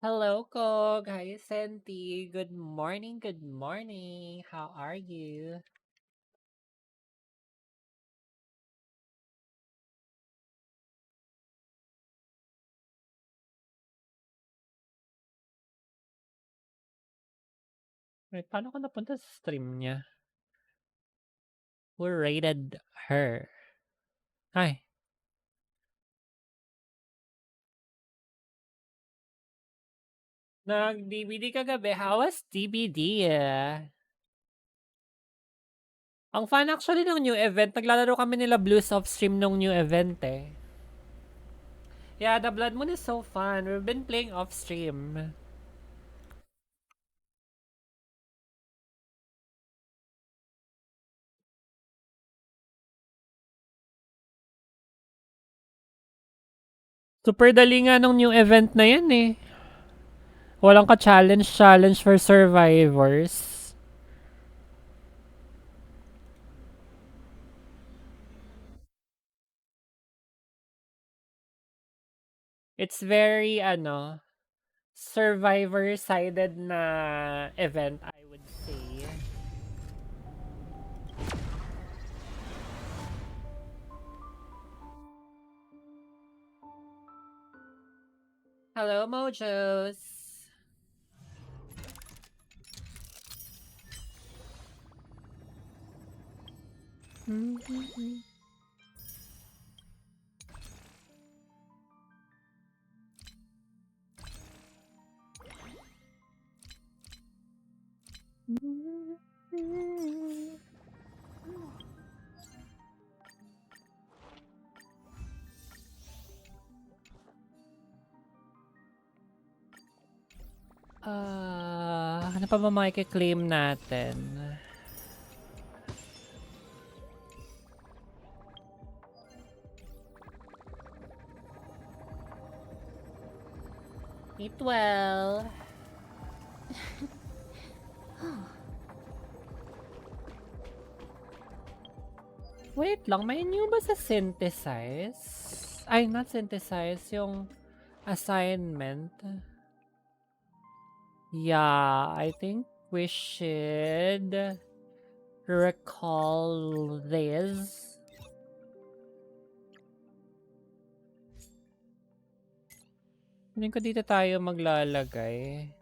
Hello, Kog. Hi, Senti. Good morning. Good morning. How are you? Wait, paano ko napunta sa stream niya? Who rated her? Ay, nag-DVD kagabi. How was DVD? Ang fun actually ng new event, naglalaro kami nila Blues off stream nung new event eh. Yeah, the Blood Moon is so fun. We've been playing off stream. Super dali nga nung new event na yan eh. Walang ka-challenge for survivors. It's very, survivor-sided na event, I would say. Hello, Mojos! Ano pa ba claim natin? Eat well. Wait lang, may new ba sa synthesize? Ay, not synthesize, yung assignment. Yeah, I think we should recall this. Hindi ko dito tayo maglalagay.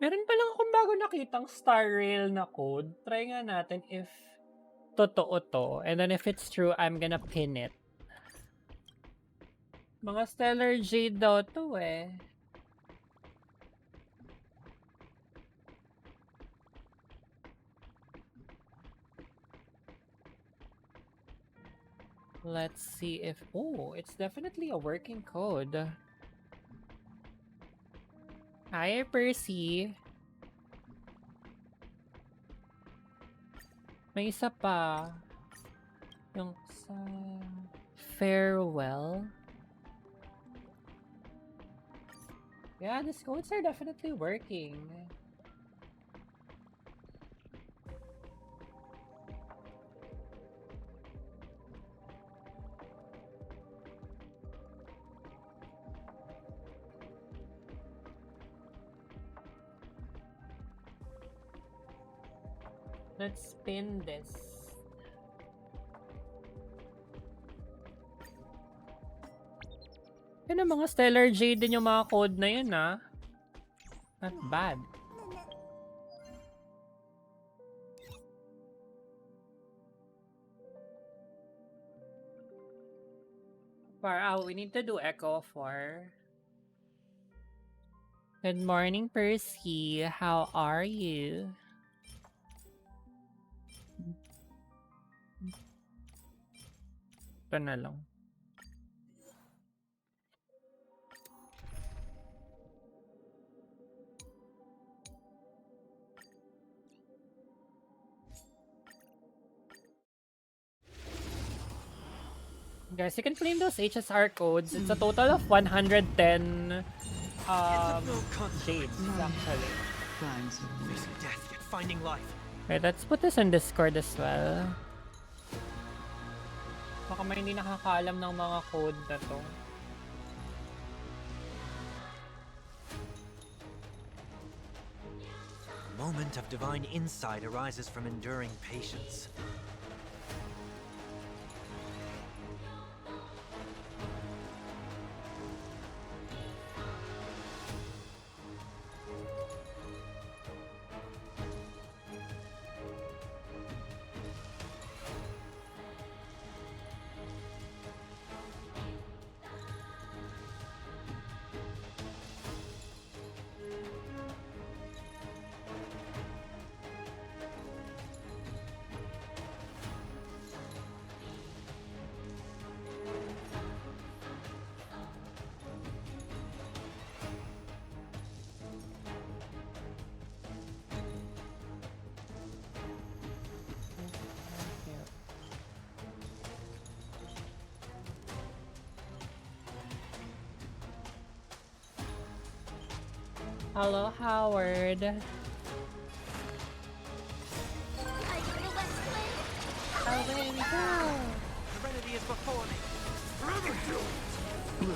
Meron pa lang akong bago nakitang star rail na code. Try nga natin if totoo to. And then if it's true, I'm gonna pin it. Mga Stellar Jade daw to eh. Let's see if... Oh, it's definitely a working code. Hi, Percy. May isa pa. Yung sa... Farewell. Yeah, these codes are definitely working. Let's spin this. Yun ang mga Stellar Jade din yung mga code na yun ah. Not bad. Far out, we need to do echo for. Good morning, Percy. How are you? Ito na lang. Guys, you can claim those HSR codes. It's a total of 110 Jades, actually. Facing death, yet finding life. Wait, let's put this in Discord as well. Baka may hindi nakakaalam ng mga code na to. A moment of divine insight arises from enduring patience. Hello, Howard. Away we go! Serenity is before me. Forever to Blue.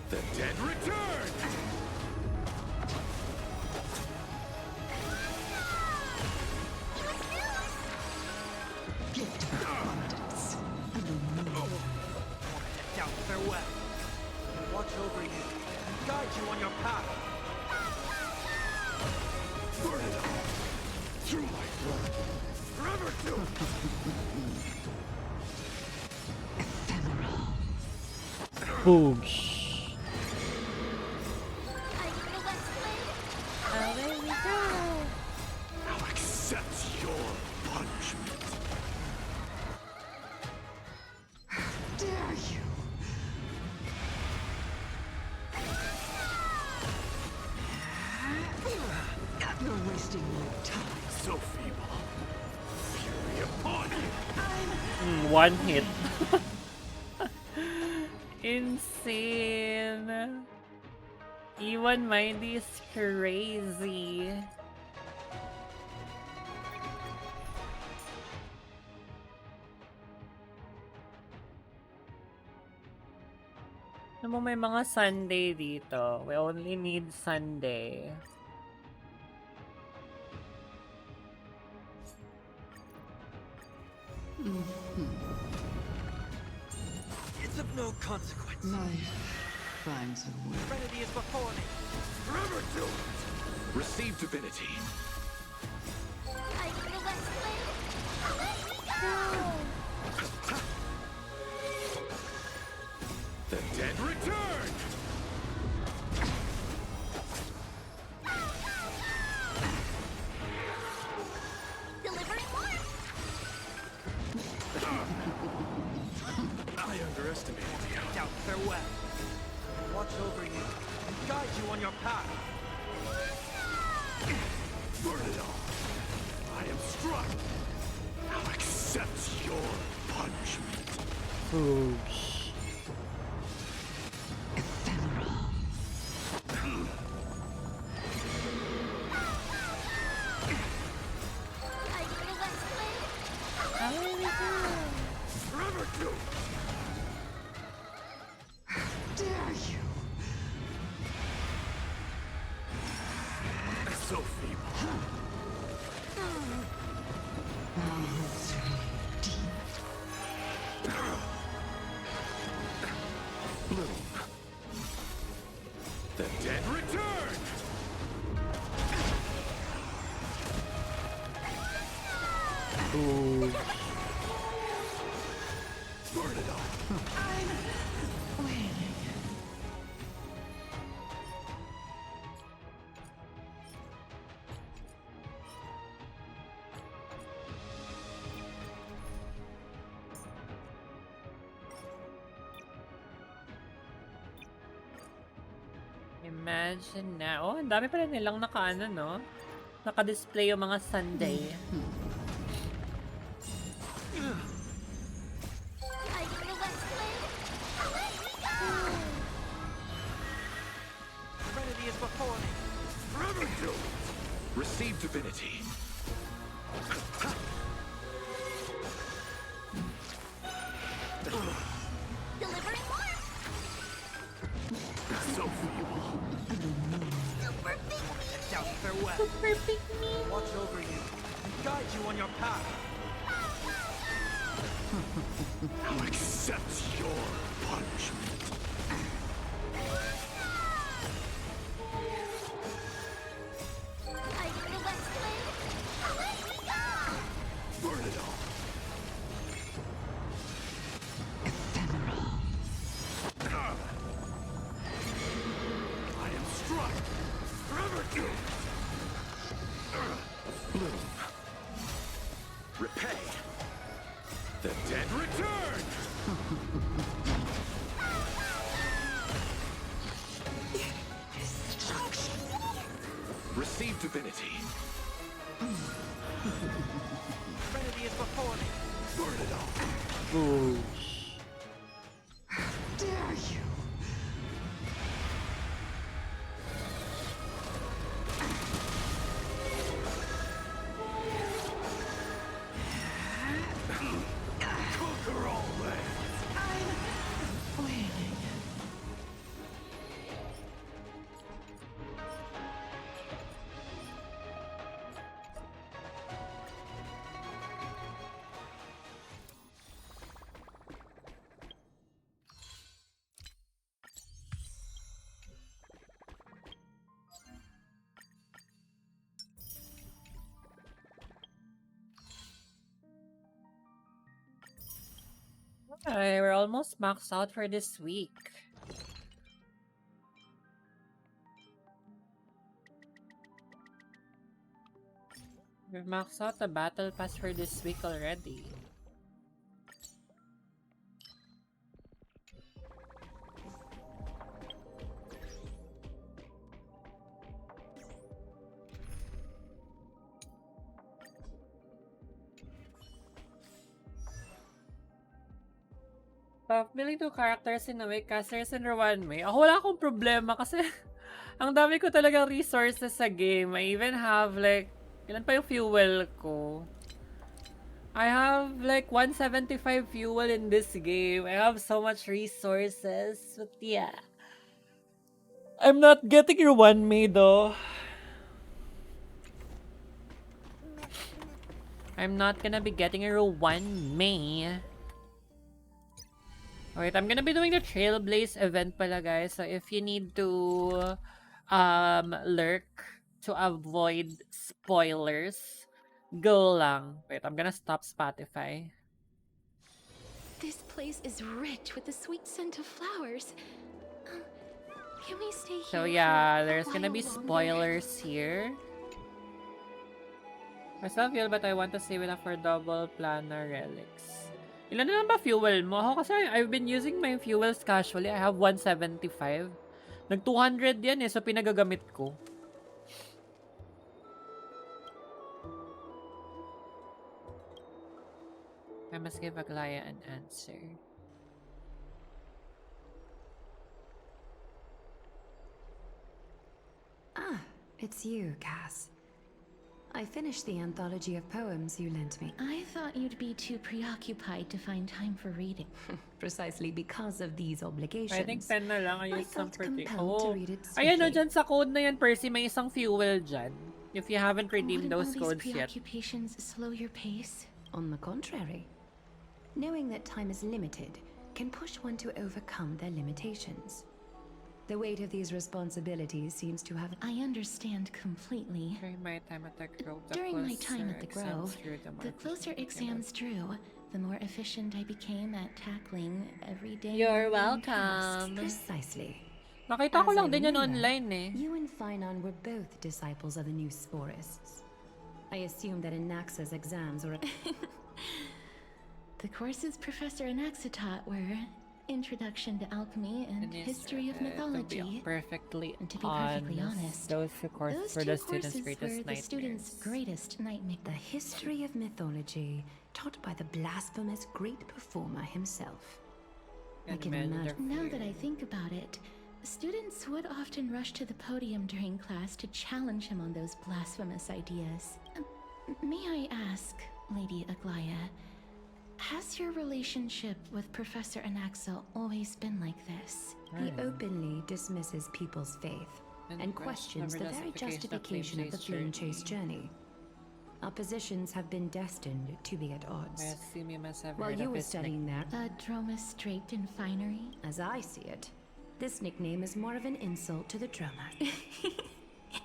The dead return! Gift of abundance. Doubt farewell. Watch over you and guide you on your path. Burn it up! Through my blood! Forever to Boosh. Away we go! Now accept your punishment. Dare you? You're wasting your time. So feeble. Fury upon you! One hit. Insane. Even Mindy is crazy. Alam mo, may mga Sunday dito. We only need Sunday. It's of no consequence. Life finds a way. Serenity is before me. Forever to receive divinity. The dead return! I underestimated you. Doubt farewell. Watch over you and guide you on your path. Burn it all. I am struck. Now accept your punishment. Boosh. Away we go! Forever to Dare you? so feeble. Bloom. The dead return! Boosh. Burn it all. Waiting. Imagine na. Oh, ang dami pala nilang naka-ano, no? Naka-display yung mga Sunday. Receive divinity. Delivering more. So feeble. Super big Down farewell. Super big me. Watch over you and guide you on your path. I'll accept your punishment. I get the wet blade. Away we go. Burn it all. Ephemeral. I am struck. Forever doomed. Bloom. Repay. The dead return. Destruction. Receive divinity. Trinity is before me. Burn it all. Dare you? Conquer all lands. I'm waiting. Alright, we're almost maxed out for this week. We've maxed out the battle pass for this week already. Building two characters in a way, casters in one way. Ako wala akong problema kasi ang dami ko talagang resources sa game. I even have like, ilan pa yung fuel ko? I have like 175 fuel in this game. I have so much resources. But yeah. I'm not getting your one May though. I'm not gonna be getting your one May. Wait, I'm gonna be doing the Trailblaze event pala, guys. So if you need to lurk to avoid spoilers, go lang. Wait, I'm gonna stop Spotify. This place is rich with the sweet scent of flowers. Can we stay here? So yeah, for a there's gonna be while longer? spoilers here. I still feel but I want to save it up for double planner relics. Ilan na lang ba fuel mo? Ako kasi I've been using my fuels casually. I have 175. Nag 200 yan eh, so pinagagamit ko. I must give Aglaya an answer. Ah, it's you, Cass. I finished the anthology of poems you lent me. I thought you'd be too preoccupied to find time for reading. Precisely because of these obligations. I think 10 na lang. I I used some felt pretty... compelled to Oh. read it Ayan o, swiftly. dyan sa code na yan, Percy, may isang fuel dyan. If you haven't redeemed Wouldn't those all codes these yet. preoccupations slow your pace? On the contrary, knowing that time is limited can push one to overcome their limitations. The weight of these responsibilities seems to have... I understand completely. During my time at the Grove, During my time at the Grove, the closer exams drew. drew, the more efficient I became at tackling everyday You're mundane tasks. welcome. Precisely. Nakita ko As lang I din yan remember, online eh. You and Finon were both disciples of the new Sporists. I assume that Anaxa's exams were... The courses Professor Anaxa taught were Introduction to Alchemy and History of Mythology. Perfectly And to be perfectly honest, honest, those two courses Those for two the students' courses greatest were the students' nightmares. greatest nightmare. The history of mythology, taught by the blasphemous great performer himself. I And can men, imagine. they're Now that feared. I think about it, Students would often rush to the podium during class to challenge him on those blasphemous ideas. May I ask, Lady Aglaya, has your relationship with Professor Anaxa always been like this? He openly dismisses people's faith and questions the very justification of the Flame Chase journey. Our positions have been destined to be at odds. I assume you must have While heard you of were his studying there, A Dromus draped in finery? as I see it, this nickname is more of an insult to the drummer.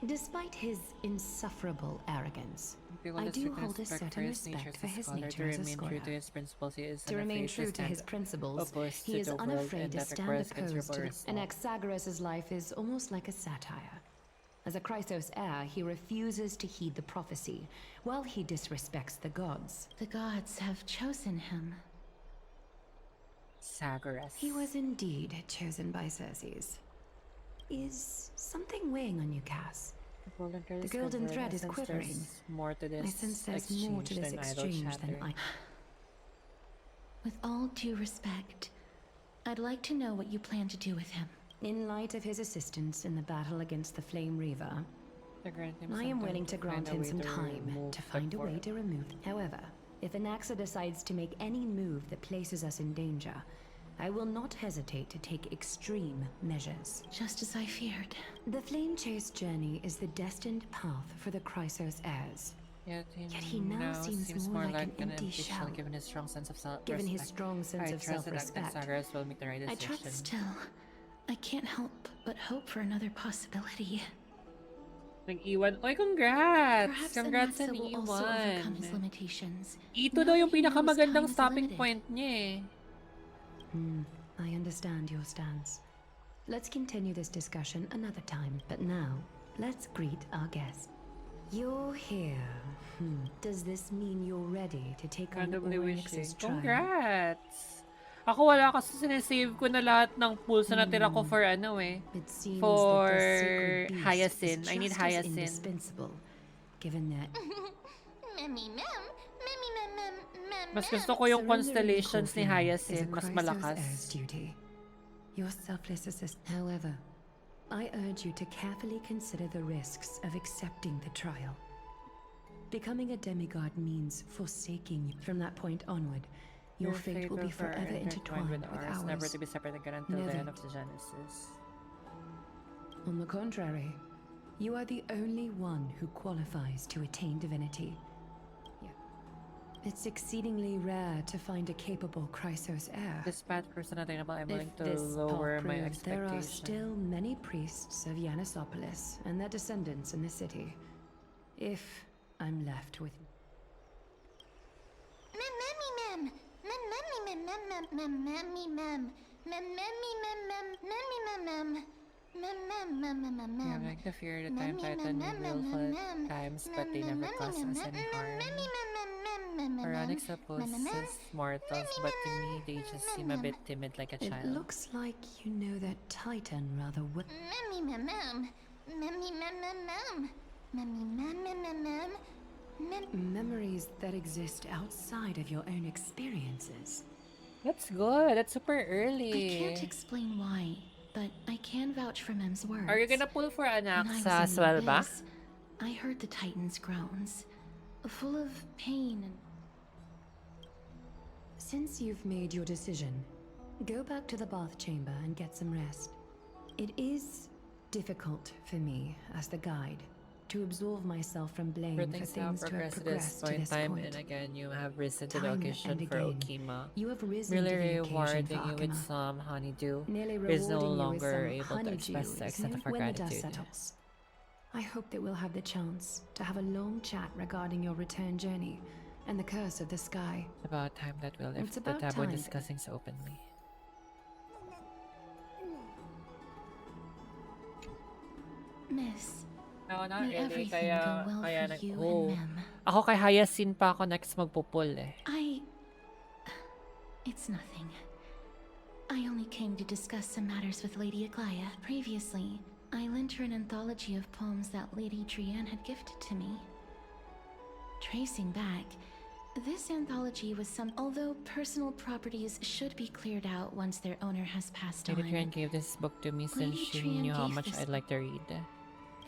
Despite his insufferable arrogance, I do hold a certain respect for his nature as a scholar. To his principles, he is To remain true to his principles, opposed he to is the world unafraid and to that stand requires opposed to considerable and Anaxagoras' life is almost like a satire. As a Chrysos heir, he refuses to heed the prophecy, while he disrespects the gods. The gods have chosen him. Sagarus. He was indeed chosen by Circes. Is something weighing on you, Cass? The golden thread is quivering. More to this I sense there's more to this exchange than I... With all due respect, I'd like to know what you plan to do with him. In light of his assistance in the battle against the Flame Reaver, I am willing to grant him some time to find a way to remove. However, if Anaxa decides to make any move that places us in danger, I will not hesitate to take extreme measures. Just as I feared. The Flame Chase journey is the destined path for the Chrysos heirs. Yet he now seems more like an empty shell. Given his strong sense of self-respect. Given his strong sense of self-respect, Sagarus will make the right I decision. trust still. I can't help but hope for another possibility. Nag-iwan. Oy, congrats! Perhaps Congrats sa Anaxa will also overcome his iwan. limitations. Ito Now daw yung he knows pinakamagandang time is stopping limited. point niya eh. I understand your stance. Let's continue this discussion another time, but now, let's greet our guest. You're here. Does this mean you're ready to take on Randomly wishing. Oryx's trial? Congrats! Ako wala kasi sinesave ko na lahat ng pools na natira ko for ano eh. It seems For that this sacred beast Hyacinth. is I need just as Hyacinth. indispensable, given that Mas gusto ko yung surrendering constellations ni Corfin Hyacinth. is a Mas Chrysos malakas. heir's duty. Your selfless assist. However, I urge you to carefully consider the risks of accepting the trial. Becoming a demigod means forsaking you. From that point onward, your fate will be forever intertwined with ours. Never to be separated again until the Never. end of the Genesis. On the contrary, you are the only one who qualifies to attain divinity. It's exceedingly rare to find a capable Chrysos heir. This bad person attainable, I'm willing If to this lower path my proves, there are expectation. still many priests of Yanisopolis and their descendants in the city. If I'm left with... Yeah, I like to fear the time Titan will fall times, but they never cause us any harm. Pharaonic supposes mortals, but to me they just seem a bit timid like a It child. looks like you know that Titan rather well. Memories that exist outside of your own experiences. That's good. That's super I early. can't explain why, but I can vouch for Mem's words. Are you gonna pull for When I was Anaxa in as the well ba? abyss, I heard the Titan's groans, full of pain and... Since you've made your decision, go back to the bath chamber and get some rest. It is difficult for me, as the guide, to absolve myself from blame For for things things have to have progressed to this progressed to point, this time point. and again you have risen to the Time occasion and for again. Okima. You have risen to Really the occasion rewarding for you with Akima. some honeydew. Nearly Who is no rewarding you with longer some able to honeydew express the is extent of her when the dust gratitude. settles. I hope that we'll have the chance to have a long chat regarding your return journey and the curse of the sky. It's about time that we It's lift the about taboo time. discussing so openly. Miss, No, not may really. everything go well for you oh. and Mem. Ako kay Hyacinth pa ako next magpupul eh. It's nothing. I only came to discuss some matters with Lady Aglaya. Previously, I lent her an anthology of poems that Lady Drianne had gifted to me. Tracing back, This anthology was although personal properties should be cleared out once their owner has passed Lady on. Trian gave this book to me since Lady she Trian knew how gave much this I'd like to read.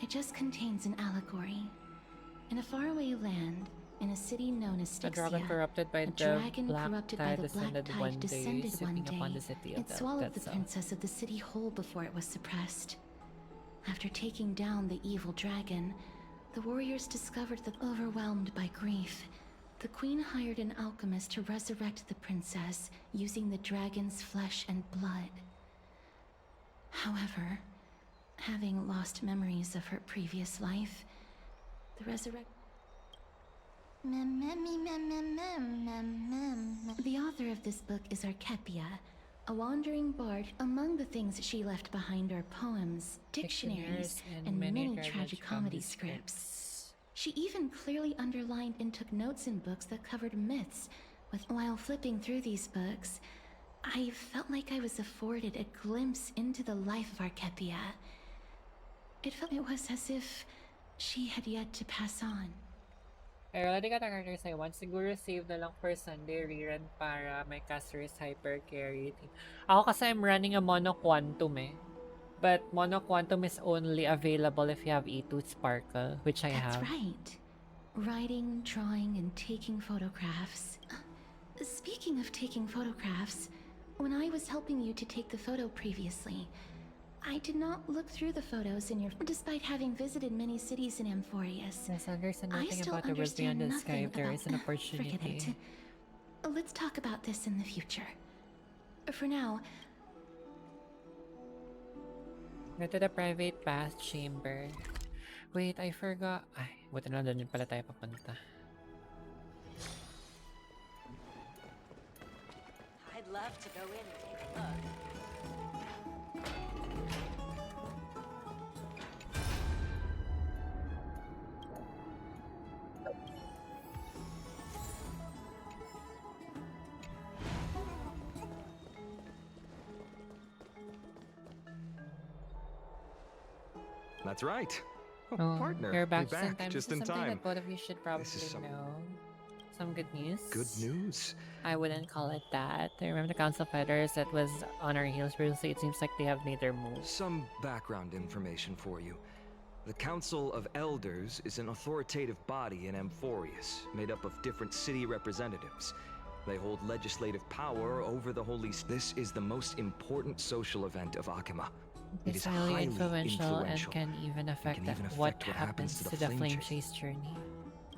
It just contains an allegory. In a faraway land, in a city known as A dragon Styxia, corrupted by a the dragon black corrupted by tide the black descended tide one day, descended one sweeping upon day. the city of It swallowed the Death. princess of the city whole before it was suppressed. After taking down the evil dragon, the warriors discovered that overwhelmed by grief, the queen hired an alchemist to resurrect the princess using the dragon's flesh and blood. However, having lost memories of her previous life, the The author of this book is Archepia, a wandering bard. Among the things she left behind are poems, dictionaries, and many tragicomedy scripts. She even clearly underlined and took notes in books that covered myths. While flipping through these books, I felt like I was afforded a glimpse into the life of Archepia. It was as if she had yet to pass on. I already got a character I want. Siguro save na lang for Sunday rerun para may Caster's Hyper Carry. Ako kasi I'm running a Mono Quantum eh. But Mono Quantum is only available if you have E2 Sparkle, which I have. That's right. Writing, drawing, and taking photographs. Speaking of taking photographs, when I was helping you to take the photo previously, I did not look through the photos in your... Despite having visited many cities in Amphoreus, Yes, understand I nothing still about the world beyond understand the sky nothing if there about is an Forget opportunity. it. Let's talk about this in the future. For now, Go to the private bath chamber. Wait, I forgot. Ay, buti na doon pala tayo papunta. I'd love to go in and take a look. That's right. Oh, Partner, you're back you're back just in This is something time. that both of you should probably some- know. Some good news. Good news. I wouldn't call it that. I remember the Council of Elders that was on our heels previously. It seems like they have made their move. Some background information for you. The Council of Elders is an authoritative body in Amphoreus, made up of different city representatives. They hold legislative power over the Holy City. This is the most important social event of Akima. It It's is highly influential and can even affect, what what happens to the Flame Chase journey.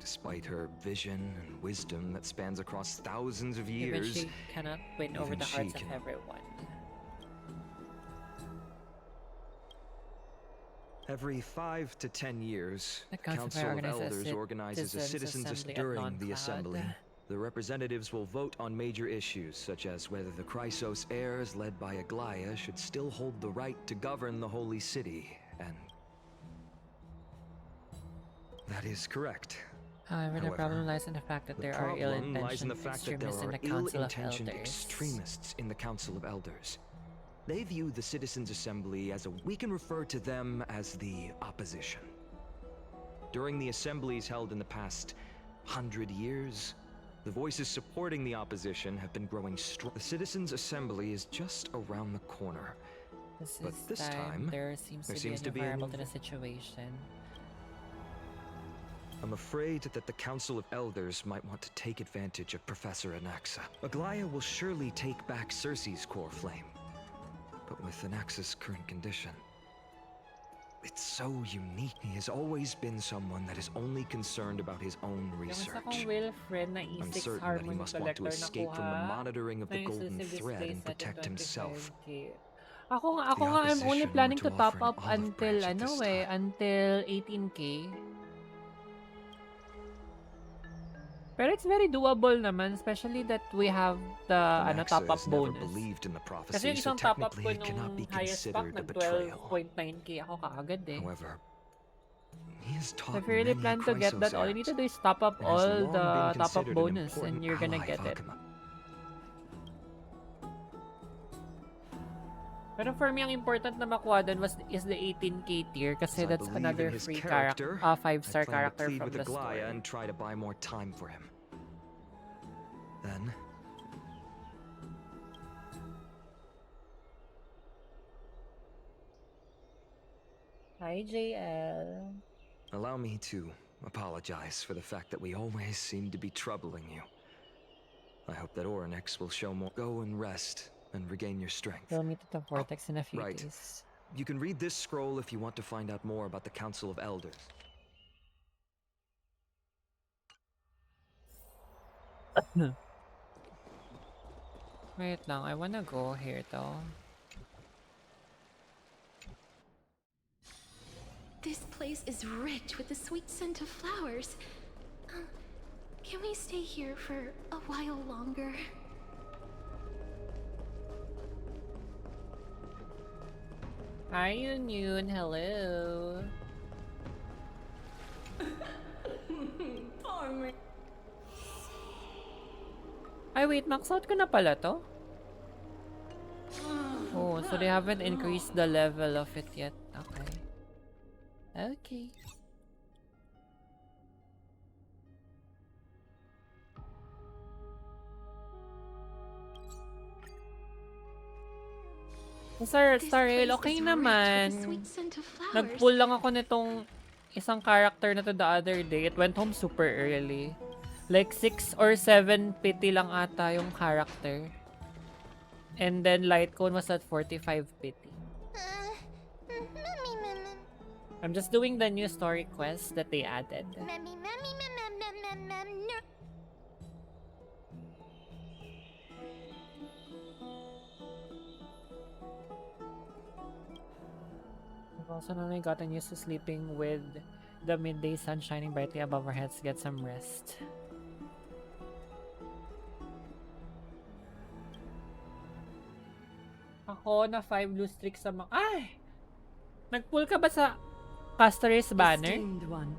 Despite her vision and wisdom that spans across thousands of Even years, she cannot win over even the she hearts of can- everyone. every 5 to 10 years, The the Council Council of organizes Elders organizes a citizens' assembly at during the non-cloud. assembly. The representatives will vote on major issues, such as whether the Chrysos heirs led by Aglaya should still hold the right to govern the Holy City, and... that is correct. However, the However, problem lies in the fact that The there are problem lies in ill-intentioned the fact that there extremists in are the Council of ill-intentioned Elders. extremists in the Council of Elders. They view the Citizens' Assembly as we can refer to them as the opposition. During the assemblies held in the past 100 years, the voices supporting the opposition have been growing strong. The Citizens' Assembly is just around the corner. But this time, there seems to be a variable to the situation. I'm afraid that the Council of Elders might want to take advantage of Professor Anaxa. Aglaya will surely take back Cersei's core flame. But with Anaxa's current condition, it's so unique. He has always been someone that is only concerned about his own Yung isa research. kong Wilfred na I'm E6 certain that he Harmony must want to Collector escape from the nakuha monitoring of the ng golden exclusive thread display and set at protect himself. 25K. Ako nga, I'm only opposition planning were to to top offer an up olive until, branch at this time. until 18K. Pero it's very doable naman, especially that we have the Anaxa top-up has never bonus. believed in the Kasi prophecy, yung so isang top-up ko technically it cannot be nung highest pack considered a nag betrayal. 12.9K ako kaagad eh. However, he has So taught if you really many plan to get Chrysos that, all you need to heirs do is top up and has all long the been top-up considered an bonus and important you're gonna ally get of it. Akima. Pero for me, ang important na makuha dun is the 18K tier kasi As I that's believe in another his free character, character, 5-star I plan to character plead from with the Aglaya store. and try to buy more time for him. Then, Hi, JL. allow me to apologize for the fact that we always seem to be troubling you. I hope that Oryx will show more. Go and rest and regain your strength. We'll meet at the Vortex in a few right. days. You can read this scroll if you want to find out more about the Council of Elders. Wait lang, I wanna go here though. This place is rich with the sweet scent of flowers. Can we stay here for a while longer? Hi, Yun. Hello. Ay, wait. Max out ko na pala to? Oh, so they haven't increased the level of it yet. Okay. Okay. Starrail, okay naman. Nag-pull lang ako nitong isang character na to the other day. It went home super early. Like 6 or 7 pity lang ata yung character. And then Lightcone was at 45 pity. I'm just doing the new story quest that they added. I've also not only gotten used to sleeping with the midday sun shining brightly above our heads to get some rest. Ako na 5 blue streaks sa mga... Ay! Nag-pull ka ba sa Caster's banner? Esteemed one,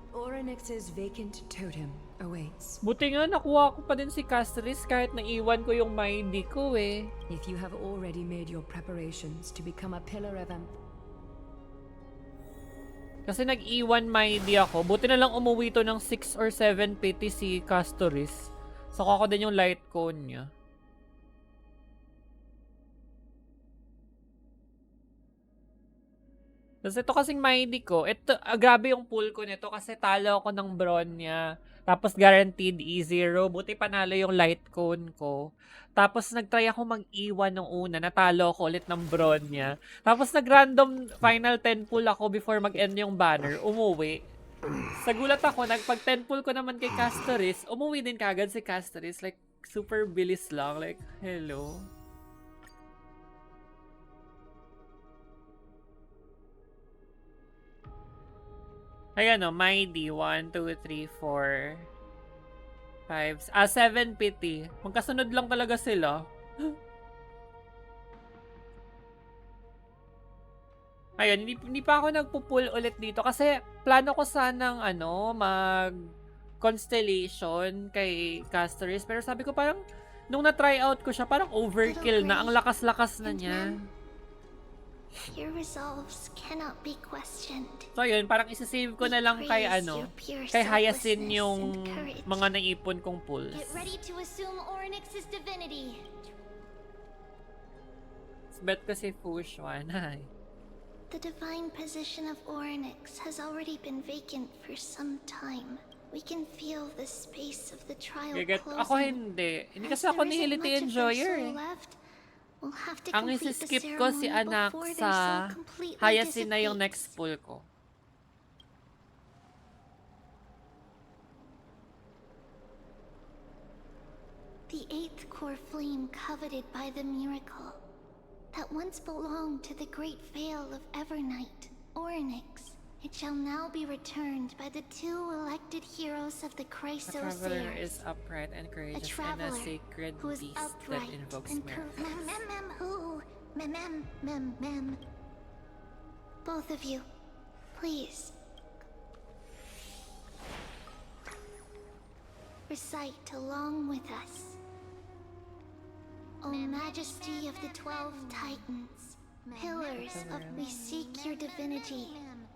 Oryx's vacant totem awaits. Buti nga nakuha ko pa din si Caster's kahit naiwan ko yung Mighty ko eh. If you have already made your preparations to become a pillar of Kasi nag-iwan Mighty ako. Buti na lang umuwi to ng 6 or 7 pity si Castoris. So ako din yung light cone niya. Tapos ito kasing Mighty ko, ito, grabe yung pull ko nito kasi talo ako ng Bronya. Tapos guaranteed E0. Buti panalo yung light cone ko. Tapos nagtry ako mag-iwan nung una. Natalo ako ulit ng Bronya. Tapos nag-random final 10 pull ako before mag-end yung banner. Umuwi. Sa gulat ako, nagpag 10 pull ko naman kay Castoris. Umuwi din kagad si Castoris. Like, super bilis lang. Like, hello. Ayan o, Mighty. 1, 2, 3, 4, 5, 7 pity. Magkasunod lang talaga sila. Ayun, hindi pa ako nagpo-pull ulit dito kasi plano ko sanang mag-constellation kay Castoris. Pero sabi ko parang, nung na-try out ko siya, parang overkill na. Ang lakas-lakas na niya. Your resolves cannot be questioned. So yun, parang isa-save ko na lang kay kay Hyacinth yung mga naipon kong pulls. Get ready to assume Oryx's divinity. Bet ko si Fushwan. Hi. The divine position of Oryx has already been vacant for some time. We can feel the space of the trial closing. Ako hindi. Hindi kasi ako nihiliti enjoyer eh. Ang isi-skip ko si anak sa Hyacinth na yung next pull ko. The 8th core flame coveted by the miracle that once belonged to the great veil of Evernight, Oryx. It shall now be returned by the 2 elected heroes of the Chrysosairs. A traveler is upright and courageous and a sacred beast that invokes miracles. Both of you, please. Recite along with us. O Majesty of the 12 Titans, pillars of we seek your divinity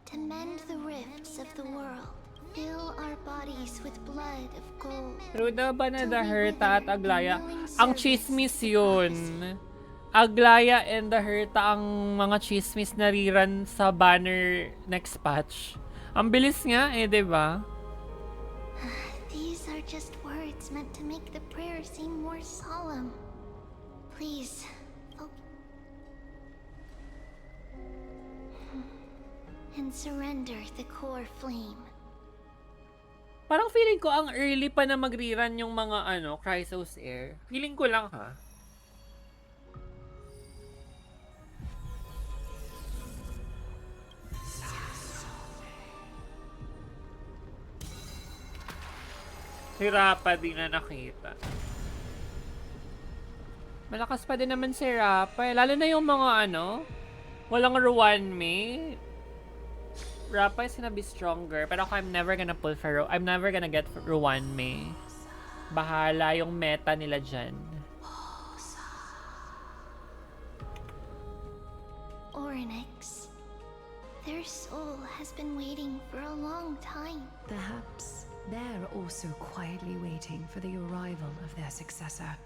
to mend the rifts of the world. Fill our bodies with blood of gold. Ruda ba na the Herta at Aglaya? Ang chismis yun. Aglaya and the Herta ang mga chismis na rerun sa banner next patch. Ang bilis nga eh, diba? These are just words meant to make the prayer seem more solemn. Please, and surrender the core flame. Parang feeling ko ang early pa na mag-rerun yung mga Chrysos Air. Feeling ko lang ha. Si Rappa din na nakita. Malakas pa din naman si Rappa eh. Lalo na yung mga walang Ruanme. Rappa is gonna be stronger. Pero ako, I'm never gonna pull for I'm never gonna get Ruanme. Bahala yung meta nila dyan. Oryx. Their soul has been waiting for a long time. Perhaps they're also quietly waiting for the arrival of their successor.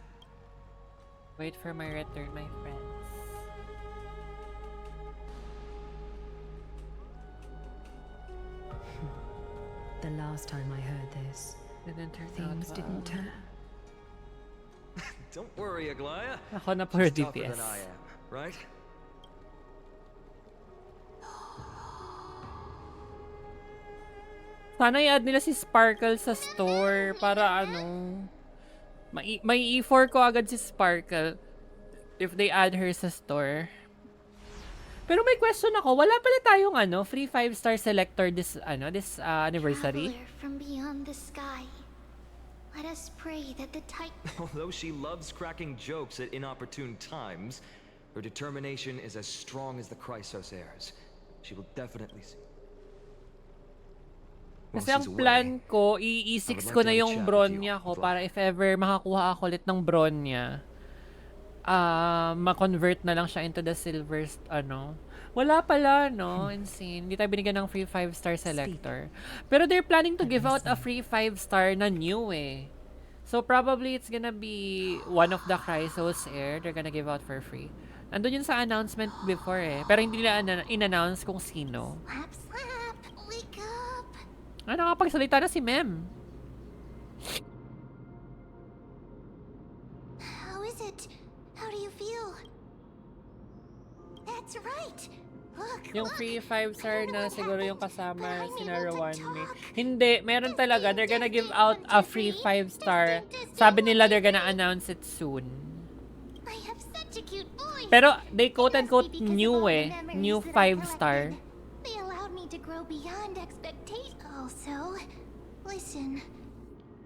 Wait for my return, my friends. The last time I heard this, things didn't turn. Don't worry, Aglaya. Ako na puro She's tougher DPS. than I am, right? Sana i-add nila si Sparkle sa store para may E4 ko agad si Sparkle if they add her sa store. Pero may question ako, wala pala tayong free 5-star selector this anniversary. Traveler from beyond the sky. Let us pray that the Titan. Although she loves cracking jokes at inopportune times, her determination is as strong as the Chrysos heirs. She will definitely see. Kasi ang plan ko, i-E6 ko na yung Bronya ko para if ever makakuha ako ulit ng Bronya, ma-convert na lang siya into the silver, Wala pala, Insane. Hindi tayo binigyan ng free 5-star selector. Pero they're planning to give out a free 5-star na new eh. So probably it's gonna be one of the Chrysos Air they're gonna give out for free. Andun yun sa announcement before eh. Pero hindi nila in-announce kung sino. Slap, slap. Wake up. Nakapagsalita na si Mem. How is it? How do you feel? That's right. Look, Yung look. free 5-star na siguro yung kasama I'm si able to Ruanme. talk. Hindi, meron talaga. They're gonna give out a free 5-star. Sabi nila they're gonna announce it soon. I have such a cute voice. Pero they It quote-unquote must be because of new all the eh. memories New that I 5-star. collected. They allowed me to grow beyond expectation. Also, listen.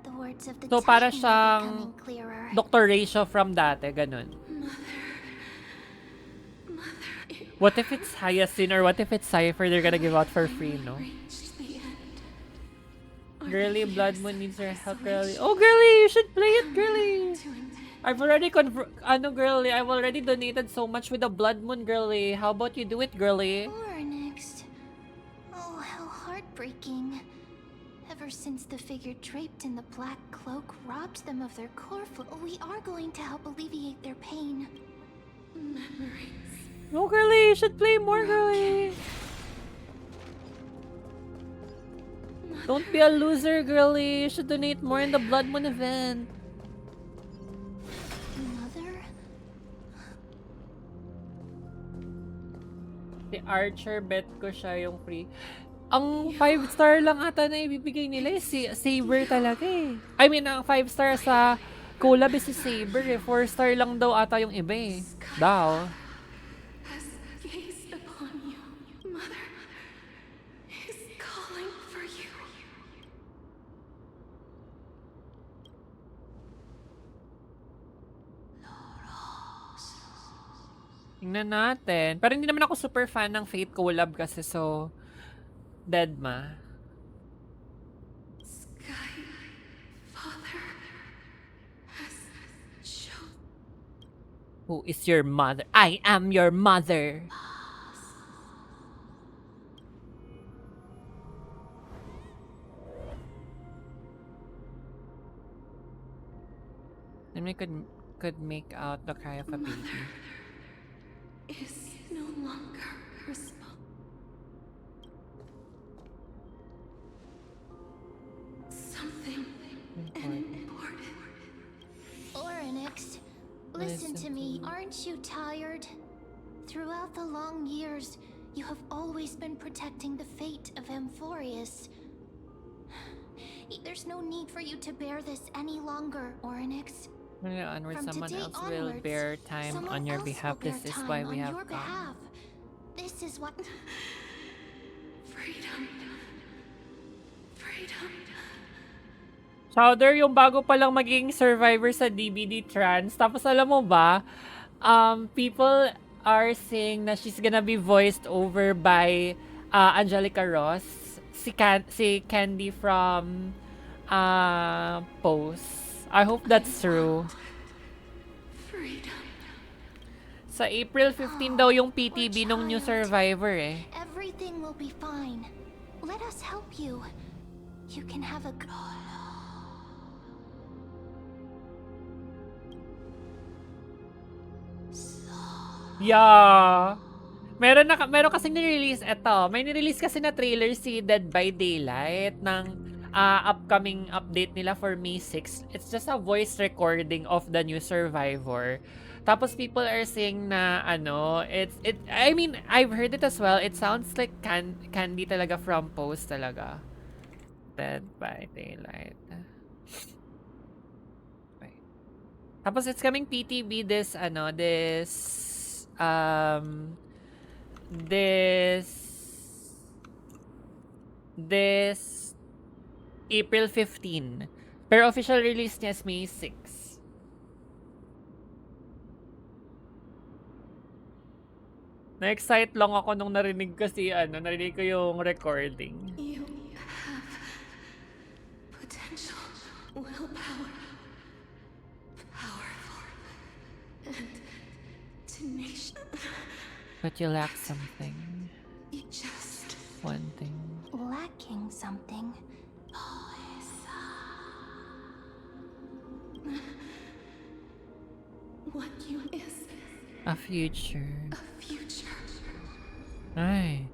The words of the So para Titan are siyang becoming clearer. Dr. Ratio from dati, ganun. What if it's Hyacinth or what if it's Cypher they're gonna give out for free, no? Girly, Blood Moon needs your help, girly. Oh, girly, you should play it, girly. I've already girly, I've already donated so much with the Blood Moon, girly. How about you do it, girly? Or next. Oh, how heartbreaking. Ever since the figure draped in the black cloak robbed them of their core we are going to help alleviate their pain. Memories. No, girly, you should play more, girly. Don't be a loser, girly. You should donate more in the Blood Moon event. Mother? Si Archer, bet ko siya yung free. Ang 5-star lang ata na ibibigay nila si Saber talaga eh. I mean, ang 5-star sa collab is si Saber eh. 4-star lang daw ata yung iba eh. Daw. Has gazed upon you. Mother is calling for you. Tingnan natin. Pero hindi naman ako super fan ng Fate collab kasi so dead ma. Sky Father has shown. Who is your mother? I am your mother. Then we could make out the cry of a baby. Is no longer responsible. Something important. Oryx, listen to me. Aren't you tired? Throughout the long years, you have always been protecting the fate of Amphoreus. There's no need for you to bear this any longer, Oryx. Onward, From someone today else will onwards, bear time someone on your else behalf. will bear This is time why we on have your come. behalf. This is what. Freedom. Freedom. Chowder, yung bago palang maging survivor sa DBD trans. Tapos alam mo ba, people are saying na she's gonna be voiced over by Angelica Ross, si Candy from Pose. I hope that's true. Freedom. Sa April 15 daw yung PTB nung new survivor eh. Everything will be fine. Let us help you. You can have a good. Yeah. Meron kasing ni-release eto. May ni-release kasi na trailer si Dead by Daylight ng upcoming update nila for May 6. It's just a voice recording of the new survivor. Tapos people are saying na I mean, I've heard it as well. It sounds like Candy talaga from Post talaga. Dead by Daylight. Wait. Tapos it's coming PTB this April 15. Pero official release niya is May 6. Na-excite lang ako nung narinig ko yung recording. You have potential, willpower, powerful, and tenacious. But you lack something. You just One thing. Lacking something. what you is A future. a future. Ay.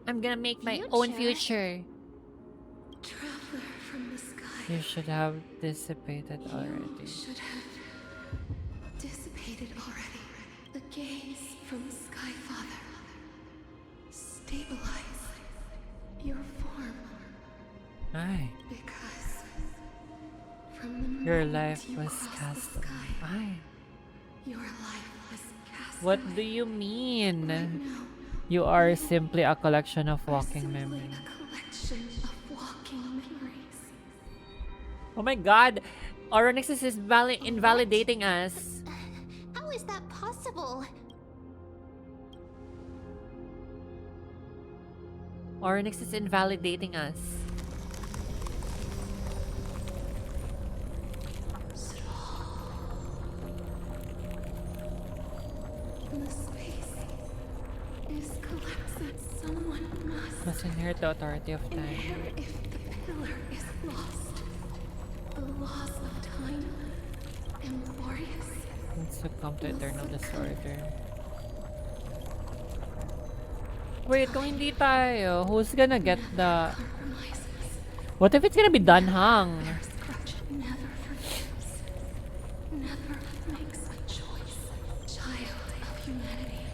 I'm gonna make my own future. Traveler from the sky. You should have dissipated You already. should have dissipated already. The gaze from Sky Father. Stabilize your form. Ay. Because from the Your moment life you was crossed cast the sky, Ay. your life was cast What away. do you mean? Right now, You are simply a collection of are walking simply memories. a collection of walking memories. Oh my god! Oronix is invalidating us. How is that possible? Oronix is invalidating us. The space is collapsing. Someone Must inherit the authority of time. inherit if the pillar is lost. The laws of time. Amphoreus. And succumb to eternal disorder. Wait, kung hindi tayo, who's gonna get the... Compromises. What if it's gonna be Danhang? Their scourge never forgives. Never makes a choice. Child of humanity.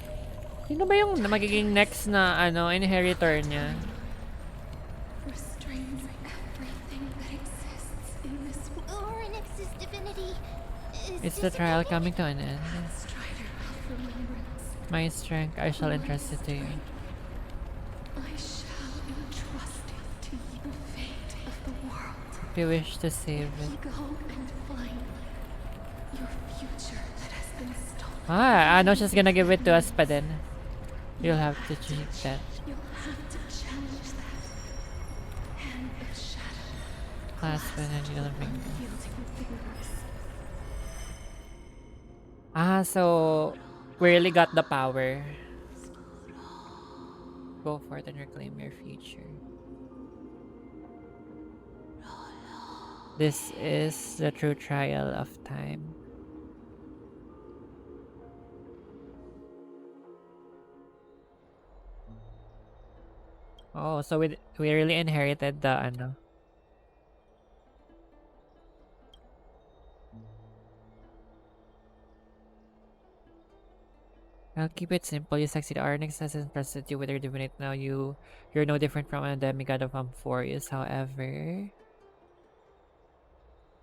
Sino ba yung magiging next na inheritor niya? Restrains everything that exists in this world. Oryx's divinity Is the trial coming to an end? Strider of remembrance. My strength, I shall entrust it to you. I shall entrust it to you. The fate of the world. If you wish to save it. Go and find your future that has been stolen. I know she's gonna give it to us pa din. You'll have to cheat that. You'll have to challenge that. Hand of shadow. Clasp it and you'll bring it. Unyielding fingers. So we really got the power. Go forth and reclaim your future. This is the true trial of time. Oh, so we really inherited the ano. I'll keep it simple. You succeed. Arnix has entrusted you with your divinity. Now you're no different from a demigod of Amphoreus.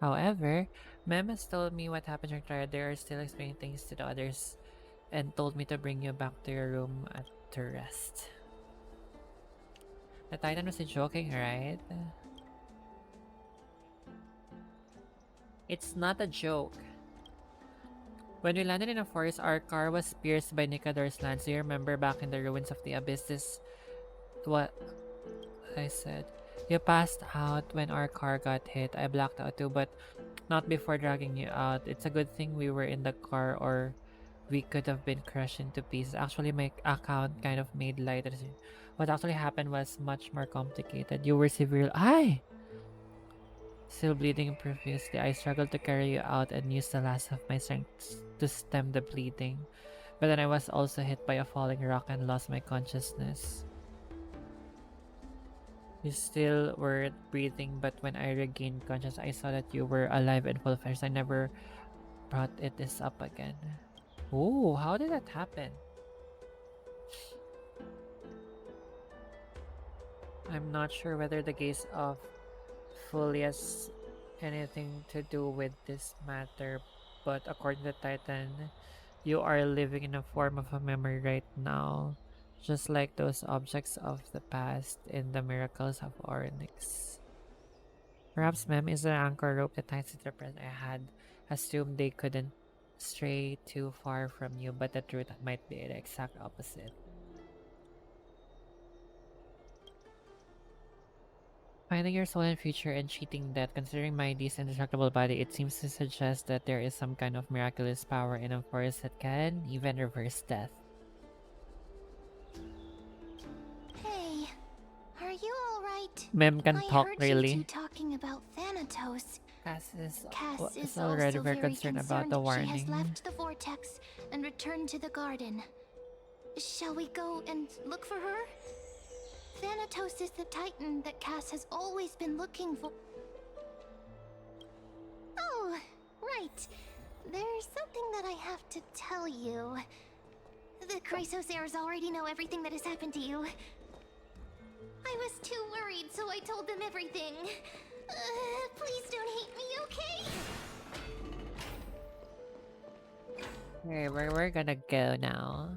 However, Mem has told me what happened during trial. They are still explaining things to the others and told me to bring you back to your room to rest. The Titan was joking, right? It's not a joke. When we landed in a forest, our car was pierced by Nicador's lance. Do you remember back in the ruins of the abyss? This what I said. You passed out when our car got hit. I blacked out too, but not before dragging you out. It's a good thing we were in the car or we could have been crushed into pieces. Actually, my account kind of made light. What actually happened was much more complicated. You were still bleeding profusely. I struggled to carry you out and used the last of my strength to stem the bleeding. But then I was also hit by a falling rock and lost my consciousness. You still weren't breathing, but when I regained consciousness, I saw that you were alive and full flesh. I never brought this up again. Oh, how did that happen? I'm not sure whether the gaze of Fully has anything to do with this matter, but according to Titan, you are living in a form of a memory right now, just like those objects of the past in the miracles of Onyx. Perhaps Mem is the anchor rope that ties to the present. I had assumed they couldn't stray too far from you, but the truth might be the exact opposite. Finding your soul and future and cheating death, considering my indestructible body, it seems to suggest that there is some kind of miraculous power in a forest that can even reverse death. Hey, are you alright? Mem can I talk heard really. you two talking about Thanatos. Cass is Already already very concerned about the She has warning. left the vortex and returned to the garden. Shall we go and look for her? Thanatos is the Titan that Cass has always been looking for. Oh, right. There's something that I have to tell you. The Chrysosairs already know everything that has happened to you. I was too worried, so I told them everything. Please don't hate me, okay? Okay, we're gonna go now.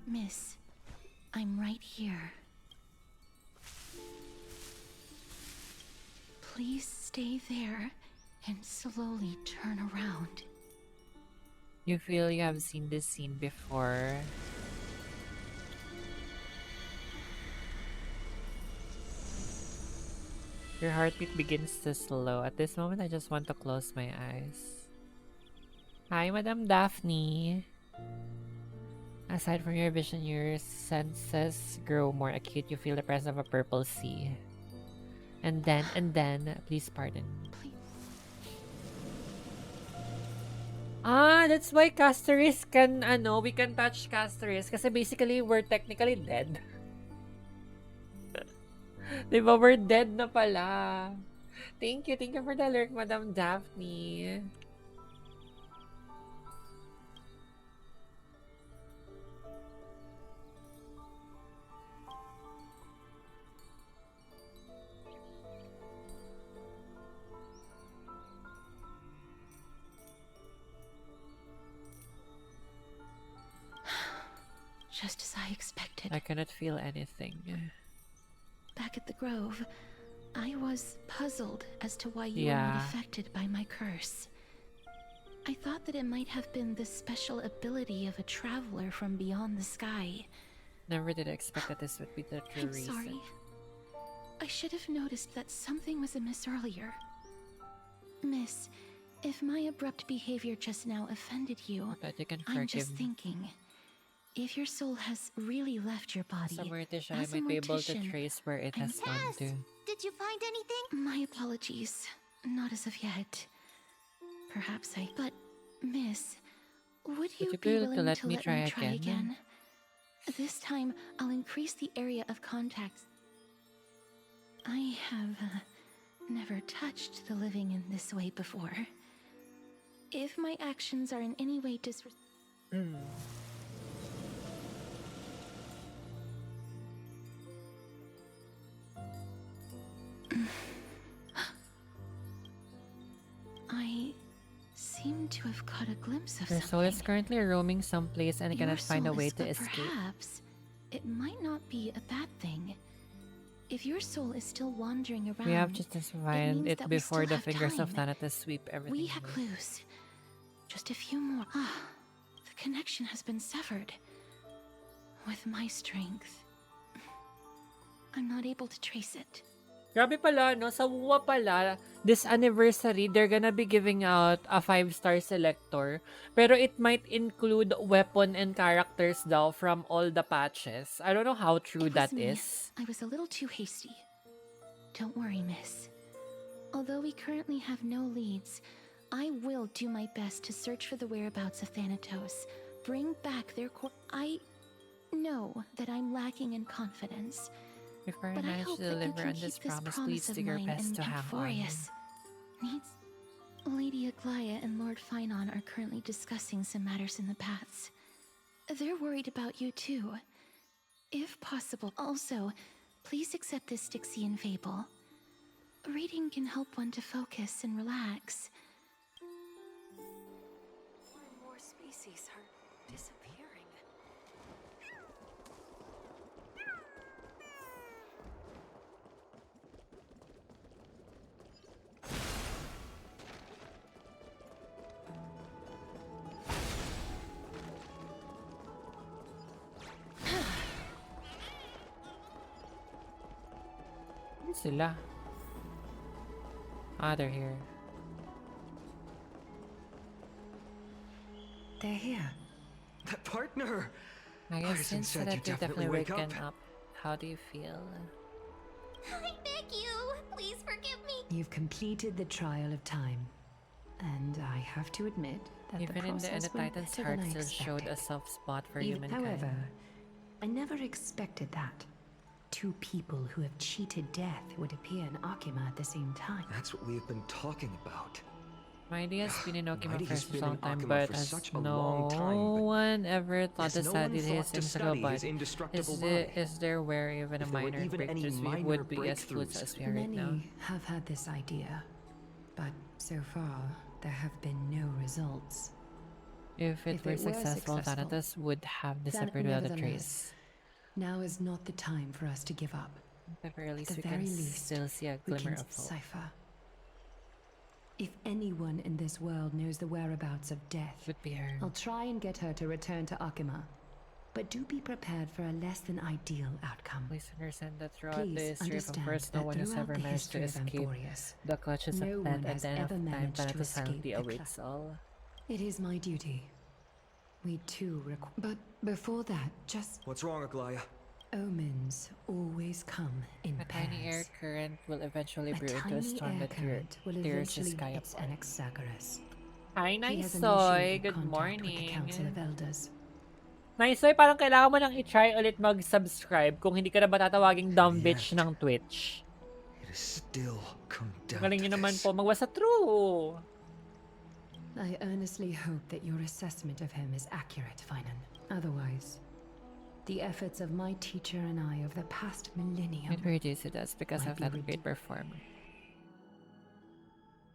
Miss, I'm right here. Please stay there and slowly turn around. You feel you have seen this scene before. Your heartbeat begins to slow. At this moment, I just want to close my eyes. Hi, Madam Daphne. Aside from your vision, your senses grow more acute. You feel the presence of a purple sea. And then, please pardon. Please. Ah, that's why Castoris can, we can touch Castoris. Kasi basically, we're technically dead. Diba, we're dead na pala. Thank you for the alert, Madam Daphne. Just as I expected. I cannot feel anything. Back at the Grove, I was puzzled as to why you were not affected by my curse. I thought that it might have been the special ability of a traveler from beyond the sky. Never did I expect that this would be the true reason. I'm sorry. I should have noticed that something was amiss earlier. Miss, if my abrupt behavior just now offended you, But you can I'm forgive just me. thinking. if your soul has really left your body, Sa mortician, I as a might be able to mortician, trace where it has gone Yes! to. Did you find anything? my apologies. Not as of yet. Perhaps I... But, miss, would you you be be able to willing let to me let try me try again? again? This time, I'll increase the area of contact. I have never touched the living in this way before. If my actions are in any way I seem to have caught a glimpse of Your soul is something. currently roaming someplace and Your cannot find a soul way is, to but escape. perhaps it might not be a bad thing. If your soul is still wandering around, We have just to find means it that we before still the have fingers of time. Thanatos sweep everything we have away. clues. Just a few more. The connection has been severed. With my strength, I'm not able to trace it. Grabe pala, no? Sa WUA pala, this anniversary, they're gonna be giving out a 5-star selector. Pero it might include weapon and characters daw from all the patches. I don't know how true It was that me. is. I was a little too hasty. Don't worry, miss. Although we currently have no leads, I will do my best to search for the whereabouts of Thanatos. Bring back their core. I know that I'm lacking in confidence. Before I But I manage hope to that you deliver can on keep this this promise, promise please of do your mine, best and to hang on. Amphoreus needs... Lady Aglaya and Lord Finon are currently discussing some matters in the paths. They're worried about you too. If possible, also, please accept this Styxian fable. Reading can help one to focus and relax. More and more species are disappearing. Ano sila? Ah, they're here. They're here. That partner! I guess Artisan since said that you you're definitely definitely wake waken up. up, how do you feel? I beg you, please forgive me. You've completed the trial of time. And I have to admit that Even the in the end, process the went Titan's better than heart I still showed a expected. soft spot for Even- humankind. However, I never expected that. Two people who have cheated death would appear in Akima at the same time. That's what we've been talking about. Mighty has been in Okima Mighty for has such been a long in time, Akima but for has such a no long time, but one ever thought to yes, no one study thought his to mystical study his body. indestructible body. Is there where even a If there were minor even any breakthroughs, we minor would be as fluid breakthroughs. as we are right now. Many have had this idea, but so far there have been no results. If it If were it were successful, successful, Thanatos would have then disappeared without a nevertheless, trace. now is not the time for us to give up. At the very least, At we the can very least, still see a we glimmer can of hope. decipher. If anyone in this world knows the whereabouts of death, Would be her. I'll try and get her to return to Akima. But do be prepared for a less than ideal outcome. Please understand that throughout Please the history of understand Amphoreus, no that one has throughout ever the managed to history of escape Amphoreus, the clutches no of one death. At has the end of ever time, managed to Thanatos silently escape the awaits all. it is my duty. We too require. But before that, just What's wrong, Aglaya? omens always come in A tiny air pairs. current will eventually A brew into a tiny storm air that current will tears the eventually sky hit apart. Anaxagoras. Hi, He Nice has Soy. initiated Good contact with the Council of morning. Elders. Nice Soy, parang kailangan mo nang i-try ulit mag-subscribe kung hindi ka na ba tatawaging dumb bitch ng Twitch. It is still come down Galing to nyo naman this. po magbasa true. I earnestly hope that your assessment of him is accurate, Finan. Otherwise, the efforts of my teacher and I over the past millennium. It reduces it as because Might of be that great performer.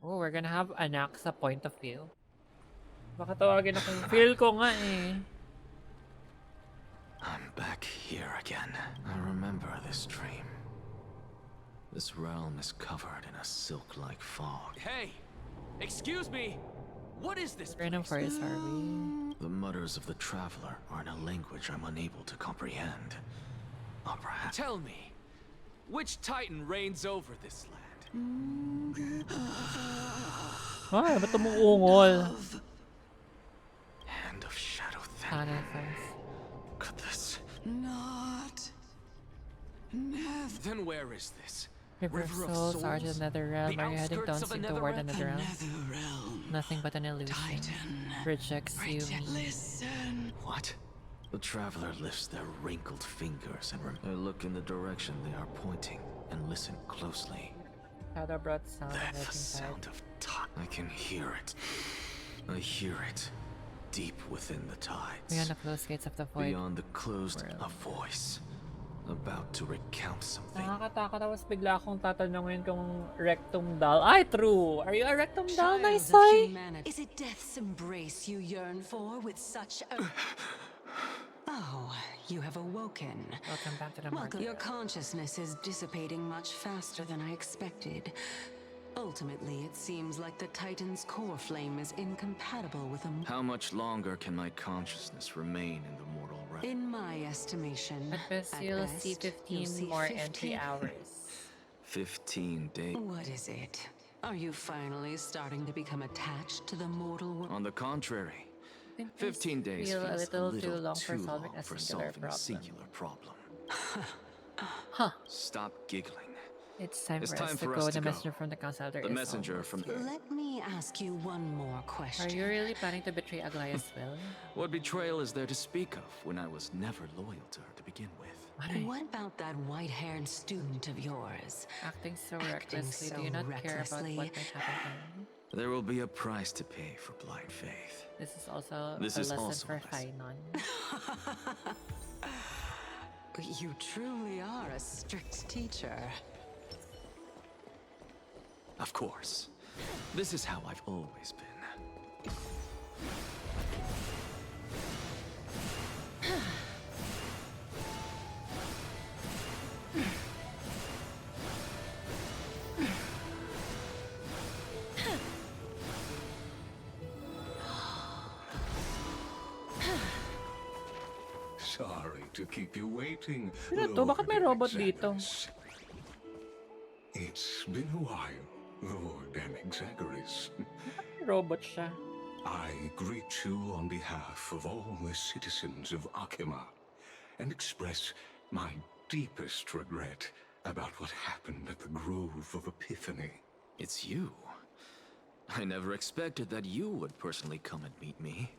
Oh, we're gonna have anak sa point of view. Baka tawagin akong feel ko nga eh. I'm back here again. I remember this dream. This realm is covered in a silk-like fog. Hey! Excuse me! What is this Random place? forest, are we? The mutters of the traveler are in a language I'm unable to comprehend. Or perhaps... Tell me, which Titan reigns over this land? Ay, ba't umuungol? Hand of Shadow Thanatos. Thanatos. Not. Never. Then where is this? River of Souls, Art of the Nether Realm. Are you heading unseen toward another realm? Nothing but an illusion. Rejects you. Listen. What? The traveler lifts their wrinkled fingers and I look in the direction they are pointing and listen closely. Shadow brought sound of The sound of time. I can hear it. I hear it. Deep within the tides. Beyond the closed gates of the void. Beyond the closed, a voice. About to recount something. Nakakatakot, tapos bigla akong tatanungin kung rectum doll. Ay, true! Are you a rectum doll, nice boy? Is it death's embrace you yearn for with such a... Oh, you have awoken. Welcome back to the market. Your consciousness is dissipating much faster than I expected. Ultimately, it seems like the Titan's core flame is incompatible with a... How much longer can my consciousness remain in the mortal realm? In my estimation, At best, you'll see 15 more entry hours. 15 days. What is it? Are you finally starting to become attached to the mortal world? On the contrary, I think 15 days feel a feels little too long for solving a solving singular problem. a singular problem. Huh. Stop giggling. It's time It's for us time to for go. us The to go. messenger from the council. The messenger from... Let me ask you one more question. Are you really planning to betray Aglaya's will? What betrayal is there to speak of when I was never loyal to her to begin with? What about that white-haired student of yours? Acting so recklessly, do you not care about what might happen to him? There will be a price to pay for blind faith. This is also This a is lesson also for a lesson. Fainon. You truly are a strict teacher. Of course. This is how I've always been. Sorry to keep you waiting. Ano to? Bakit may robot dito? It's been a while, Lord Anaxagoras. Robot siya. I greet you on behalf of all the citizens of Akima and express my deepest regret about what happened at the Grove of Epiphany. It's you. I never expected that you would personally come and meet me.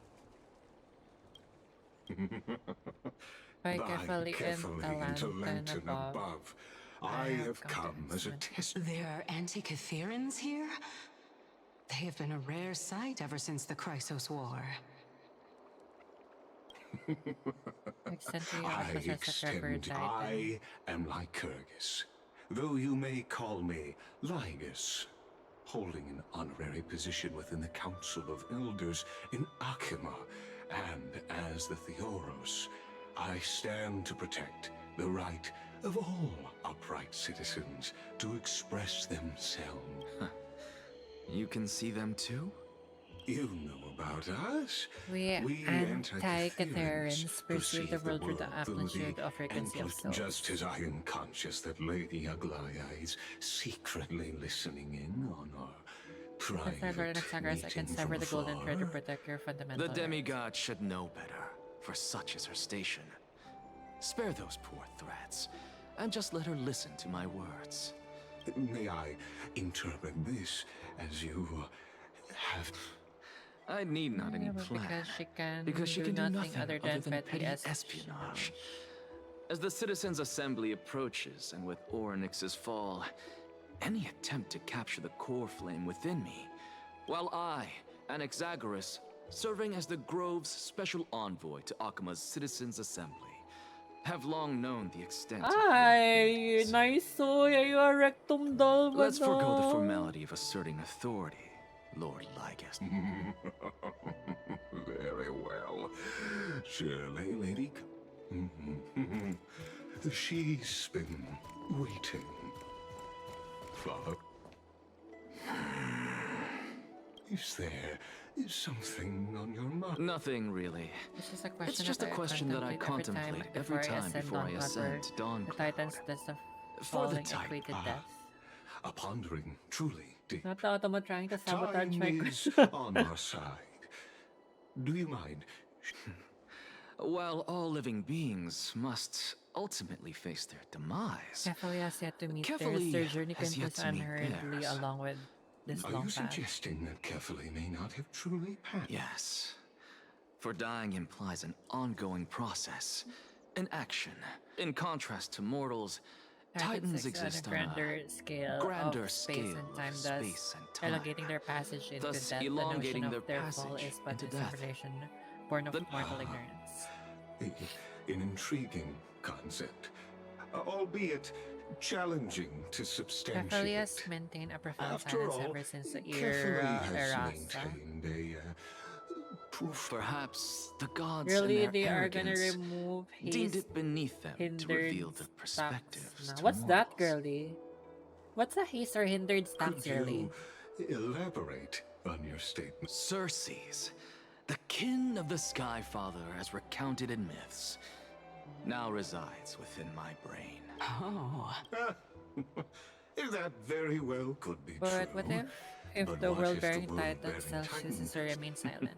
By By carefully into into lantern above. above, I have come as a test. There are Antikytherans here? They have been a rare sight ever since the Chrysos War. I am Lycurgus, though you may call me Ligus, holding an honorary position within the Council of Elders in Akima, and as the Theoros, I stand to protect the right of all upright citizens to express themselves. You can see them too? You know about us. We Antikytherans perceive the world through the amplitude of frequency of souls. Just as I am conscious that Lady Aglaya is secretly listening in on our private I can meeting sever from the golden thread to afar. protect your fundamental The rights. demigod should know better, for such is her station. Spare those poor threats, and just let her listen to my words. May I interpret this as you have... I need not any but plan, because she can do nothing other than petty espionage. As the Citizens' Assembly approaches, and with Orynyx's fall, any attempt to capture the core flame within me, while I, Anaxagoras, serving as the Grove's special envoy to Akima's Citizens' Assembly, have long known the extent of Ay, nice soy. Are you a rectum doll? Let's forego the Ano? formality of asserting authority, Lord Lygus. Very well. Surely, Lady... She's been waiting. Follow. Is there something on your mind? Nothing really. This is a question It's just a question that I contemplate every time before I ascend to Dawn The Cloud. Titan's test of For the falling Titan. equated death. A pondering, truly deep. Not the Automa trying to sabotage my Time is question. on our side. Do you mind? While all living beings must ultimately face their demise, Kefali has yet to meet theirs. Kefali Their journey has yet continues to meet unhurriedly theirs. along with this Are long you path. suggesting that Kefali may not have truly passed? Yes. For dying implies an ongoing process, an action. In contrast to mortals, Titans exist on a grander scale grander of space scale and time, of thus space and time, elongating their passage into thus death. elongating The their notion of their fall passage is but into a death. simulation born of The- mortal ignorance. An intriguing concept, albeit challenging to Kefali substantiate. has maintained a profound After silence all, ever since the Kefali era has Erasa. maintained a proof. Perhaps the gods Really, in their they are gonna arrogance remove deemed haste it beneath them to hindered reveal the stacks. perspectives Now, to what's that, mortals. girly? What's a haste or hindered stacks, Could girly? you elaborate on your statement? Circes, the kin of the Sky Father as recounted in myths, now resides within my brain. Oh. That very well could be But true. what if But the what if the world-bearing Titan world-bearing self chooses to remain silent?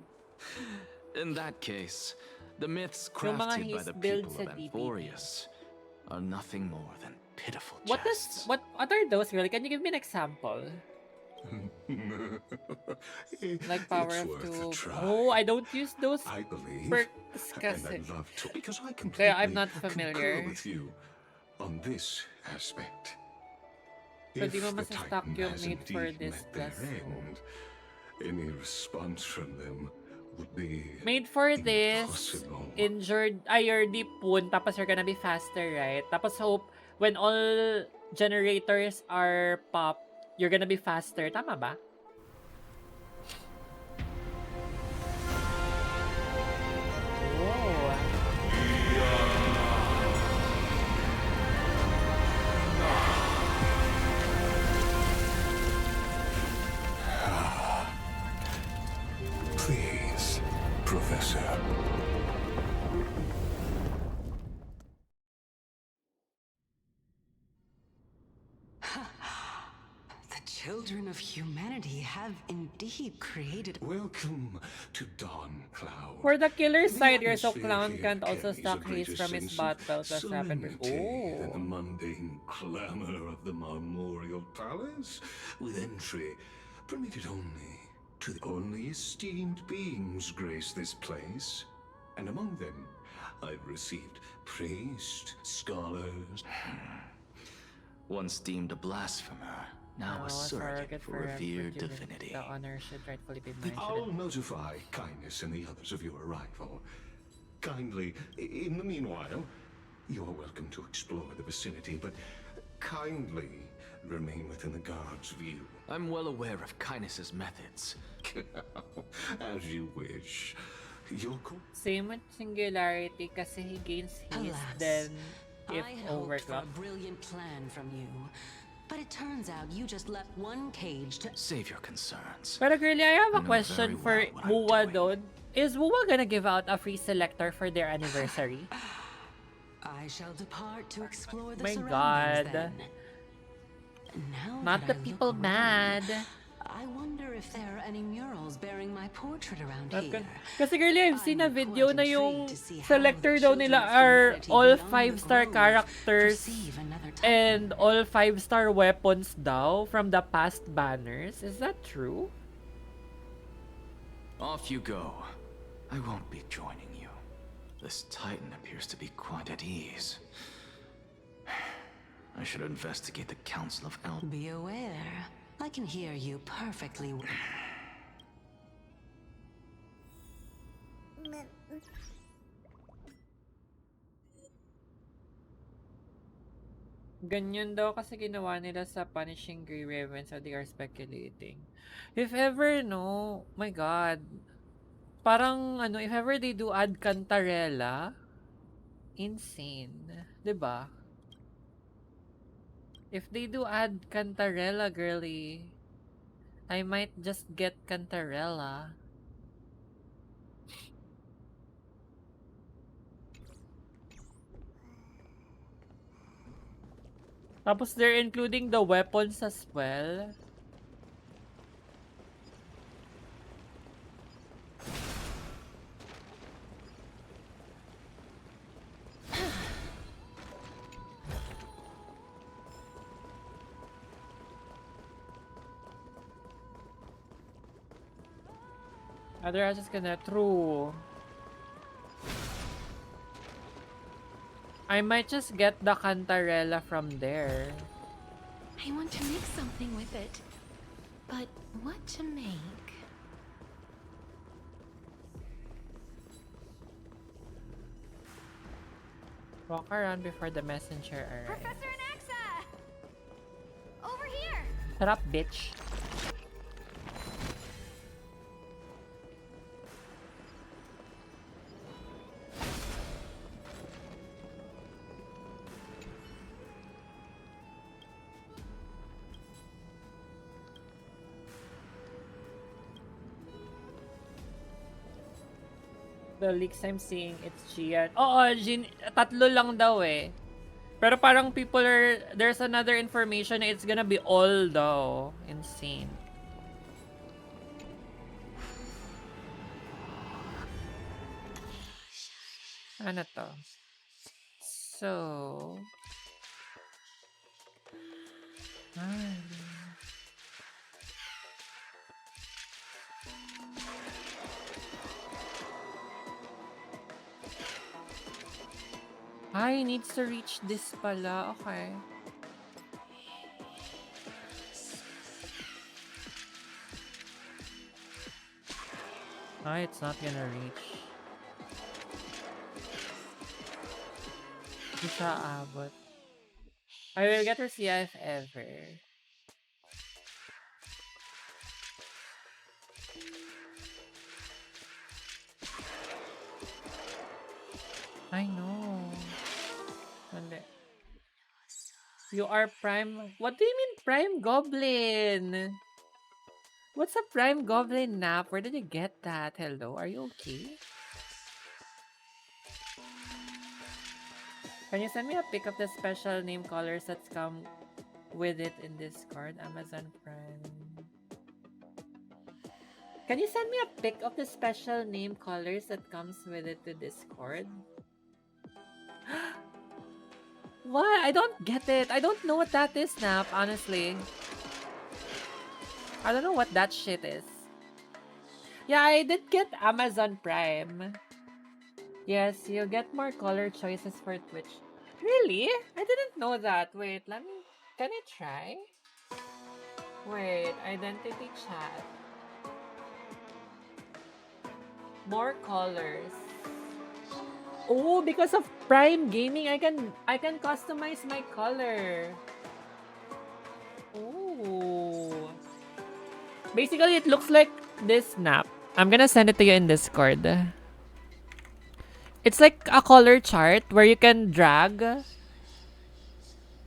In that case, the myths Yung mga crafted by haste the builds people of sa DPP. Amphoreus are nothing more than pitiful What jests. what are those, girly? Can you give me an example? Like power It's of worth a two. try. Oh, I don't use those I believe, perks and kasi. I'd love to, because I Kaya I'm completely not familiar. concur with you on this aspect. So If di mo the masastock Titan yung has made for indeed this met their plus two. end, any response from them would be Made for this, impossible. injured, you're deep wound, tapos you're gonna be faster, right? Tapos hope, when all generators are popped, you're gonna be faster. Tama ba? Oh. Please, Professor. The children of humanity have indeed created. Welcome to Dawn Cloud. For the killer The side here, so atmosphere Clown here can't also carries a stock haste greater from his sense of battles as happened solemnity than the before. mundane clamor of the Marmorial Palace, with entry permitted only to the only esteemed beings grace this place. And among them, I've received priests, scholars. Once deemed a blasphemer, now Now a a surrogate for revered divinity. The honor should rightfully be I'll mine. notify Kindness and the others of your arrival. Kindly, in the meanwhile, you are welcome to explore the vicinity, but kindly remain within the guard's view. I'm well aware of Kindness's methods. As you wish. Your call. Same with Singularity kasi he gains haste Alas, then if I hoped for a overclocked. brilliant plan from you, but it turns out you just left one cage to. Save your concerns. Pero girlie, I have I a know question very for well what I'm Muwa doing. though. Is Muwa gonna give out a free selector for their anniversary? I shall depart to explore the My surroundings God. then. Now Not the that I look people around, mad. I wonder if there are any murals bearing my portrait around Not here. Kasi girlie, I've seen a I'm video quite na yung intrigued to see how selector the daw children nila of are humanity all beyond the 5-star grove characters perceive another Titan. and all 5-star weapons daw from the past banners. Is that true? Off you go. I won't be joining you. This Titan appears to be quite at ease. I should investigate the Council of Elders. Be aware, I can hear you perfectly well. Ganyan daw kasi ginawa nila sa Punishing Grey Raven, so they are speculating. If ever, no, my God, parang ano, if ever they do add Cantarella, insane, 'di ba? If they do add Cantarella, girly, I might just get Cantarella. Tapos they're including the weapons as well. Otherwise, just gonna true. I might just get the Cantarella from there. I want to make something with it. But what to make? Walk around before the messenger arrives. Professor Anaxa! Over here! Shut up, bitch. The leaks I'm seeing, it's Gian. Oo, tatlo lang daw eh. Pero parang there's another information na it's gonna be all daw. Insane. Ano to? So... he needs to reach this pala. Okay. It's not gonna reach. Hindi siya abot. I will get her CI if ever. I know. Hindi. You are prime... What do you mean prime goblin? What's a prime goblin nap? Where did you get that? Hello, are you okay? Can you send me a pic of the special name colors that's come with it in Discord? Amazon Prime. Can you send me a pic of the special name colors that comes with it to Discord? What? I don't get it. I don't know what that is, Snap, honestly. I don't know what that shit is. Yeah, I did get Amazon Prime. Yes, you get more color choices for Twitch. Really? I didn't know that. Wait, let me... Can I try? Wait, identity chat. More colors. Oh, because of Prime Gaming, I can customize my color. Oh. Basically, it looks like this Snap. I'm gonna send it to you in Discord. It's like a color chart where you can drag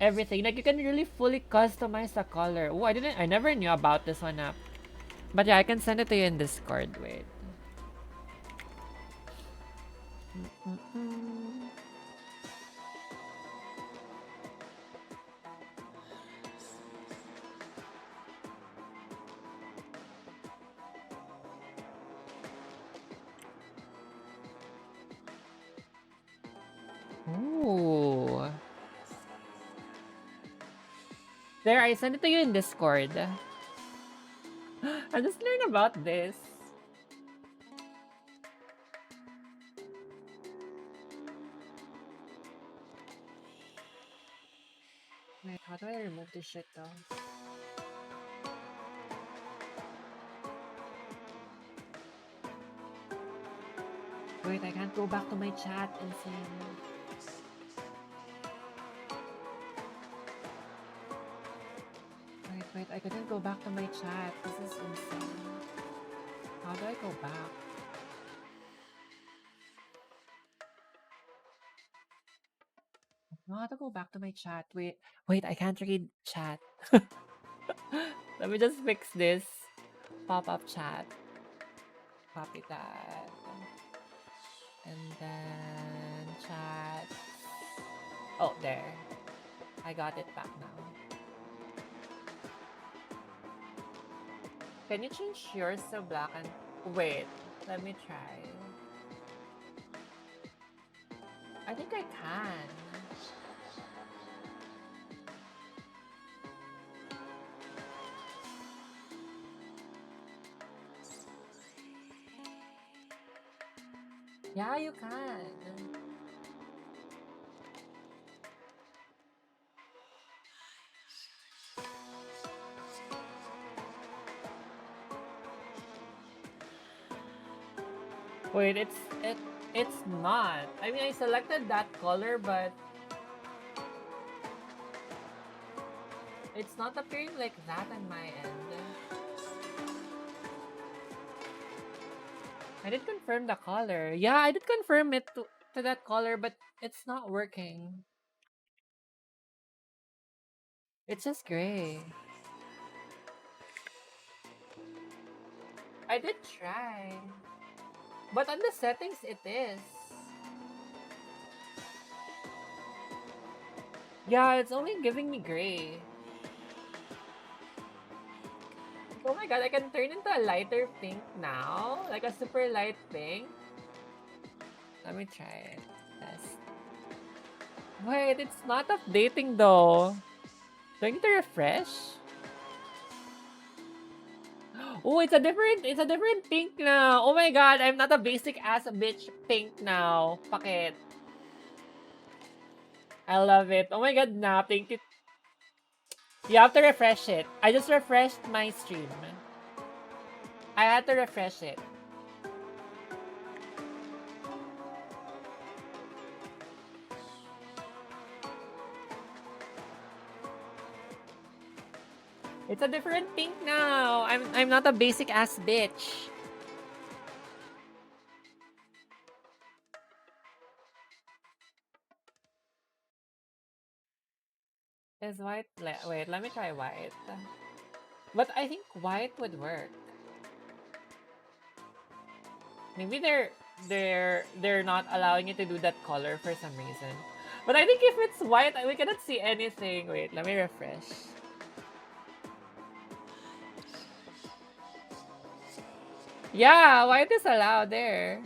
everything. Like you can really fully customize the color. Oh, I never knew about this one app. But yeah, I can send it to you in Discord. Wait. Ooh. There, I sent it to you in Discord. I just learned about this. Wait, how do I remove this shit though? Wait, I can't go back to my chat and send. Wait, I couldn't go back to my chat. This is insane. How do I go back? I don't know how to go back to my chat. Wait, I can't read chat. Let me just fix this. Pop-up chat. Copy that. And then chat. Oh, there. I got it back now. Can you change yours to black and... Wait, let me try. I think I can. Yeah, you can. Wait, it's not. I mean, I selected that color, but it's not appearing like that on my end. I did confirm the color. Yeah, I did confirm it to that color, but it's not working. It's just gray. I did try. But on the settings, it is. Yeah, it's only giving me gray. Oh my god, I can turn into a lighter pink now? Like a super light pink? Let me try it. Test. Wait, it's not updating though. Do I need to refresh? Oh, it's a different pink now. Oh my god, I'm not a basic ass bitch pink now. Pakit. I love it. Oh my god, nah, thank you. You have to refresh it. I just refreshed my stream. I had to refresh it. It's a different pink now. I'm not a basic ass bitch. Is white? Wait, let me try white. But I think white would work. Maybe they're not allowing you to do that color for some reason. But I think if it's white, we cannot see anything. Wait, let me refresh. Yeah, white is allowed there.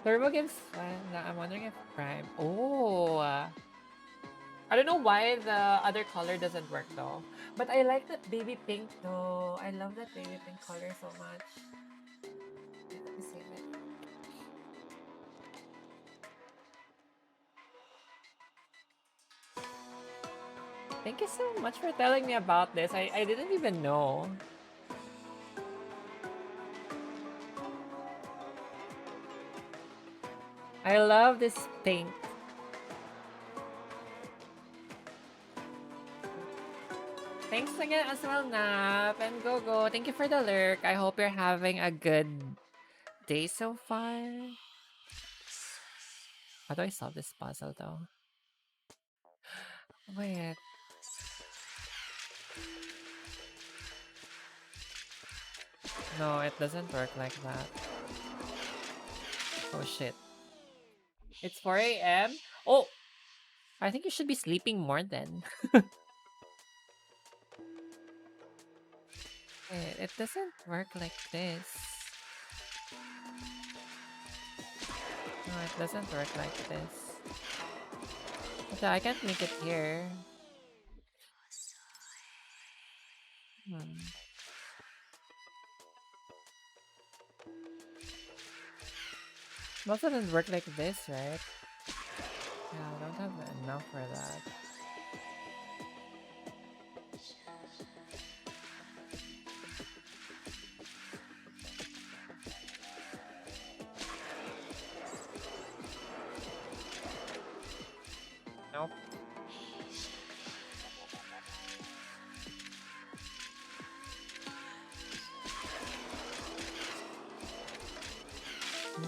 Turbo gives fun. I'm wondering if Prime. Oh. I don't know why the other color doesn't work though. But I like that baby pink though. I love that baby pink color so much. Wait, let me save it. Thank you so much for telling me about this. I didn't even know. I love this pink. Thanks again as well, Nap and Gogo. Thank you for the lurk. I hope you're having a good day so far. How do I solve this puzzle though? Wait. No, it doesn't work like that. Oh shit. It's 4 a.m. Oh! I think you should be sleeping more then. Wait, it doesn't work like this. No, it doesn't work like this. Okay, I can't make it here. Hmm. It also doesn't work like this, right? Yeah, I don't have enough for that. Nope.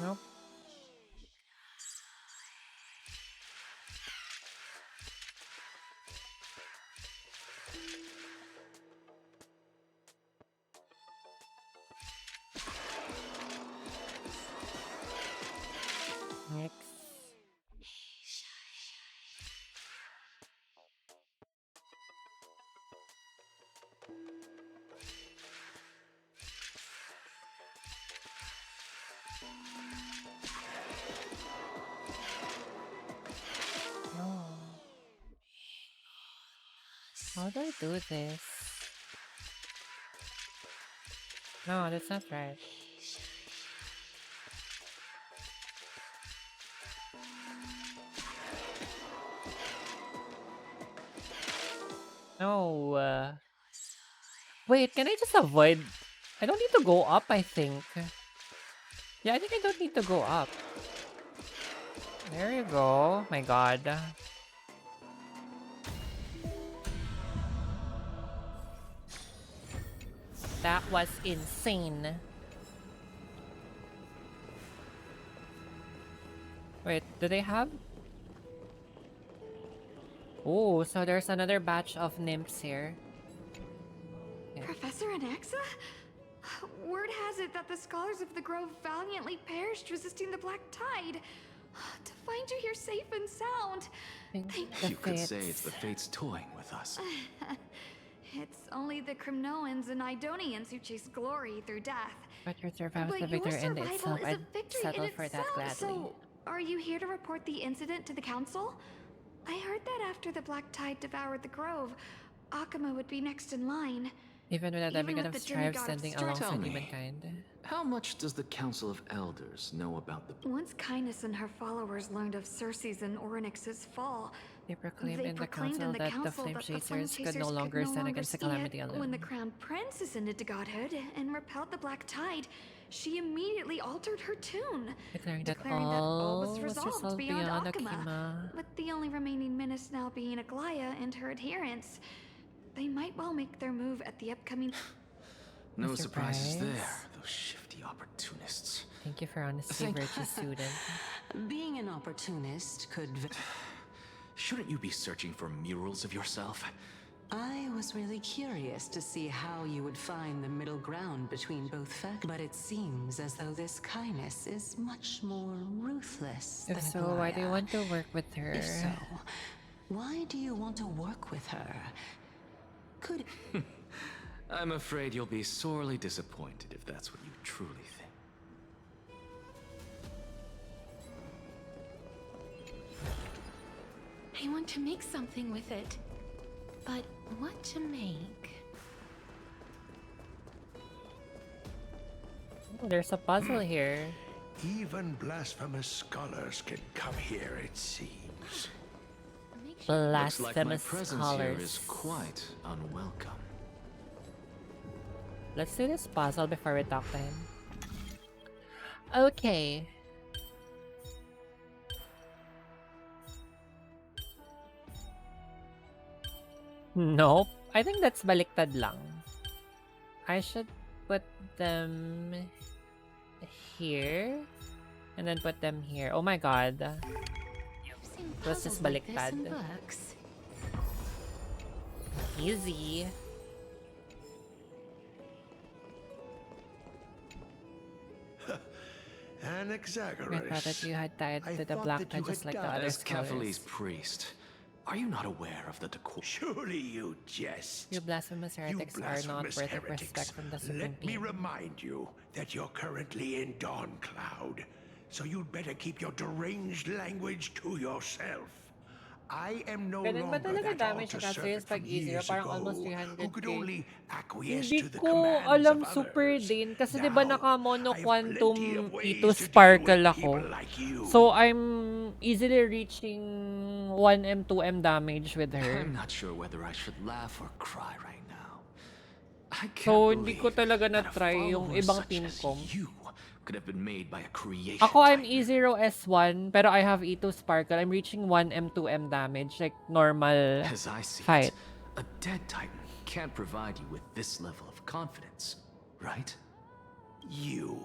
Nope. Next. No. How do I do this? No, that's not right. No. Wait, can I just avoid? I don't need to go up, I think. Yeah, I think I don't need to go up. There you go. My god. That was insane. Wait, do they have? Oh, so there's another batch of nymphs here. Yeah. Professor Anaxa? Word has it that the scholars of the Grove valiantly perished resisting the Black Tide. To find you here safe and sound. You could say it's the fates toying with us. It's only the Crimnoans and Idonians who chase glory through death. But your survival But is your the victor in survival itself. is a I'd victory settle in for that itself. gladly. So, are you here to report the incident to the council? I heard that after the Black Tide devoured the Grove, Akama would be next in line. Even without having with enough the strife demigod of standing strife. Tell alongside me, humankind. how much does the Council of Elders know about the... Once Kindness and her followers learned of Cersei's and Orynyx's fall, They proclaimed in the council that the flame chasers could no longer stand against the calamity alone. When the Crown Prince ascended to godhood and repelled the Black Tide, she immediately altered her tune, Declaring that all was resolved beyond Akima. with the only remaining menace now being Aglaya and her adherents. They might well make their move at the upcoming... No surprises surprise. there, those shifty opportunists. Thank you for honesty, virtue student. Being an opportunist could... Shouldn't you be searching for murals of yourself? I was really curious to see how you would find the middle ground between both facts, but it seems as though this kindness is much more ruthless If than so, why do you Aglaya. want to work with her? If so, why do you want to work with her? Could... I'm afraid you'll be sorely disappointed if that's what you truly think. I want to make something with it. But what to make? Oh, there's a puzzle here. Even blasphemous scholars can come here, it seems. Looks like my Blasphemous presence here scholars. is quite unwelcome. Let's do this puzzle before we talk to him. Okay. Nope. I think that's baliktad lang. I should put them here. And then put them here. Oh my god. Let's just baliktad. Easy. An I thought that you had tied to the black tie just like the other As Kephales's scholars. priest, are you not aware of the decor? Surely you jest. You blasphemous heretics are not blasphemous worth of heretics. respect from the Supreme Let me King. remind you that you're currently in Dawn Cloud, so you'd better keep your deranged language to yourself. I am no Ganun ba longer talaga that damage altar siya? Kasi serpent pag from easier, years parang ago, almost who could 300k. only acquiesce Hindi to the ko commands alam of super others. din kasi 'di ba Now, naka-mono I've quantum plenty of ways ito to deal with sparkle ako. people like you. So I'm easily reaching 1M 2M damage with her. I'm not sure whether I should laugh or cry right now. I can't So hindi ko believe talaga that a na-try yung follower ibang such team as ko. you could have been made by a creation Ako, I'm titan. E0 S1, pero I have E2 Sparkle. I'm reaching 1M 2M damage, like normal As I see fight. it, a dead titan can't provide you with this level of confidence, right? You.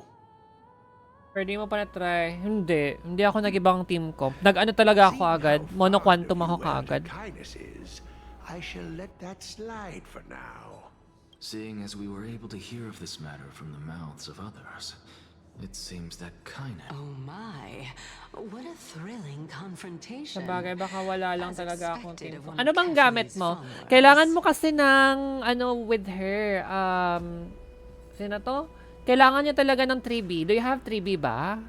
Pero di mo pa na-try. Hindi ako nag-ibang team ko. Nag-ano talaga ako agad. Mono quantum ako kaagad. Kindness is, I shall let that slide for now. Seeing as we were able to hear of this matter from the mouths of others, it seems that kindness... Oh my, what a thrilling confrontation. Sabagay, baka wala lang As talaga akong expected team of ko. one Ano of bang gamit Kephales's mo? followers. Kailangan mo kasi ng, with her, sino to? Kailangan niya talaga ng 3B. Do you have 3B ba?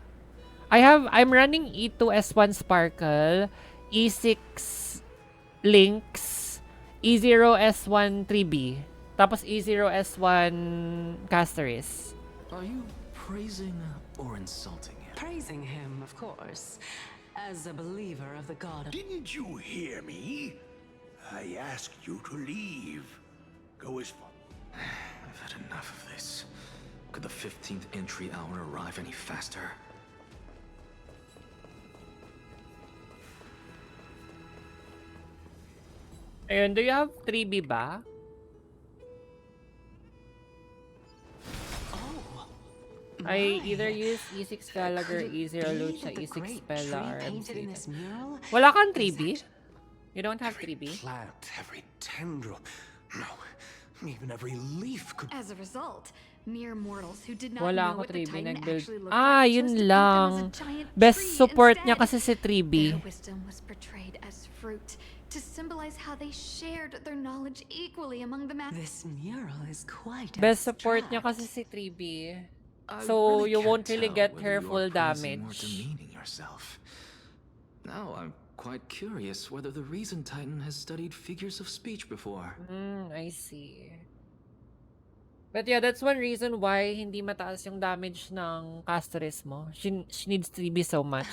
I'm running E2 S1 Sparkle, E6 Lynx, E0 S1 3B, tapos E0 S1 Casteris. Are you praising or insulting him? Praising him, of course, as a believer of the god of... Didn't you hear me? I asked you to leave. Go as far. I've had enough of this. Could the 15th entry hour arrive any faster? Ayun, do you have 3B ba? I either use E6 Gallagher, E0 Lucha, E6 Bella, or MC. Wala kang 3B? You don't have 3B? Plant, every tendril, no, even every leaf could. As a result, mere mortals who did not Wala know ako what the 3B Titan nag-build. actually looked Ah, like, yun just think them as a lang. giant Best tree support niya instead. kasi si 3B. Their wisdom was portrayed as fruit to symbolize how they shared their knowledge equally among the This mural is quite Best support niya abstract. kasi si 3B. I So really you can't won't really tell get whether her you full are praising or damage. demeaning yourself. Now I'm quite curious whether the Reason Titan has studied figures of speech before. I see. But yeah, that's one reason why hindi mataas yung damage ng Castorys mo. She needs 3B so much.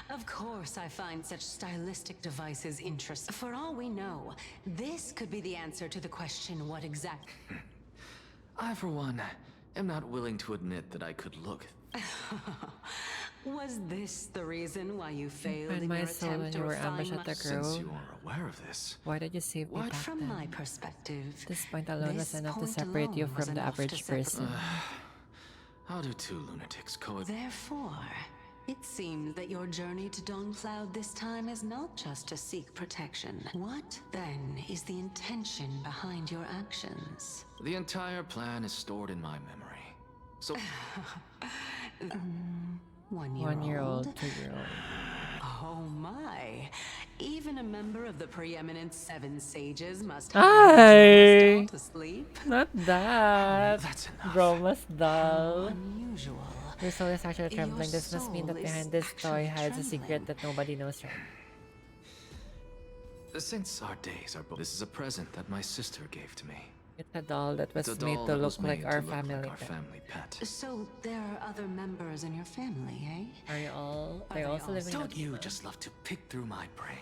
Of course, I find such stylistic devices interesting. For all we know, this could be the answer to the question, what exactly? I, for one, am not willing to admit that I could look. Was this the reason why you failed Find in my your soul when attempt to you were refine ambushed at the Since grove. you are aware of this, Why did you save me What back from then? my perspective? This point alone was this enough to point separate you alone was from the enough to average separate- person. how do two lunatics coexist? Therefore, it seems that your journey to Dawncloud this time is not just to seek protection. What, then, is the intention behind your actions? The entire plan is stored in my memory. So 1-year-old? 1-year-old, 2-year-old. Oh my. Even a member of the preeminent Seven Sages must Ay! have to sleep. Not that. That's enough. Broma's dull. Unusual. Your soul is actually Your trembling. This must mean that soul behind is this toy actually hides a secret trembling. that nobody knows from. Since our days are both, this is a present that my sister gave to me. It's a doll that was It's a made doll to that look was like made our to look family. like our family pet. So there are other members in your family, eh? Are you all? Are They they also living in Don't you Akiba? just love to pick through my brain?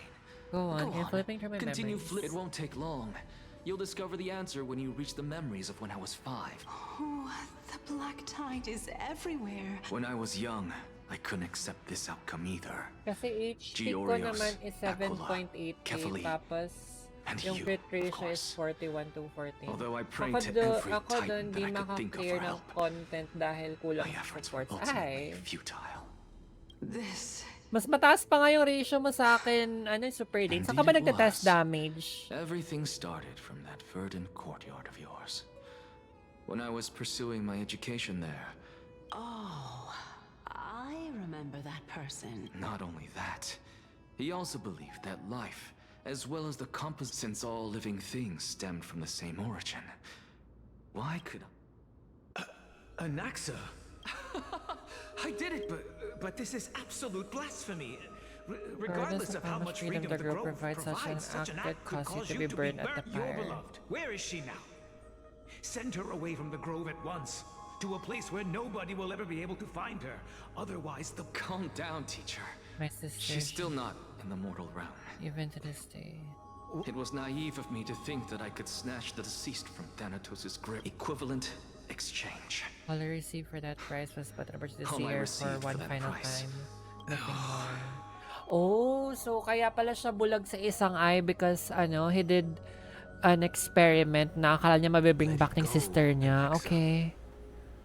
Go on, Go you're on. flipping through my Continue memories. It won't take long. You'll discover the answer when you reach the memories of when I was 5. Oh, the black tide is everywhere. When I was young, I couldn't accept this outcome either. Kasi HP ko Georios, naman is Aquila, 7.8K, Kefali, tapos and yung you, crit of ratio is course. 41 to 14. Although I pray Ako to do- every ako titan doon di that I could think of maka-clear for ng help. content dahil kulang My sa efforts were supports. ultimately Ay! futile. This Mas mataas pa nga yung ratio mo sa akin, ano, super late. Saan ka ba Indeed it nagtatest was. damage? Everything started from that verdant courtyard of yours. When I was pursuing my education there, Oh, I remember that person. not only that, he also believed that life, as well as the composite, since all living things stemmed from the same origin. Why could Anaxa? I did it, but this is absolute blasphemy. Regardless of how much freedom the Grove provides, such an act could cause you to be burned at your beloved. Where is she now? Send her away from the Grove at once, to a place where nobody will ever be able to find her. Otherwise, the... Calm down, teacher. My sister, She's still not in the mortal realm. even to this day. It was naive of me to think that I could snatch the deceased from Thanatos' grip. Equivalent exchange. All I received for that prize was but an opportunity to All see I her for received for one that final prize. time. Nothing more. Oh, so kaya pala siya bulag sa isang eye because ano, he did an experiment na akala niya mabibring back ng sister niya. Okay.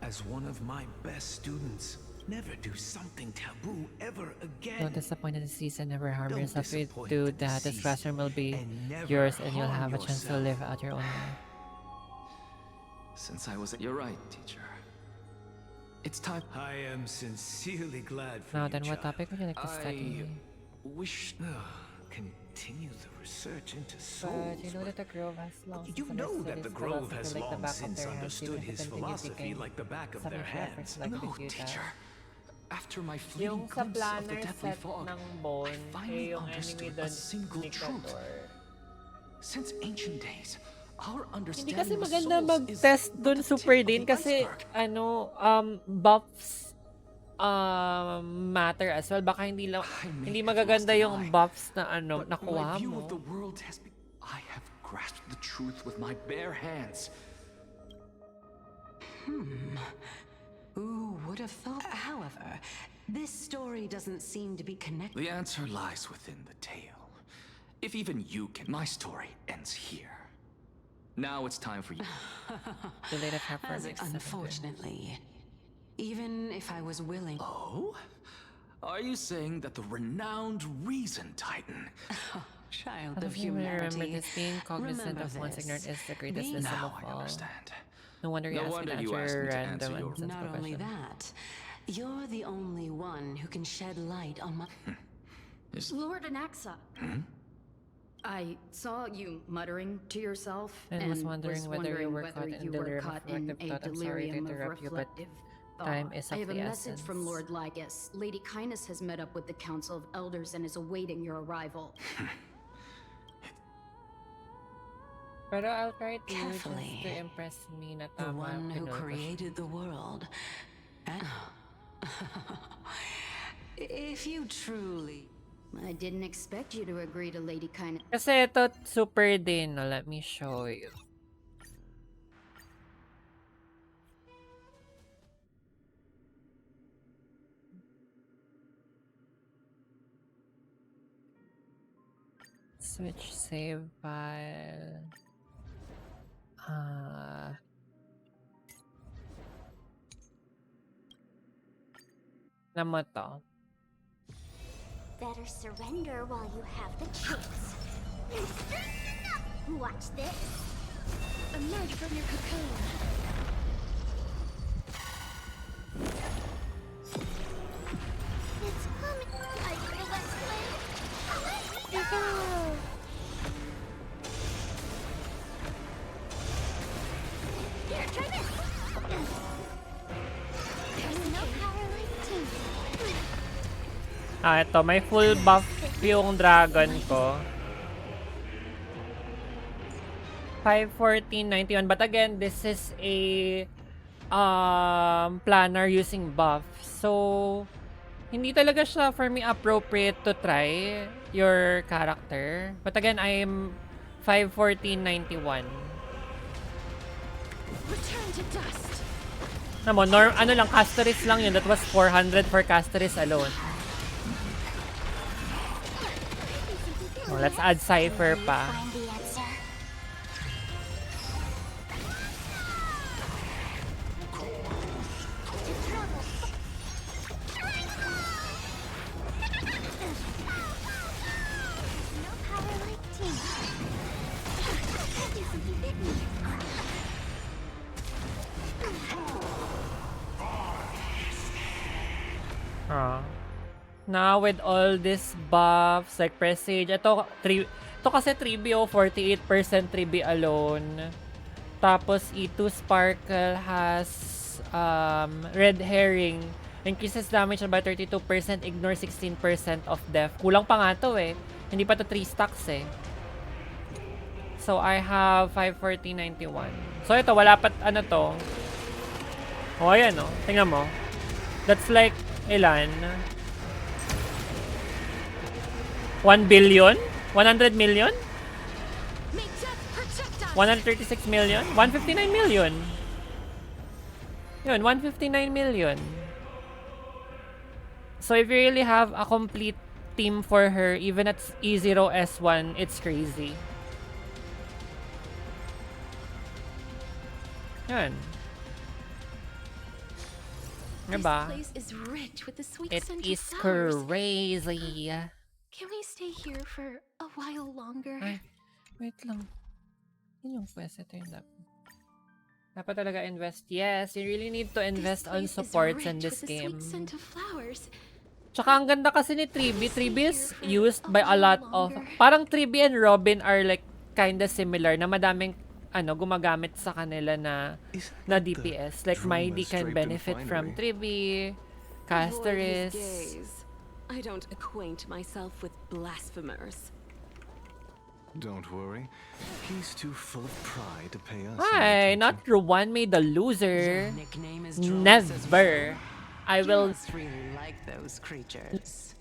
As one of my best students, never do something taboo ever again. Don't disappoint the deceased and never harm Don't yourself. If you disappoint do the that, this deceased classroom will be and never yours and you'll harm have a chance to yourself. live out your own life. Since I was... You're right, teacher. It's time... I am sincerely glad for Now you, then, what child. topic would you like to study? wish... Continue the research into But souls. you know that the Grove has long You since know understood that the his Grove philosophy has like the long back of since their hands, understood even if his it continue philosophy became like the back of some their efforts hands. like No, the future. teacher. After my Yung fleeting sa glimpse of the planner deathly set fog, ng I Bone, eh finally yung enemy understood doon a single truth. Dictator. Since ancient days, our Hindi understanding kasi of maganda souls mag-test is dun but the Super tip of Din the kasi iceberg. ano, buffs matter as well. Baka hindi lang, I may hindi have magaganda lost an yung eye, buffs na ano, but nakuha my view mo. of the world has been... I have grasped the truth with my bare hands. Who would have thought? However, this story doesn't seem to be connected. The answer lies within the tale. If even you can, my story ends here. Now it's time for you. Unfortunately, even if I was willing. Oh? Are you saying that the renowned Reason Titan? Child of humanity. Remember this, being cognizant of one's ignorance is the greatest wisdom of Now I all. understand. No wonder you asked me to answer a random and sensible Not only question. that, you're the only one who can shed light on my. Lord Anaxa. I saw you muttering to yourself and was wondering whether you were caught in a delirium of reflective thought. Time is I have a of the message essence. from Lord Lygus. Lady Kindness has met up with the Council of Elders and is awaiting your arrival. Pero I'll try to Carefully. just to impress me na The tama one who pinulot ko siya. created the world. And if you truly. I didn't expect you to agree to Lady Kindness. Kasi ito super din. No? Let me show you. Switch save file. Alam mo to? Better surrender while you have the chance. Watch this. Emerge from your cocoon. It's coming. I feel that flame. Here, try this. There's no power like tingling. Ito. May full buff yung dragon ko. 514.91. But again, this is a planner using buff. So, hindi talaga siya for me appropriate to try your character. But again, I'm 514.91. Return to dust. Ano lang, Castoris lang yun. That was 400 for Castoris alone. Oh, let's add Cypher pa. Find the answer. No power like tingling. Now with all these buffs like Prestige, ito kasi 3BO 48% 3B alone. Tapos E2 Sparkle has Red Herring, increases damage by 32%, ignore 16% of def. Kulang pa nga to eh. Hindi pa to 3 stacks eh. So I have 514.91. So ito wala pa ano to. Oh ayan oh. Tingnan mo. That's like ilan? 1 billion? 100 million? 136 million? 159 million? Yun, 159 million. So if you really have a complete team for her, even at E0, S1, it's crazy. Yun. Diba? This place is rich with the sweet It scent is of flowers. crazy. Can we stay here for a while longer? Ay, wait lang. Yun yung quest. Ito yung dapat talaga invest. Yes, you really need to invest on supports in this game. Tsaka ang ganda kasi ni 3B. 3B is used by a lot of... Parang 3B and Robin are like kinda similar na madaming gumagamit sa kanila na DPS. Like Mighty can benefit from 3B, Castoris. I don't acquaint myself with blasphemers. Don't worry. He's too full of pride to pay us. Hi, not Rowan made the loser. Never. I will. Just really like those creatures.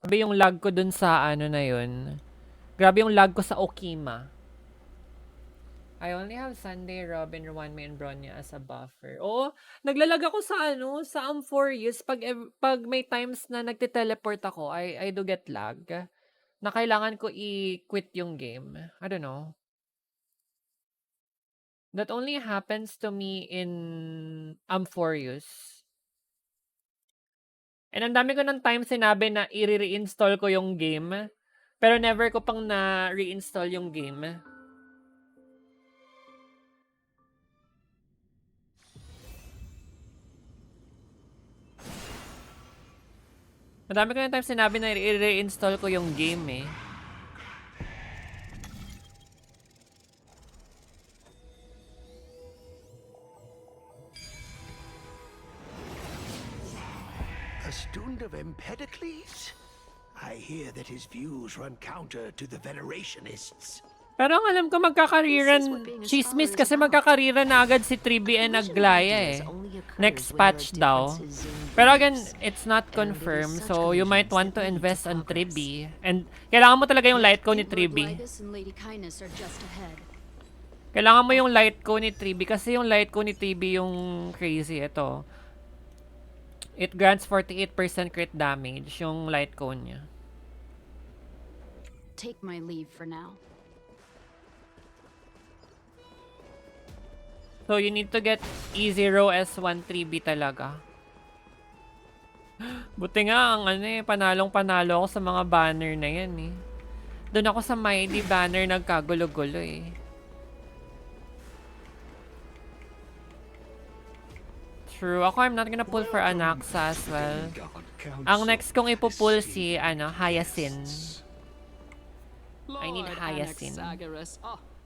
Grabe yung lag ko dun sa ano na yun. Grabe yung lag ko sa Okima. I only have Sunday, Robin, Rowanme, and Bronya as a buffer. Oo, naglalag ako sa ano, sa Amphoreus. Pag may times na nagte-teleport ako, I do get lag. Na kailangan ko i-quit yung game. I don't know. That only happens to me in Amphoreus. And ang dami ko ng time sinabi na i-reinstall ko yung game. Pero never ko pang na-reinstall yung game. Madami ko ng time sinabi na i-reinstall ko yung game eh. A student of Empedocles? I hear that his views run counter to the Venerationists. Pero ang alam ko magkakariran, chismis kasi magkakariran na agad si Tribi and Aglaya eh. Next patch daw. Pero again, it's not confirmed, so you might want to invest on Tribi. And kailangan mo talaga yung light cone ni Tribi. Kailangan mo yung light cone ni Tribi kasi yung light cone ni Tribi yung crazy. Ito. It grants 48% crit damage, yung light cone niya. Take my leave for now. So, you need to get E0 S1 3B talaga. Buti nga, ang ano eh, panalong-panalo ako sa mga banner na yan eh. Doon ako sa Mighty banner nagkagulo-gulo eh. True. Ako, I'm not gonna pull for Anaxa as well. Ang next kong ipupull si, Hyacinth. I need Hyacinth.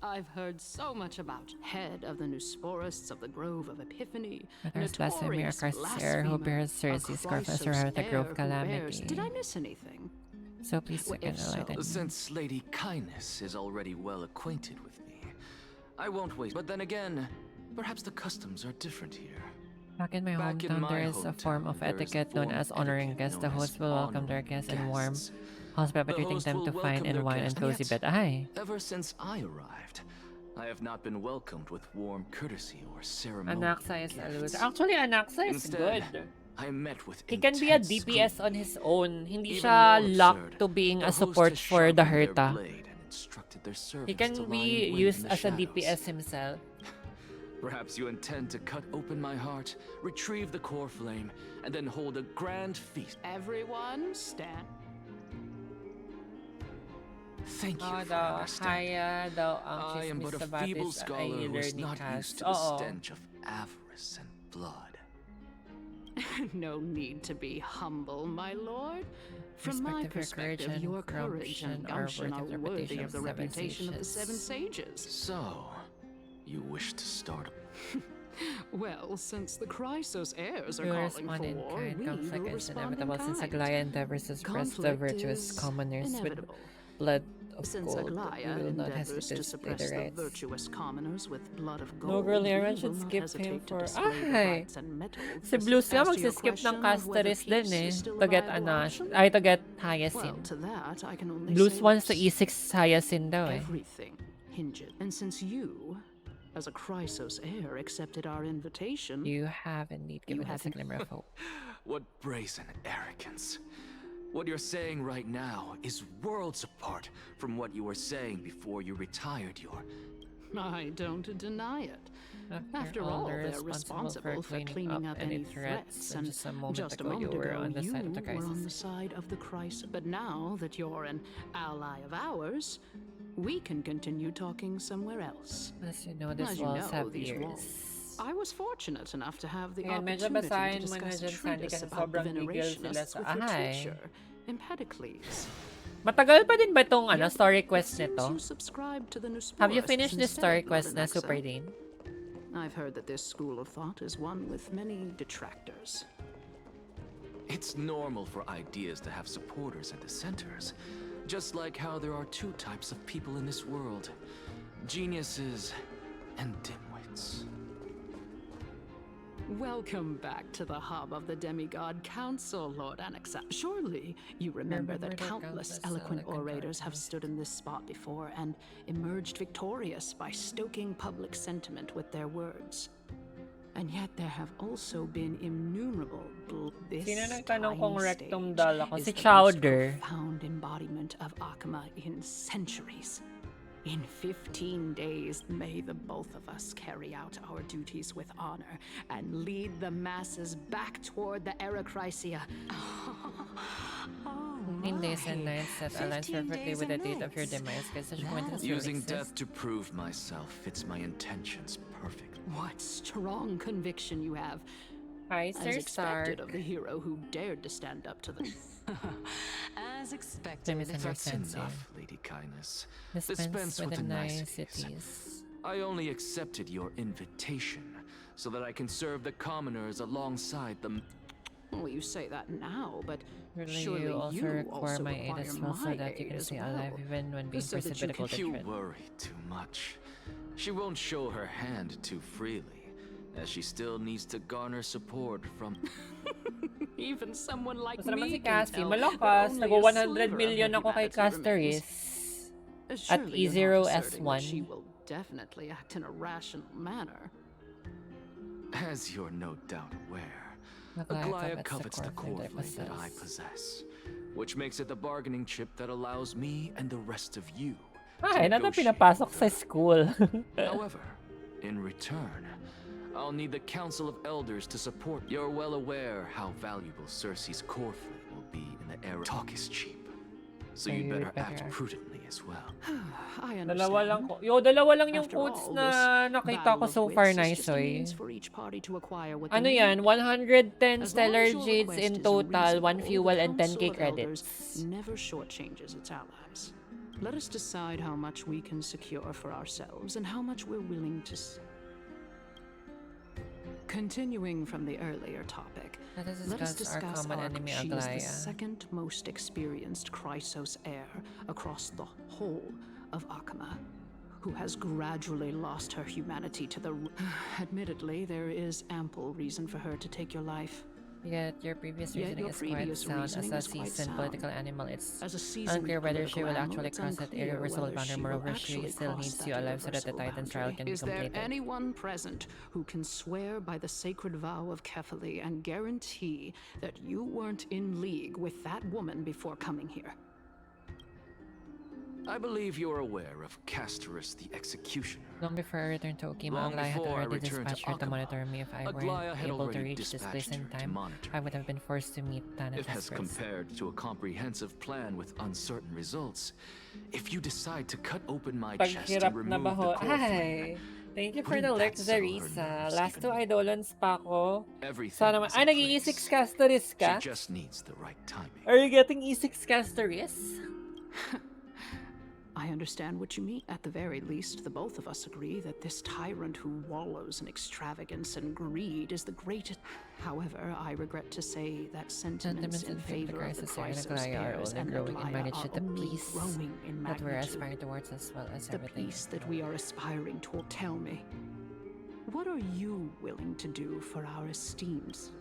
I've heard so much about head of the Nusporists of the Grove of Epiphany. There's Blasphemia, Carcer, who bears Cersei's scarf as her the Grove Calamity. Did I miss anything? So please second enlighten me. Since Lady Kindness is already well acquainted with me, I won't wait. But then again, perhaps the customs are different here. Back in my hometown, there is a form of etiquette known as honoring guests. The host will welcome their guests in warm hospitable by treating them to fine and wine and cozy bed. Ay. Ever since I arrived, I have not been welcomed with warm courtesy or ceremony. Anaxa is a loser. Actually, Anaxa is good. I met with he can be a DPS on his own. Hindi siya locked to being a support for the Herta. He can be used as a DPS himself. Perhaps you intend to cut open my heart, retrieve the core flame, and then hold a grand feast. Everyone stand. Thank you for daw, understanding. Haya daw I am but a feeble scholar who is not used to the stench of avarice and blood. No need to be humble, my lord. From my perspective, your courage and gumption are worthy of the reputation of the Seven Sages. So, you wish to start a... Well, since the Chrysos heirs are calling for war, we will respond in kind. Since Aglaya endeavors to suppress the virtuous commoners with blood of Since gold, Aglaya we will not endeavors hesitate to to display the suppress the rights. virtuous commoners with blood of gold, No girl, Aaron we should will not skip him hesitate to for... display the Ay! rights and metal. Si Blues nga As to your magsiskip ng question of whether Casteris din peace eh. is still To a get viable option? Ay, to get Well, Hyacinth. to that, I can only Blues say wants to this. E6 Hyacinth daw eh. Everything hinges. And since you, as a Chrysos heir, accepted our invitation, You have indeed given us a glimmer of hope. What brazen arrogance. What you're saying right now is worlds apart from what you were saying before you retired your... I don't deny it. After all, they're responsible for cleaning up any threats, and just a moment ago you were on the side of the crisis. But now that you're an ally of ours, we can continue talking somewhere else. As you know, these walls have ears. I was fortunate enough to have the Ayan, medyo opportunity to basahin mo na discuss a dyan, Sandy, treatise kasi about the sobrang gigil sila Venerationists sa with your ahay. teacher, Empedocles. Matagal pa din ba itong story quest Since nito? you subscribe to the Have you Nusporists finished this instead, story Lord quest na, Anaxa, Super Dean? I've heard that this school of thought is one with many detractors. It's normal for ideas to have supporters and dissenters. Just like how there are two types of people in this world. Geniuses and dimwits. Welcome back to the hub of the Demigod Council, Lord Annexa. Surely you remember that countless eloquent orators have stood in this spot before and emerged victorious by stoking public sentiment with their words. And yet there have also been innumerable. This Sino nagtanong kung tiny rectum stage doll ako? is Si the most Chowder. profound embodiment of Akama in centuries. In 15 days, may the both of us carry out our duties with honor and lead the masses back toward the Erechrysia. 15 days and nights that aligns perfectly with the date of your demise. Such coincidence really Using exists. death to prove myself fits my intentions perfectly. What strong conviction you have. Hi, As Sir expected Stark. of the hero who dared to stand up to them. As expected. That's enough, Lady Kindness. Dispense with the niceties. niceties. I only accepted your invitation so that I can serve the commoners alongside them. Well, you say that now, but Really, surely you also require my aid require as well so my that you aid can as stay well. alive even when being So that pursued by the golden You thread. worry too much. She won't show her hand too freely, as she still needs to garner support from... Even someone like Basta naman me si can Cassie, tell malakas. that only Nag a 100 sliver of million her ako kay humanity Casteris. remains. At Surely you're not asserting that E0S1. she will definitely act in a rational manner. As you're no doubt aware, Aglaya Aglaya covets the core flame that I possess, which makes it the bargaining chip that allows me and the rest of you Ay, na pinapasok sa school. However, in return, I'll need the Council of Elders to support. You're well aware how valuable Cersei's core flame will be in the era. Talk is cheap, so you'd better act prudently as well. I Dalawa lang understand. ko. Yo, dalawa lang yung After quotes all, na this nakita ko battle so of far, wits is just a Nisoy. means for each party to acquire what Ano they yan? need. 110 As long stellar as your jades request in is total, 1 reasonable, fuel the and 10k Council of credits. Elders never shortchanges its allies. Let us decide how much we can secure for ourselves and how much we're willing to. Continuing from the earlier topic, let us discuss our discuss common Ark. enemy, She is the Aglaya. second most experienced Chrysos heir across the whole of Akama, who has gradually lost her humanity to the... Admittedly, there is ample reason for her to take your life. Yet your previous Yet reasoning your is quite previous sound. reasoning As is a quite seasoned sound. political animal, it's As a seasoned unclear whether she political will animal, actually it's cross that unclear irreversible whether boundary. she will Moreover, she actually still cross needs that you alive so that the irreversible Titan's trial boundary. can be Is there completed. anyone present who can swear by the sacred vow of Kefali and guarantee that you weren't in league with that woman before coming here? I believe you're aware of Casterus the Executioner. Long before I returned to Okima, Long Aglaya had before I already returned to dispatched her to Akama, monitor me. If I Aglaya weren't had able to already reach this place dispatched in her to time, monitor I would have been forced to meet If Thanatos as first. compared to a comprehensive plan with uncertain results, if you decide to cut open my chest and Paghirap na remove baho. the core Ay, thank you for the Wouldn't like, that settle her Zarisa. nerves Last even two idolons pa ako. Everything Sana is ay, in nag-E6 place. casteris ka? She just needs the right timing. Are you getting E6 casteris? I understand what you mean. At the very least, the both of us agree that this tyrant who wallows in extravagance and greed is the greatest. However, I regret to say that sentiments in favor of the Chrysos heirs and growing in Aglaya magnitude. are The only peace growing in that we're magnitude. aspiring towards as well as The everything. peace that we are aspiring toward. Tell me, what are you willing to do for our esteems?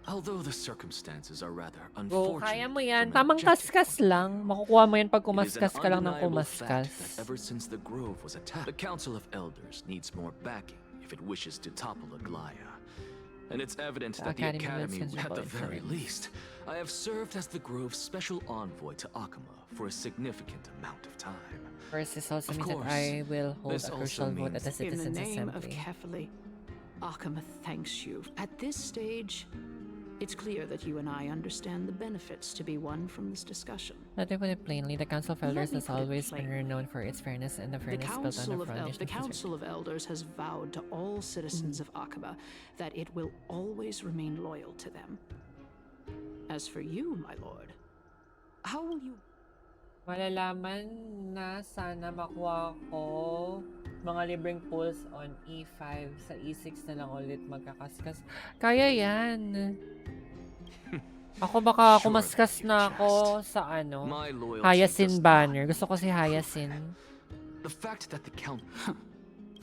Although the circumstances are rather Go, unfortunate. kaya mo yan. from an Tamang kaskas lang. Makukuha mo yan pag It is an kumaskas ka lang ng undeniable fact kumaskas. that ever since the Grove was attacked, the Council of Elders needs more backing if it wishes to topple Aglaya. And it's evident The that the Academy Academy, listens at the about very it. least, I have served as the Grove's special envoy to Akama for a significant amount of time. First, this also Of means that course, I will hold this a also crucial vote at the means- In the Citizens' name of Assembly. Kefali, Akama thanks you. At this stage, it's clear that you and I understand the benefits to be won from this discussion. Let me put it plainly, the Council of Let Elders me has put it always been plainly. renowned for its fairness and the The fairness built on the foundation the of history. Council of Elders has vowed to all citizens of Akaba that it will always remain loyal to them. As for you, my lord, how will you... Malalaman na sana makuha ko mga libreng pulls on E5 sa E6 na lang ulit magkakaskas. Kaya yan. Ako baka kumaskas na ako sa ano, My loyalty Hyacinth does banner. Gusto ko si Hyacinth. The fact that the Count...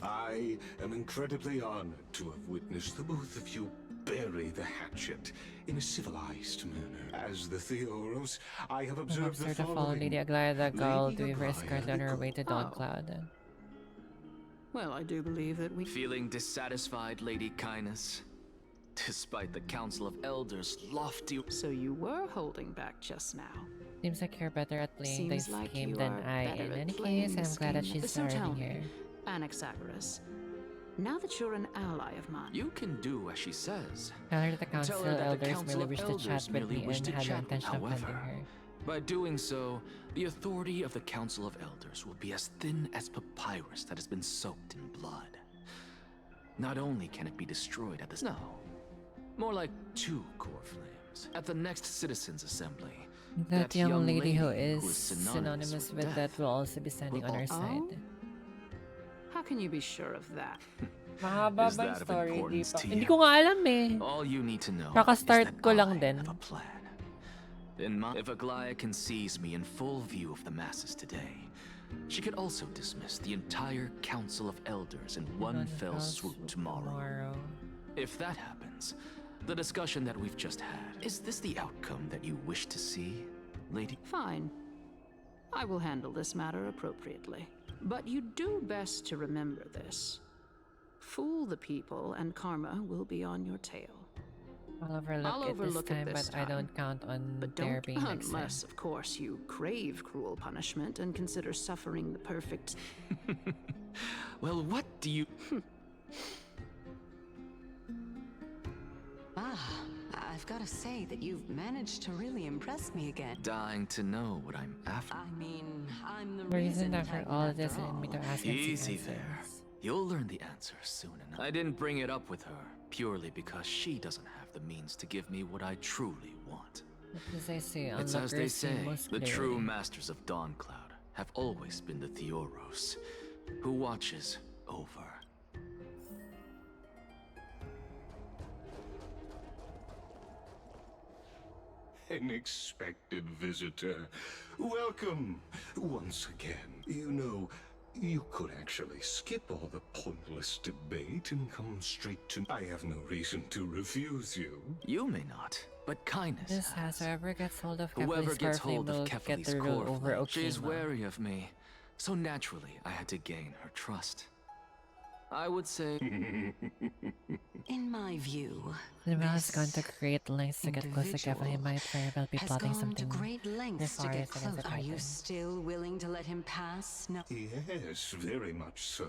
I am incredibly honored to have witnessed the both of you bury the hatchet in a civilized manner. As the Theoros, I have observed the to follow following. Lady Aglaya the Gull to River is Aglaya currently on the her way to Gull. Dawncloud. Well, I do believe that we... Feeling dissatisfied, Lady Kindness? Despite the Council of Elders' lofty... So you were holding back just now. Seems like you're better at playing Seems this like game you than are I. better In at any playing case, I'm this glad that game. she's So tell already me, here. Anaxagoras, now that you're an ally of mine... You can do as she says. Tell her that the Council Tell her that the Elders Council merely of wish to Elders chat with merely me wish and to had no chat. intention of offending However, her. by doing so, the authority of the Council of Elders will be as thin as papyrus that has been soaked in blood. Not only can it be destroyed at the... No. More like 2 core flames. At the next Citizens' Assembly. That young lady who is synonymous synonymous with that will also be standing on our side. How can you be sure of that? Mahaba Is ba yung that of story? importance to Hindi you? ko nga alam eh. All you need to know Kaka-start is that ko lang din. I have a plan. If Aglaya can seize me in full view of the masses today, she could also dismiss the entire Council of Elders in one fell swoop tomorrow. If that happens, the discussion that we've just had, is this the outcome that you wish to see, Lady? Fine. I will handle this matter appropriately. But you do best to remember this. Fool the people and karma will be on your tail. I'll overlook it this time, but I don't count on there being next time. Unless, of course, you crave cruel punishment and consider suffering the perfect... Well, what do you... I've got to say that you've managed to really impress me again. Dying to know what I'm after. I mean, I'm the reason after Titan all of this after and me to all. ask Easy there. You'll learn the answer soon enough. I didn't bring it up with her purely because she doesn't have the means to give me what I truly want. As I say, It's as they say, the clearly. true masters of Dawncloud have always been the Theoros, who watches over. An expected visitor. Welcome once again. You know, you could actually skip all the pointless debate and come straight to... I have no reason to refuse you. You may not, but kindness This has whoever gets hold of Whoever Kefali's gets Core Flame hold of will get Kefali's the rule core over flame, she is Okima. wary of me, so naturally I had to gain her trust. I would say... In my view, Nirmal has gone to great lengths to get close to Kefali and might very well be has plotting gone something to great lengths to get nefarious close. against the Are you Titan. still willing to let him pass? No. Yes, very much so.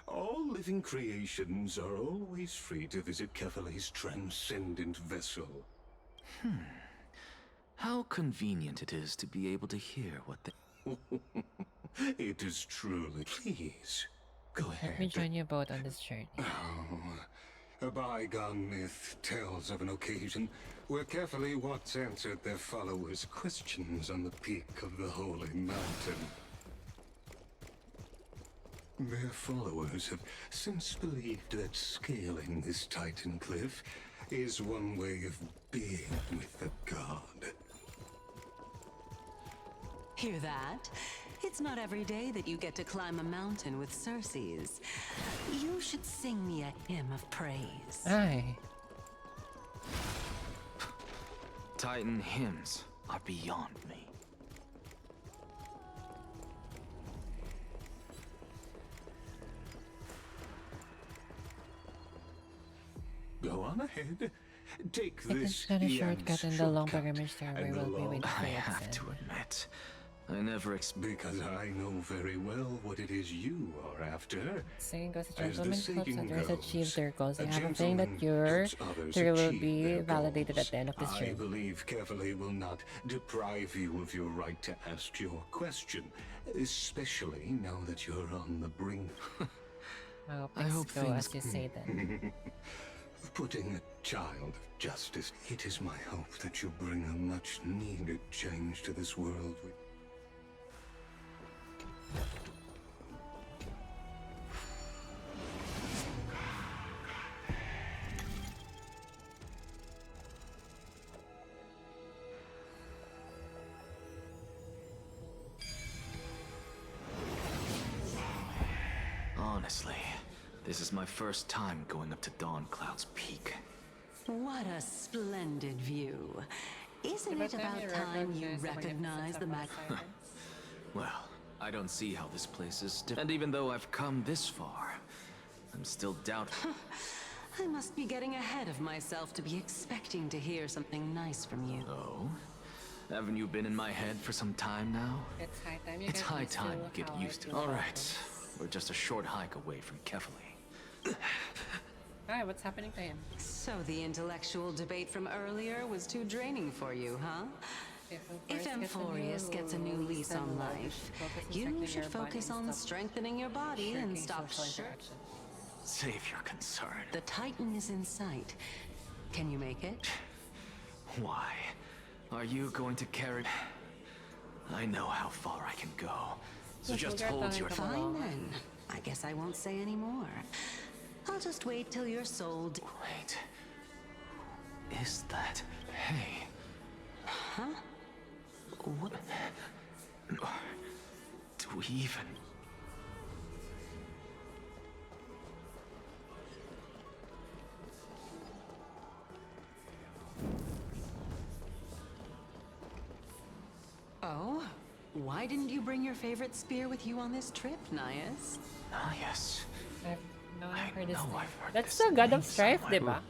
All living creations are always free to visit Kefali's transcendent vessel. How convenient it is to be able to hear what they... It is truly... Please, go Let me ahead. join you both on this journey. A bygone myth tells of an occasion where Kefali once answered their followers' questions on the peak of the Holy Mountain. Their followers have since believed that scaling this Titan cliff is one way of being with the god. Hear that? It's not every day that you get to climb a mountain with Circes. You should sing me a hymn of praise. Aye. Titan hymns are beyond me. Go on ahead. Take It this is not a shortcut in the long pilgrimage there and we will be along- waiting for I you at have the to end. admit, I never Because I know very well what it is you are after. Saying goes, As the gentlemen hopes saying others goes, achieve their goals. a I have a feeling that gentleman your helps others theory will achieve be their validated goals. at the end of this I journey. believe Kefali will not deprive you of your right to ask your question, especially now that you're on the brink. I hope I things hope go things- as you say then. Putting a child of justice, it is my hope that you bring a much needed change to this world. Honestly, this is my first time going up to Dawncloud's peak. What a splendid view. Isn't it about time you recognize the Well, I don't see how this place is different. And even though I've come this far, I'm still doubtful. I must be getting ahead of myself to be expecting to hear something nice from you. Oh? Haven't you been in my head for some time now? It's high time you get used to it. Alright, we're just a short hike away from Kefali. Alright, what's happening to him? So the intellectual debate from earlier was too draining for you, huh? If Amphoreus gets a new lease on life, you should focus on strengthening your body and stop Save your concern. The Titan is in sight. Can you make it? Why? Are you going to carry... I know how far I can go. So just hold your... Fine then. I guess I won't say any more. I'll just wait till your soul... Wait. Is that... Hey. Huh? What? Do we even... Oh? Why didn't you bring your favorite spear with you on this trip, Nias? Nias? I've heard this name. That's the god of strife, diba?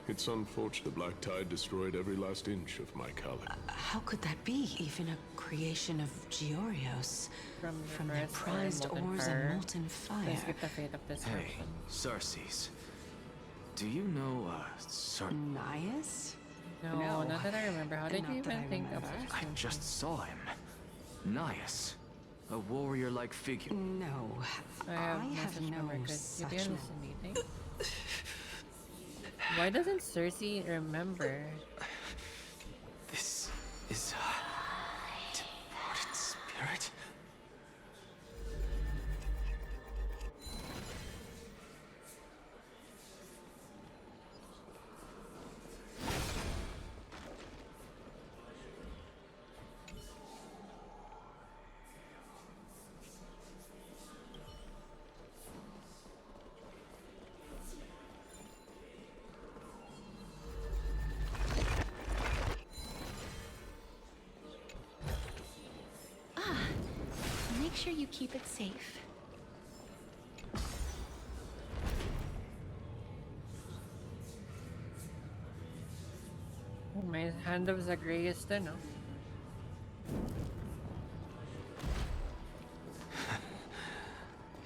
It's unfortunate the black tide destroyed every last inch of my color. How could that be? Even a creation of Georios. From their prized ores and molten fire. Let's get the fate of this Hey, Sarces. Do you know, Nias? No, not that I remember. How did you even think of it? I just saw him. Nias. A warrior-like figure. No, I have no such meeting. Why doesn't Cersei remember? This is a departed spirit. Make sure you keep it safe. My hand of Zagreus then, no?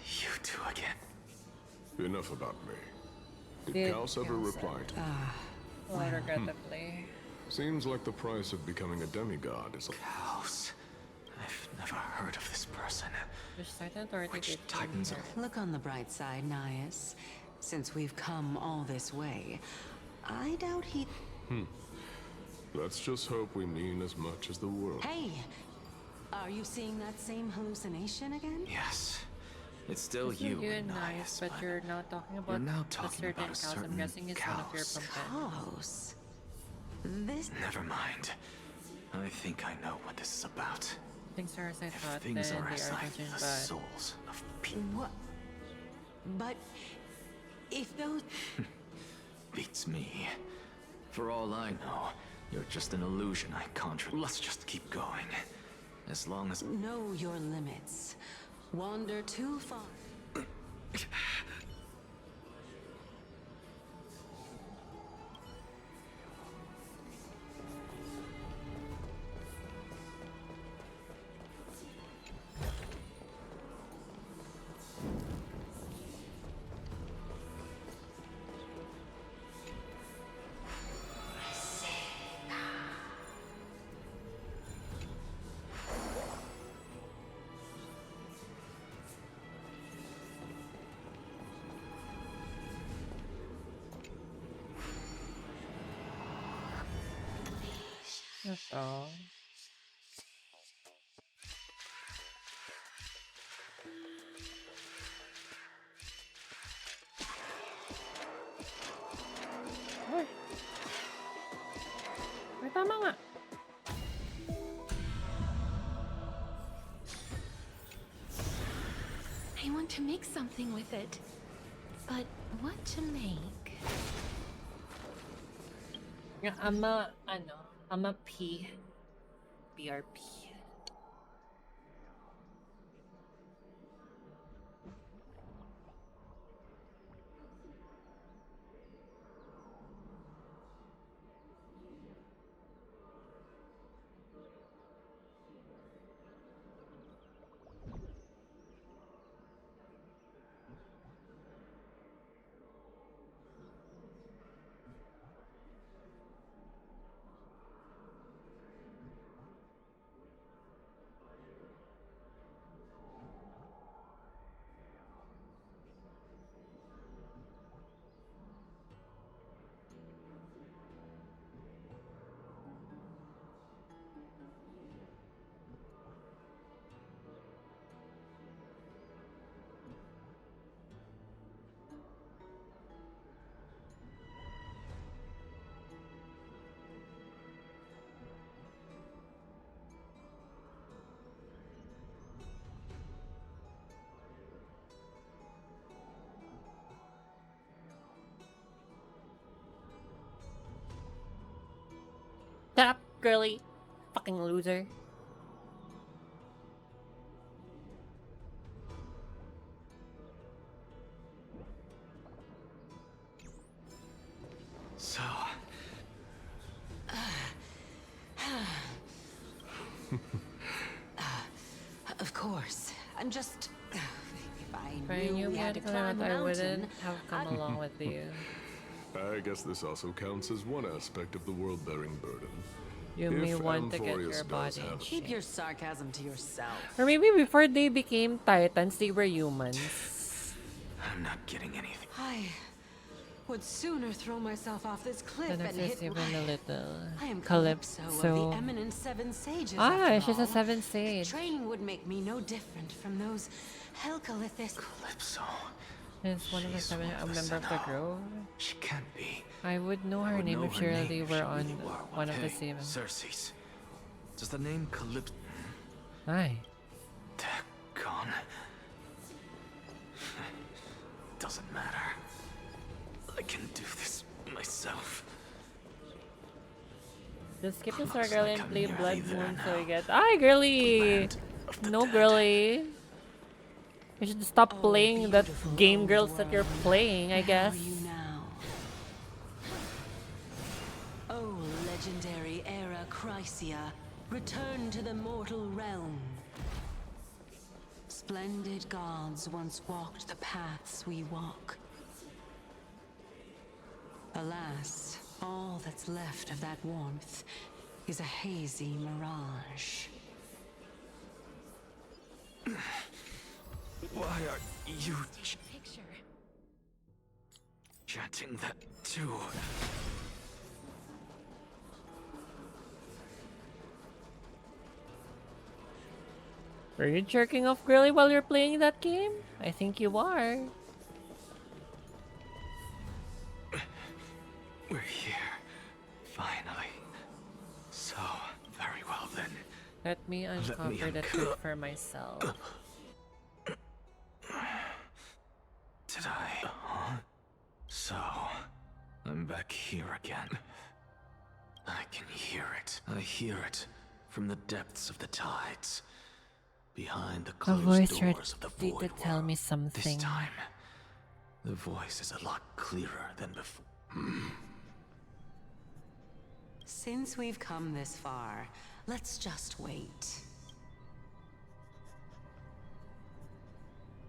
You two again. Enough about me. Did Kals ever reply to me? Well, regrettably. Seems like the price of becoming a demigod is a... Kals. I've never heard of this person. Which Titans are... Look on the bright side, Nias. Since we've come all this way, I doubt he... Let's just hope we mean as much as the world. Hey! Are you seeing that same hallucination again? Yes. It's still you and Nias, but you're not talking about a certain Kals. I'm guessing it's one of your Kals? This... Never mind. I think I know what this is about. Things are as I thought, then Things they are are as like judging the bad. souls of people. What? But... if those... Beats me. For all I know, you're just an illusion I conjured. Let's just keep going. As long as... Know your limits. Wander too far. That's all. Uy. May tama nga. I want to make something with it. But what to make? Yeah, I'm a P. BRP. Shut up, girly. Fucking loser. So... Of course. I'm just... If I knew we had to climb it, I wouldn't have come along with you. I guess this also counts as one aspect of the world-bearing burden. You may want to get your body in Keep shape. your sarcasm to yourself. Or maybe before they became Titans, they were humans. I'm not getting anything. I would sooner throw myself off this cliff And and it's hit even a little I am Calypso. of the eminent seven sages. Ah, after she's a all. seven sage. Training would make me no different from those Helcalithis. Calypso. Is one of the seven a member of the Grove? She can't be. I would know her would name know if her surely name they if were she on really were one of the Hey, seven. Cersei's. Does the name Calypso... Aye. Gone. Doesn't matter. I can do this myself. Just skip the Looks Star Girl like and I'm play nearly Blood there Moon so now. we get. Aye, girly! No, girly. You should stop playing that game girls that you're playing, I guess. Oh, legendary era Chrysia, return to the mortal realm. Splendid gods once walked the paths we walk. Alas, all that's left of that warmth is a hazy mirage. Why are you chanting that too? Were you jerking off, girly, while you're playing that game? I think you are. We're here. Finally. So, very well then. Let me uncover the truth for myself. Did I? So, I'm back here again. I can hear it. I hear it from the depths of the tides. Behind the A closed voice doors of the ready void to tell me something. This time, the voice is a lot clearer than before. Since we've come this far, let's just wait.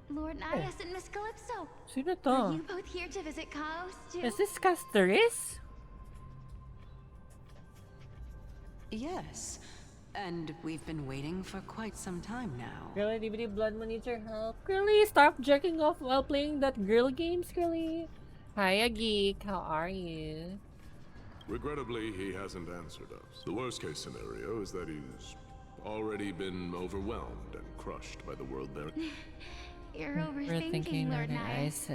Lord Nias and Miss Calypso. Sino Are to? you both here to visit Chaos too? Is this Casteris? Yes, and we've been waiting for quite some time now. Girly, DVD Blood Moon needs your help. Girly, stop jerking off while playing that girl games, girly. Hi, a geek. How are you? Regrettably, he hasn't answered us. The worst case scenario is that he's already been overwhelmed and crushed by the world there. You're We're overthinking, thinking Lord that Nias.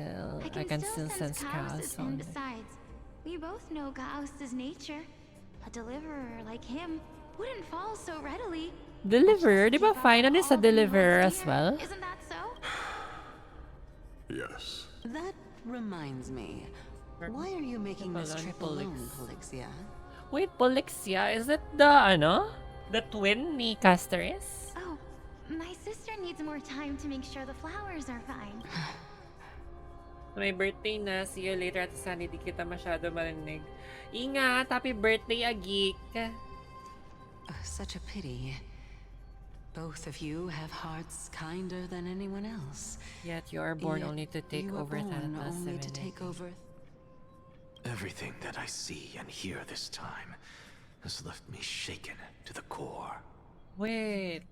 I can still sense chaos and on it. besides, we both know Chaos's nature. A deliverer like him wouldn't fall so readily. Deliverer? Di ba Finon is a deliverer as well? Isn't that so? That reminds me. Why are you making this trip alone, Polixia? Wait, Polixia? Is it the twin ni Casteris? Oh, my sister needs more time to make sure the flowers are fine. May birthday na. See you later at Sunny. Di kita masyado marinig. Ingat! Happy birthday, Agik! Such a pity. Both of you have hearts kinder than anyone else. Yet you are born only to take over Thanatos. Everything that I see and hear this time has left me shaken to the core. Wait.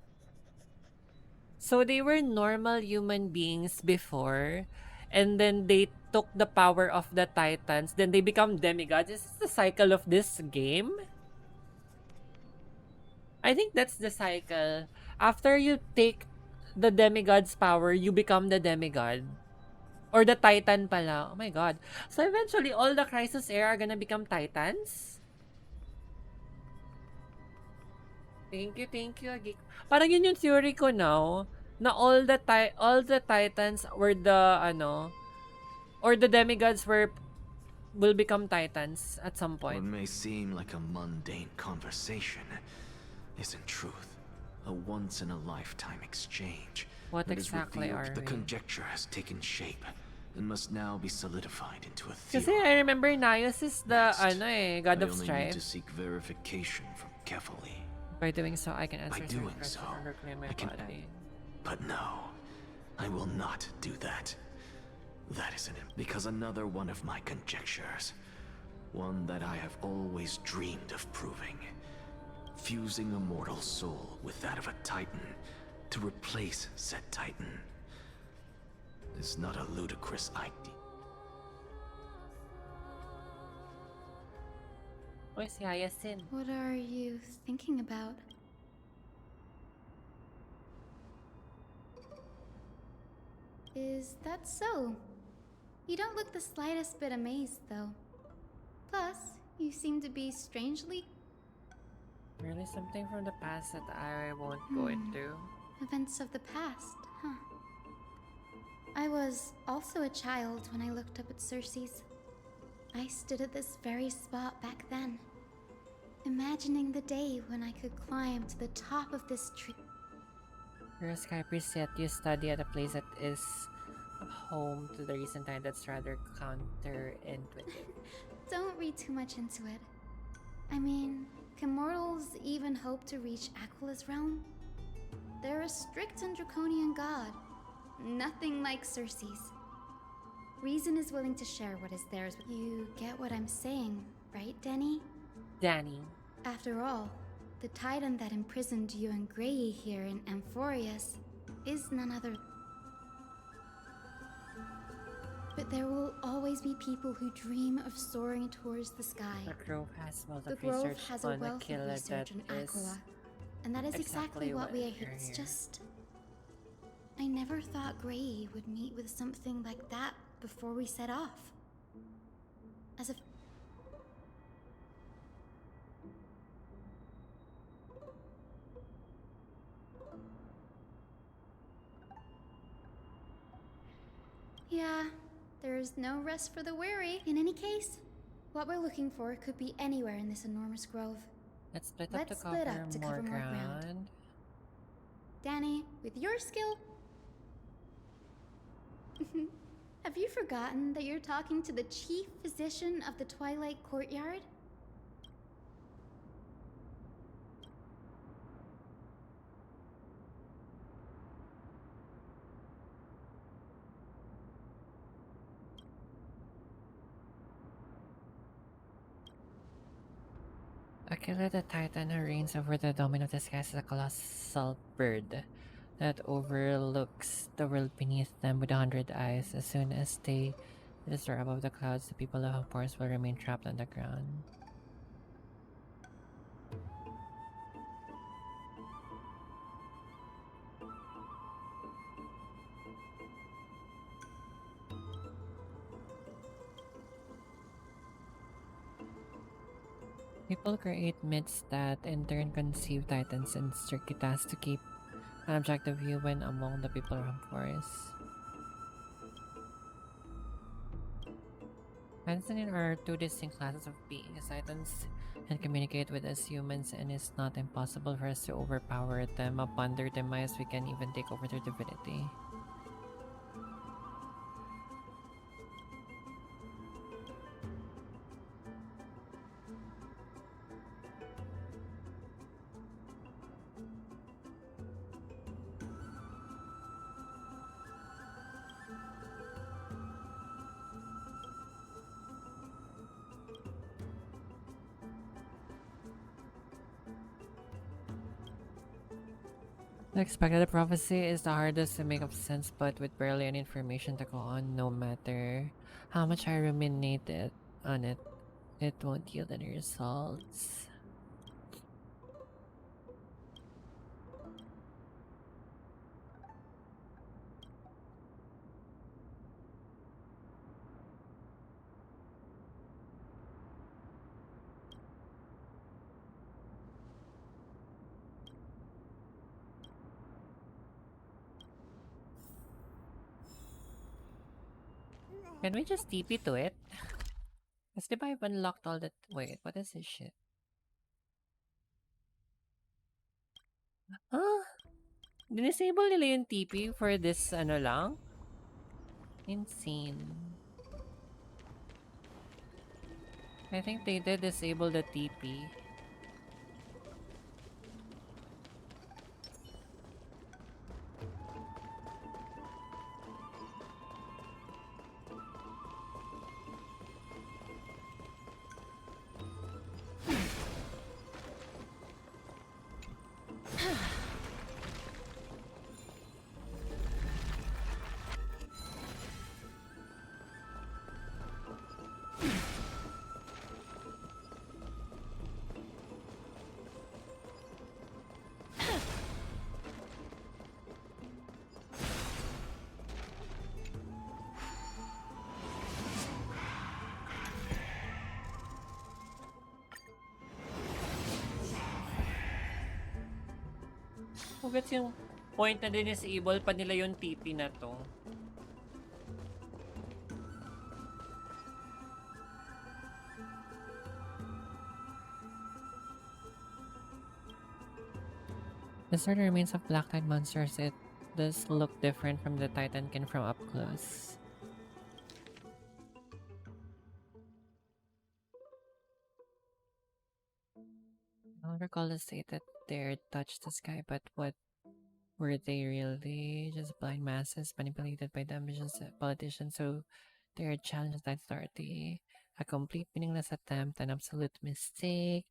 So they were normal human beings before, and then they took the power of the Titans, then they become demigods. Is this the cycle of this game? I think that's the cycle. After you take the demigod's power, you become the demigod. Or the Titan pala. Oh my god. So eventually, all the Crisis Era are gonna become Titans? Thank you, Agik. Parang yun yung theory ko now, na all the Titans were or the demigods will become Titans at some point. What may seem like a mundane conversation is in truth a once-in-a-lifetime exchange. What exactly are the we? conjecture has taken shape and must now be solidified into a theory. Kasi I remember Nios is the God of I only Strife. need to seek verification from Kefali. By doing so, I can answer By doing so, I can. But no, I will not do that. That isn't it. Because another one of my conjectures, one that I have always dreamed of proving, fusing a mortal soul with that of a Titan to replace said Titan, is not a ludicrous idea. Where's Hyacinth? What are you thinking about? Is that so? You don't look the slightest bit amazed, though. Plus, you seem to be strangely... Really something from the past that I won't go into. Events of the past, huh? I was also a child when I looked up at Circe's. I stood at this very spot back then, imagining the day when I could climb to the top of this tree. You're a sky priest, yet you study at a place that is home to the recent time. That's rather counterintuitive. Don't read too much into it. I mean, can mortals even hope to reach Aquila's realm? They're a strict and draconian god. Nothing like Circe's. Reason is willing to share what is theirs. You get what I'm saying, right, Denny? Danny. After all, the titan that imprisoned you and Grey here in Amphoreus is none other. But there will always be people who dream of soaring towards the sky. The Grove has wealth The of Grove research has a on wealth of research on Aquila, and that is exactly what we are here. It's just, I never thought Grey would meet with something like that before we set off. As if... Yeah, there's no rest for the weary. In any case, what we're looking for could be anywhere in this enormous grove. Let's split up to cover more ground. Danny, with your skill... Have you forgotten that you're talking to the chief physician of the Twilight Courtyard? Aquila the Titan who reigns over the domain of the skies is a colossal bird that overlooks the world beneath them with 100 eyes. As soon as they soar above the clouds, the people of Amphoreus will remain trapped on the ground. People create myths that in turn conceive titans and strictly tasked to keep an objective view when among the people of Amphoreus. Titans are two distinct classes of beings. Titans can communicate with us humans, and it's not impossible for us to overpower them. Upon their demise, we can even take over their divinity. The expected prophecy is the hardest to make of sense, but with barely any information to go on, no matter how much I ruminate on it, it won't yield any results. Can we just TP to it? Because diba I've unlocked all that. Wait, what is this shit? Huh? Disable nila yung TP for this ano lang? Insane. I think they did disable the TP. Ugats yung point na disable pa nila yung TP na to. These are the remains of black tide monsters. It does look different from the Titankin from up close. I don't recall the state that they touched the sky, but what were they really? Just blind masses manipulated by the ambitious politicians who dared challenge that authority. A complete meaningless attempt, an absolute mistake.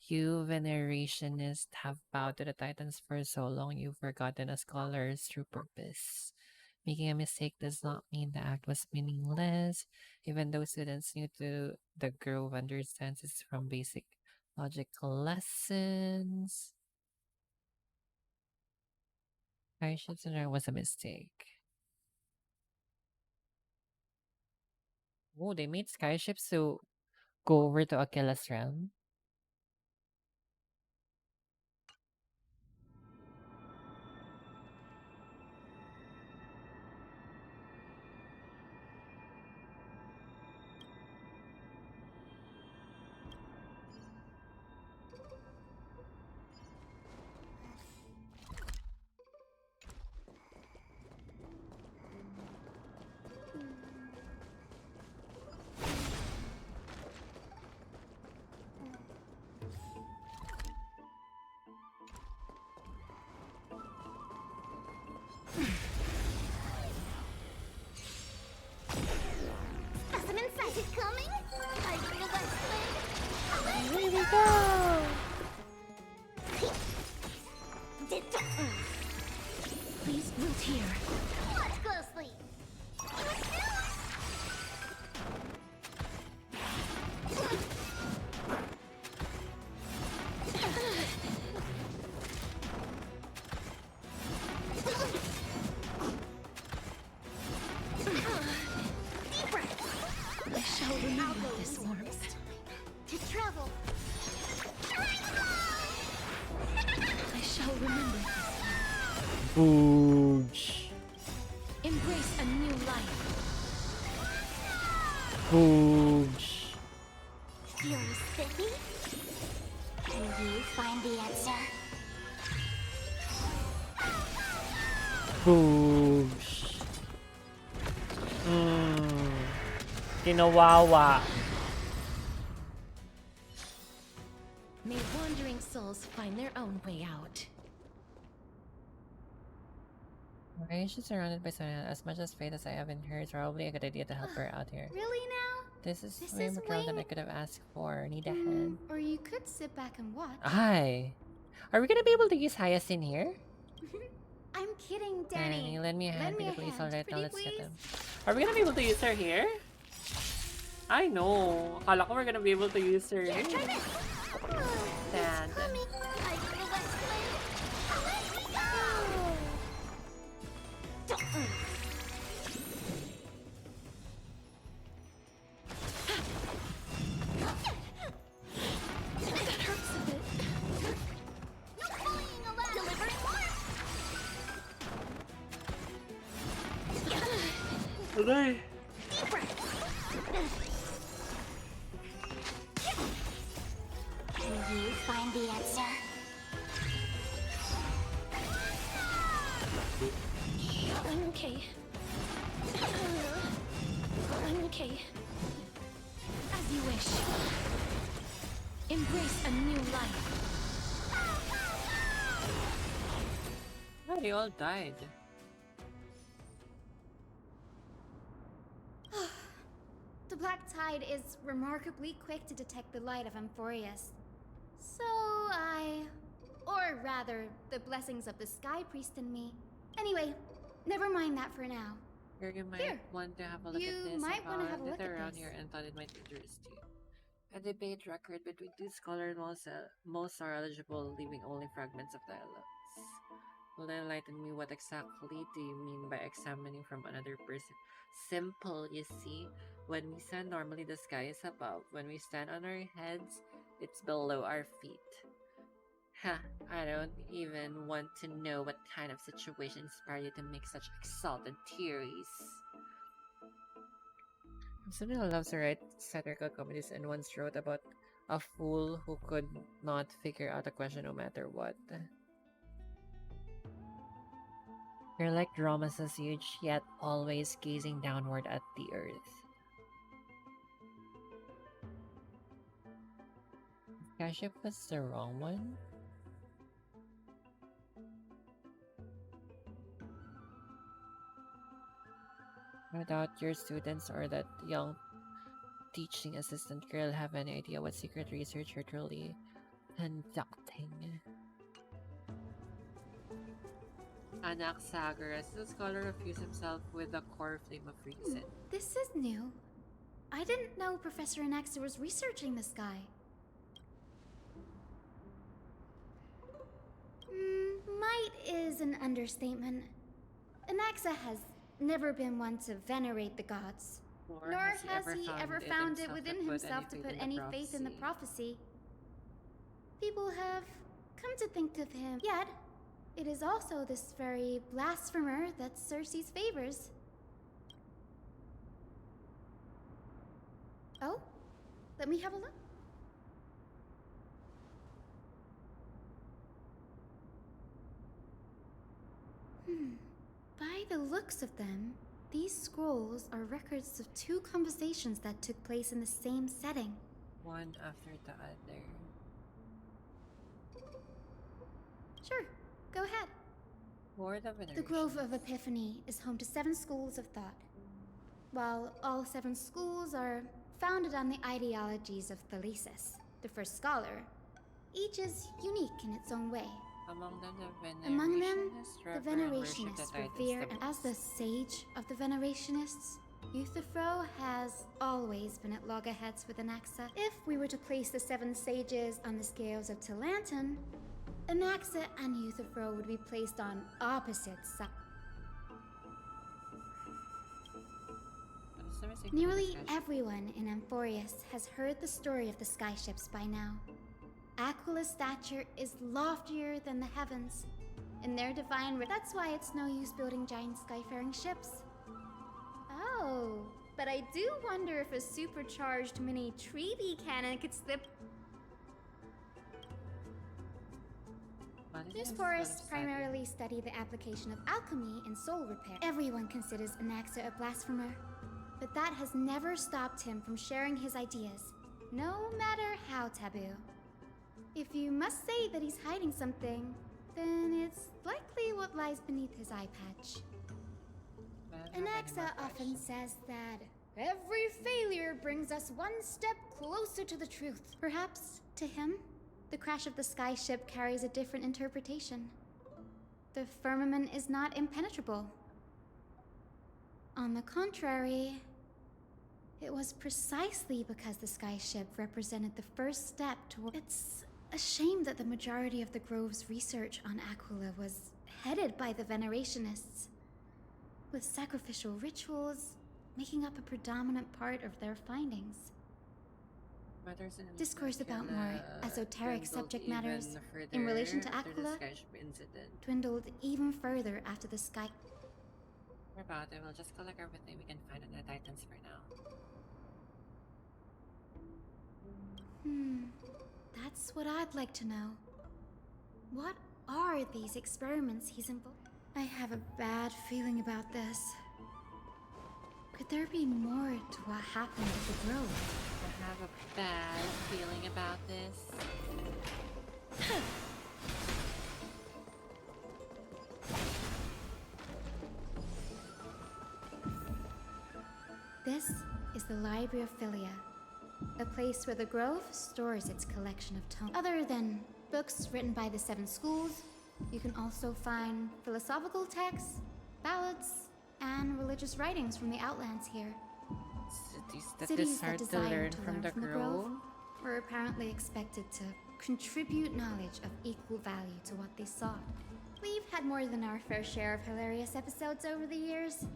You venerationists have bowed to the Titans for so long you've forgotten a scholar's true purpose. Making a mistake does not mean the act was meaningless. Even though students new to the Grove understands it from basic logical lessons. I should say there was a mistake. Oh, they made skyships to go over to Achilles' realm. Specimen sighted coming. I feel that spin. Here we go. Please move here. Watch closely. I shall remember this warmth. To travel. I shall remember this. Boosh. Embrace a new life. Boobs. You're spiffy? Can you find the answer? Boobs. Kinawawa. May wandering souls find their own way out. Okay, she's surrounded by someone. As much as fate as I haven't heard, it's probably a good idea to help her out here. Really now? This is way more trouble than I could have asked for. Need a hand. Or you could sit back and watch. Hi. Are we gonna be able to use Hyacinth here? I'm kidding, Danny. Lend me a hand, Lend me a please. hand. Alright, now Pretty let's get please. them. Are we gonna be able to use her here? I know. Akala ko we're gonna be able to use her here. Sad. Okay. Can you find the answer? Okay. Okay. As you wish. Embrace a new life. Oh, they all died. The Black Tide is remarkably quick to detect the light of Amphoreus. So or rather, the blessings of the Sky Priest in me. Anyway, never mind that for now. You might want to have a look You at this. might want to have a look Did at around this. here and thought it might interest you. A debate record between two scholars, most are eligible, leaving only fragments of dialogues. Will enlighten me, what exactly do you mean by examining from another person? Simple, you see. When we stand normally, the sky is above. When we stand on our heads, it's below our feet. Ha, I don't even want to know what kind of situation inspired you to make such exalted theories. Someone who loves to write satirical comedies and once wrote about a fool who could not figure out a question no matter what. You're like Romus's huge, yet always gazing downward at the earth. Kashif was the wrong one? Without your students or that young teaching assistant girl have any idea what secret research you're truly conducting. Anaxagoras, the scholar, refused himself with the core flame of reason. This is new. I didn't know Professor Anaxa was researching the sky. Might is an understatement. Anaxa has never been one to venerate the gods. Nor has he ever found it within himself to put any faith in the prophecy. People have come to think of him. Yet, it is also this very blasphemer that Circe's favors. Oh? Let me have a look. By the looks of them, these scrolls are records of two conversations that took place in the same setting. One after the other. Sure, go ahead. The Grove of Epiphany is home to 7 schools of thought. While all 7 schools are founded on the ideologies of Thalesis, the first scholar, each is unique in its own way. Among them, the Venerationists revere, and as the sage of the Venerationists, Euthyphro has always been at loggerheads with Anaxa. If we were to place the 7 sages on the scales of Talanton, Anaxa and Euthyphro would be placed on opposite sides. Nearly everyone in Amphoreus has heard the story of the skyships by now. Aquila's stature is loftier than the heavens. In their divine... That's why it's no use building giant skyfaring ships. Oh, but I do wonder if a supercharged mini treaty cannon could slip. These forests primarily study the application of alchemy in soul repair. Everyone considers Anaxa a blasphemer, but that has never stopped him from sharing his ideas, no matter how taboo. If you must say that he's hiding something, then it's likely what lies beneath his eye patch. Anaxa often says that every failure brings us one step closer to the truth. Perhaps, to him, the crash of the sky ship carries a different interpretation. The firmament is not impenetrable. On the contrary, it was precisely because the sky ship represented the first step toward... It's a shame that the majority of the Grove's research on Aquila was headed by the Venerationists, with sacrificial rituals making up a predominant part of their findings. Discourse about more esoteric subject matters in relation to Aquila dwindled even further after the sky... About it, we'll just collect everything we can find on the Titans for now. That's what I'd like to know. What are these experiments he's involved? I have a bad feeling about this. Could there be more to what happened at the Grove? I have a bad feeling about this. This is the Library of Philia, a place where the Grove stores its collection of tomes. Other than books written by the 7 schools, you can also find philosophical texts, ballads, and religious writings from the Outlands here. Cities that desire to learn from the Grove were apparently expected to contribute knowledge of equal value to what they sought. We've had more than our fair share of hilarious episodes over the years.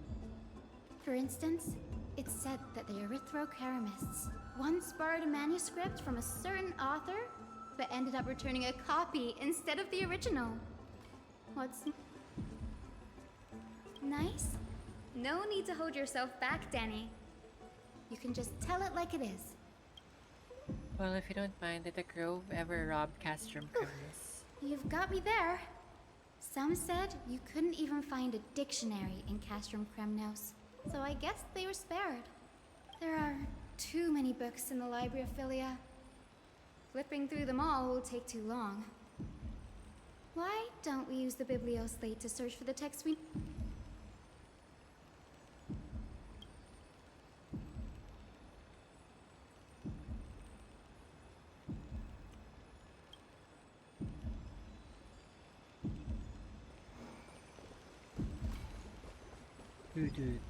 For instance, it's said that the Erythrocheramists once borrowed a manuscript from a certain author, but ended up returning a copy instead of the original. What's nice? No need to hold yourself back, Danny. You can just tell it like it is. Well, if you don't mind, did the Grove ever rob Castrum Criminals? You've got me there. Some said you couldn't even find a dictionary in Castrum Kremnos, so I guess they were spared. There are too many books in the Library of Philia. Flipping through them all will take too long. Why don't we use the Biblioslate to search for the text we... Dude.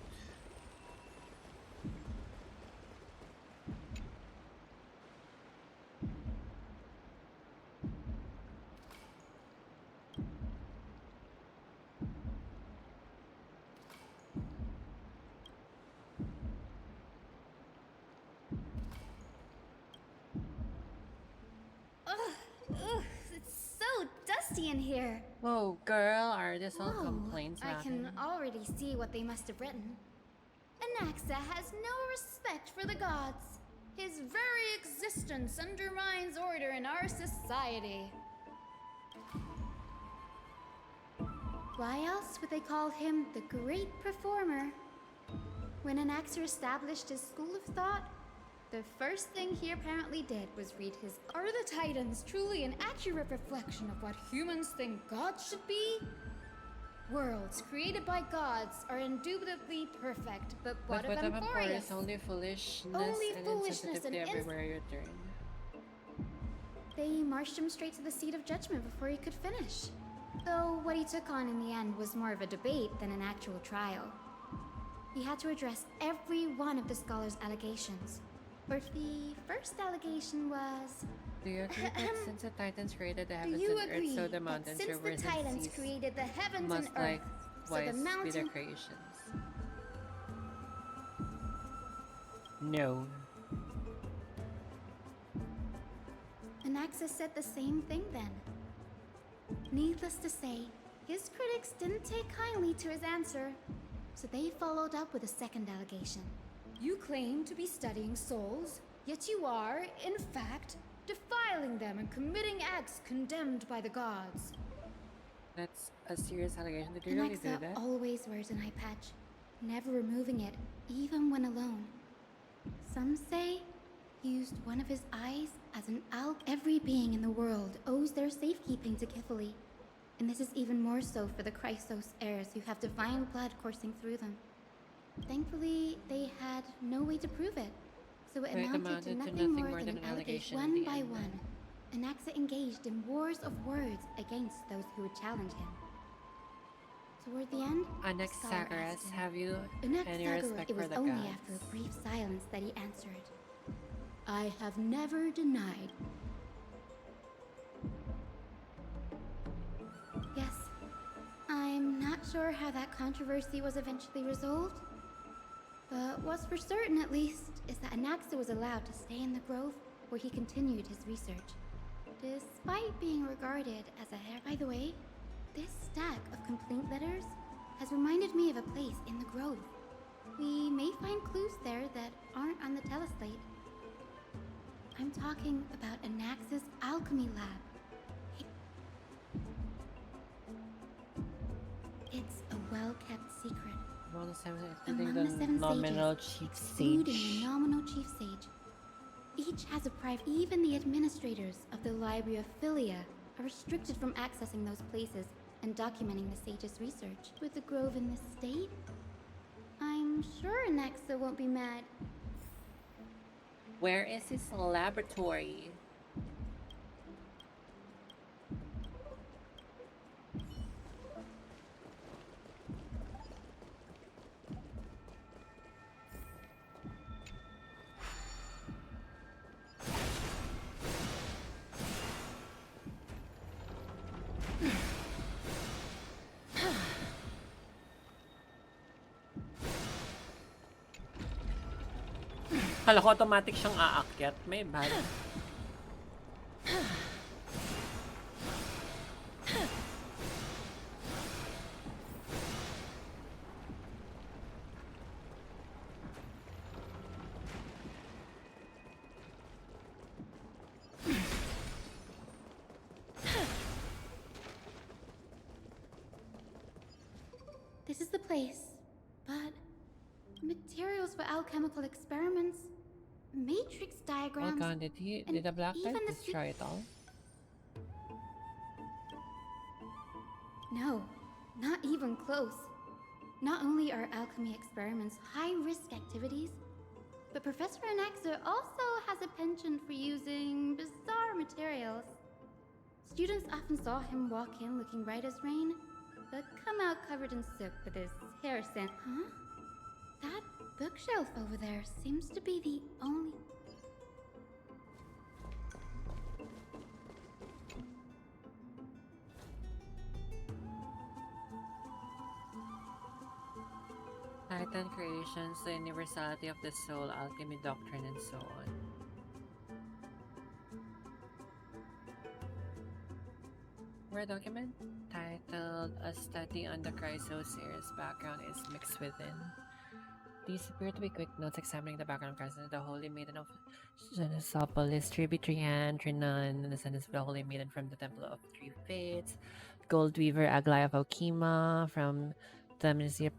Ugh, it's so dusty in here. Whoa, girl, are this all complaints I happening? can already see what they must have written. Anaxa has no respect for the gods. His very existence undermines order in our society. Why else would they call him the Great Performer? When Anaxa established his school of thought, the first thing he apparently did was read his Are the Titans truly an accurate reflection of what humans think gods should be? Worlds created by gods are indubitably perfect, but what of Amphoreus? Only foolishness and everywhere you turn. They marched him straight to the seat of judgment before he could finish. Though what he took on in the end was more of a debate than an actual trial. He had to address every one of the scholar's allegations. But the first allegation was... Do you agree that since the Titans created the heavens and earth, so the mountains, rivers, and seas created the heavens must and earth, likewise so the mountain... be their creations? No. Anaxa said the same thing then. Needless to say, his critics didn't take kindly to his answer, so they followed up with a second allegation. You claim to be studying souls, yet you are, in fact, defiling them and committing acts condemned by the gods. That's a serious allegation. Did you really do that? Always wears an eye patch, never removing it, even when alone. Some say he used one of his eyes as an alk. Every being in the world owes their safekeeping to Kifili. And this is even more so for the Chrysos heirs who have divine blood coursing through them. Thankfully, they had no way to prove it, so it amounted to nothing more than an allegation. One by one, Anaxa engaged in wars of words against those who would challenge him. Toward the end, Anaxagoras, have you any respect for the gods? It was only after a brief silence that he answered, I have never denied. Yes, I'm not sure how that controversy was eventually resolved, but what's for certain, at least, is that Anaxa was allowed to stay in the grove where he continued his research, despite being regarded as a heir. By the way, this stack of complaint letters has reminded me of a place in the grove. We may find clues there that aren't on the teleslate. I'm talking about Anaxa's alchemy lab. It's a well-kept secret. Among the seven nominal chief sage. Including the nominal chief sage. Each has a private. Even the administrators of the Library of Philia are restricted from accessing those places and documenting the sage's research. With the grove in this state, I'm sure Anaxa won't be mad. Where is his laboratory? Kala ko automatic siyang aakyat. May bad. This is the place, but materials for alchemical experiments, matrix diagrams. Welcome, did the Black Knight destroy it all? No, not even close. Not only are alchemy experiments high-risk activities, but Professor Anaxa also has a penchant for using bizarre materials. Students often saw him walk in looking bright as rain, but come out covered in soot with his hair sent. Huh? That bookshelf over there seems to be the only... Titan creations, the universality of the soul, alchemy doctrine, and so on. Word document titled A Study on the Chrysoceres background is mixed within. These appear to be quick notes examining the background of Chrysoceres, the Holy Maiden of Genesopolis, Tribi Trian, Trinan, and descendants of the Holy Maiden from the Temple of Three Fates, Gold Weaver Aglaia of Alkema from the Ministry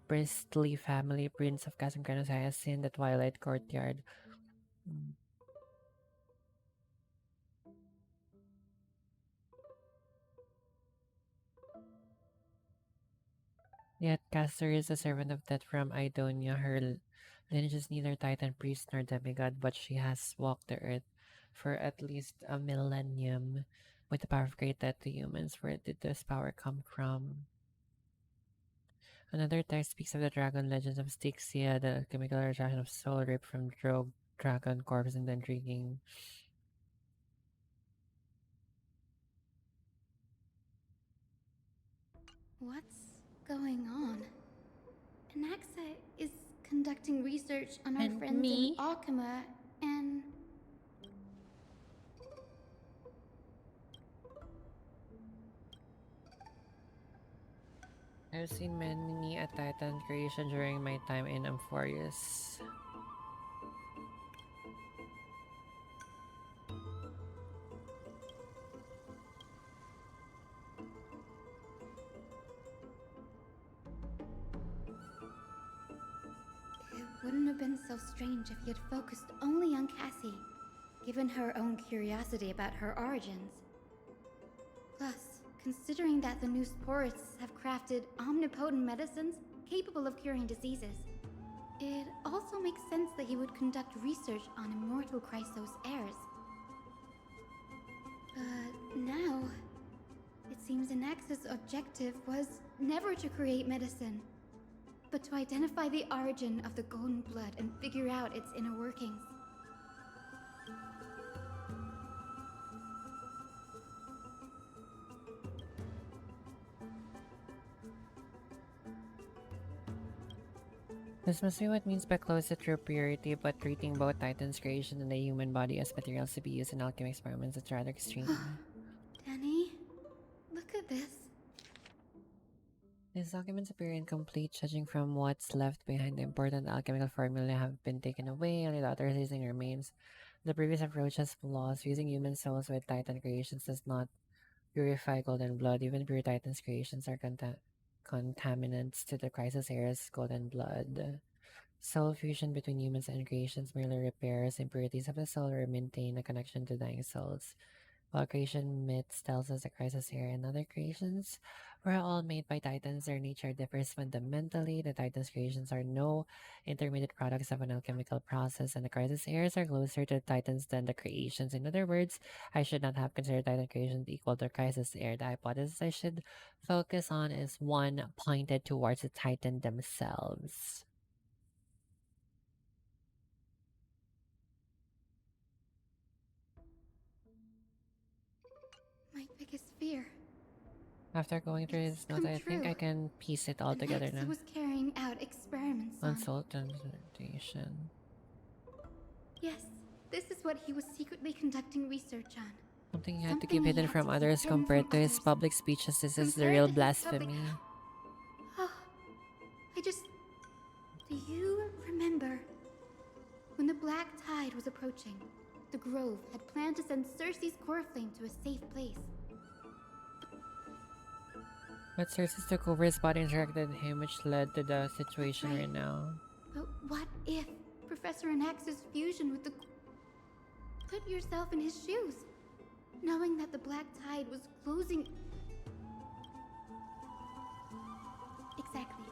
Priestly family, Prince of Casimgranos Hyacinth, the Twilight Courtyard. Yet Castor is a servant of death from Idonia. Her lineage is neither Titan priest nor demigod, but she has walked the earth for at least a millennium with the power of great death to humans. Where did this power come from? Another text speaks of the dragon legends of Styxia, the chemical retraction of soul ripped from dragon corpse, and the intriguing. What's going on? Anaxa is conducting research on our friends in Alchema, and... I've seen many a Titan creation during my time in Amphoreus. have been so strange if he had focused only on Cassie, given her own curiosity about her origins. Plus, considering that the new sporists have crafted omnipotent medicines capable of curing diseases, it also makes sense that he would conduct research on immortal Chrysos heirs. But now, it seems Anax's objective was never to create medicine, but to identify the origin of the golden blood and figure out its inner workings. This must be what means by close to true purity, but treating both Titan's creation and the human body as materials to be used in alchemy experiments is rather extreme. Danny, look at this. These documents appear incomplete, judging from what's left behind. The important alchemical formulae have been taken away, only the authorizing remains. The previous approach has flaws. Using human souls with Titan creations does not purify golden blood. Even pure Titan's creations are contaminants to the Crisis Era's golden blood. Soul fusion between humans and creations merely repairs impurities of the soul or maintain a connection to dying souls. While creation myths tells us the Crisis Era and other creations were all made by Titans, their nature differs fundamentally. The Titans' creations are no intermediate products of an alchemical process, and the Crisis Eras are closer to the Titans than the creations. In other words, I should not have considered Titan creations equal to Crisis Era. The hypothesis I should focus on is one pointed towards the Titan themselves. My biggest fear. After going through his notes, I think I can piece it all together now. was carrying out experiments on soul transmutation. Yes, this is what he was secretly conducting research on. Something he had to keep hidden from others compared to his public speeches. This is the real blasphemy. Oh, do you remember when the Black Tide was approaching? The Grove had planned to send Cersei's core flame to a safe place. But Cersei took over his body and directed him, which led to the situation right now. But what if Professor Anax's fusion with the... Put yourself in his shoes, knowing that the Black Tide was closing... Exactly.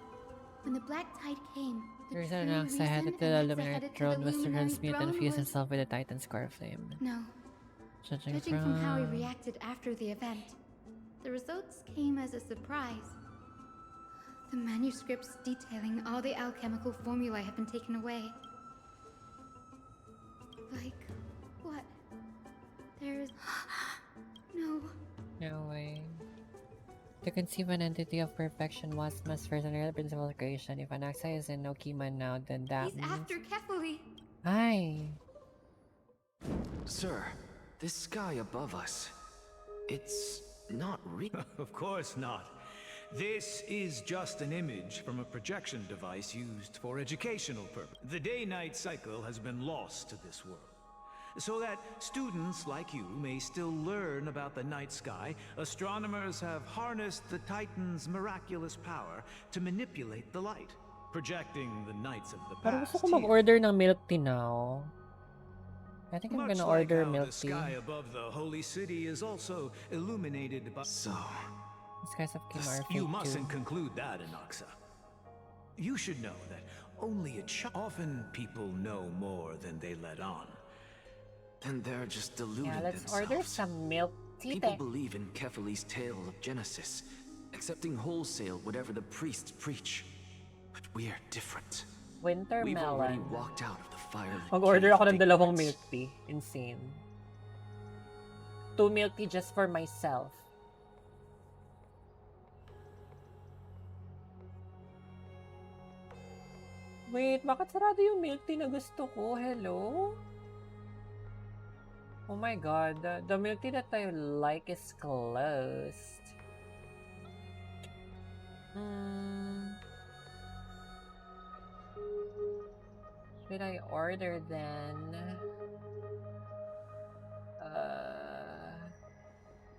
When the Black Tide came, Professor Anax headed to the Luminary Throne was to transmute and fuse himself with the Titan's core flame. No. Judging from how he reacted after the event, the results came as a surprise. The manuscripts detailing all the alchemical formulae have been taken away. Like, what? There's... No way. To conceive an entity of perfection must first learn the principle of creation. If Anaxa is in Okiman now, then that He's means... after Kefali! Hi! Sir, this sky above us, it's not real. Of course not. This is just an image from a projection device used for educational purposes. The day-night cycle has been lost to this world. So that students like you may still learn about the night sky, astronomers have harnessed the Titan's miraculous power to manipulate the light, projecting the nights of the past. Parang gusto ko mag-order ng milk tea now. I think I'm gonna order milk tea. The sky above the holy city is also illuminated by... So... These guys have Kim are You mustn't conclude that, Anaxa. You should know that only often people know more than they let on. Then they're just deluding let's themselves. order some milk tea. People believe in Kefali's tale of Genesis, accepting wholesale whatever the priests preach. But we're different. We've already walked out of the fire. Mag-order ako ng dalawang milk tea. Insane. 2 milk tea just for myself. Wait, bakit sarado yung milk tea na gusto ko? Hello? Oh my god, the milk tea that I like is closed. Should I order then?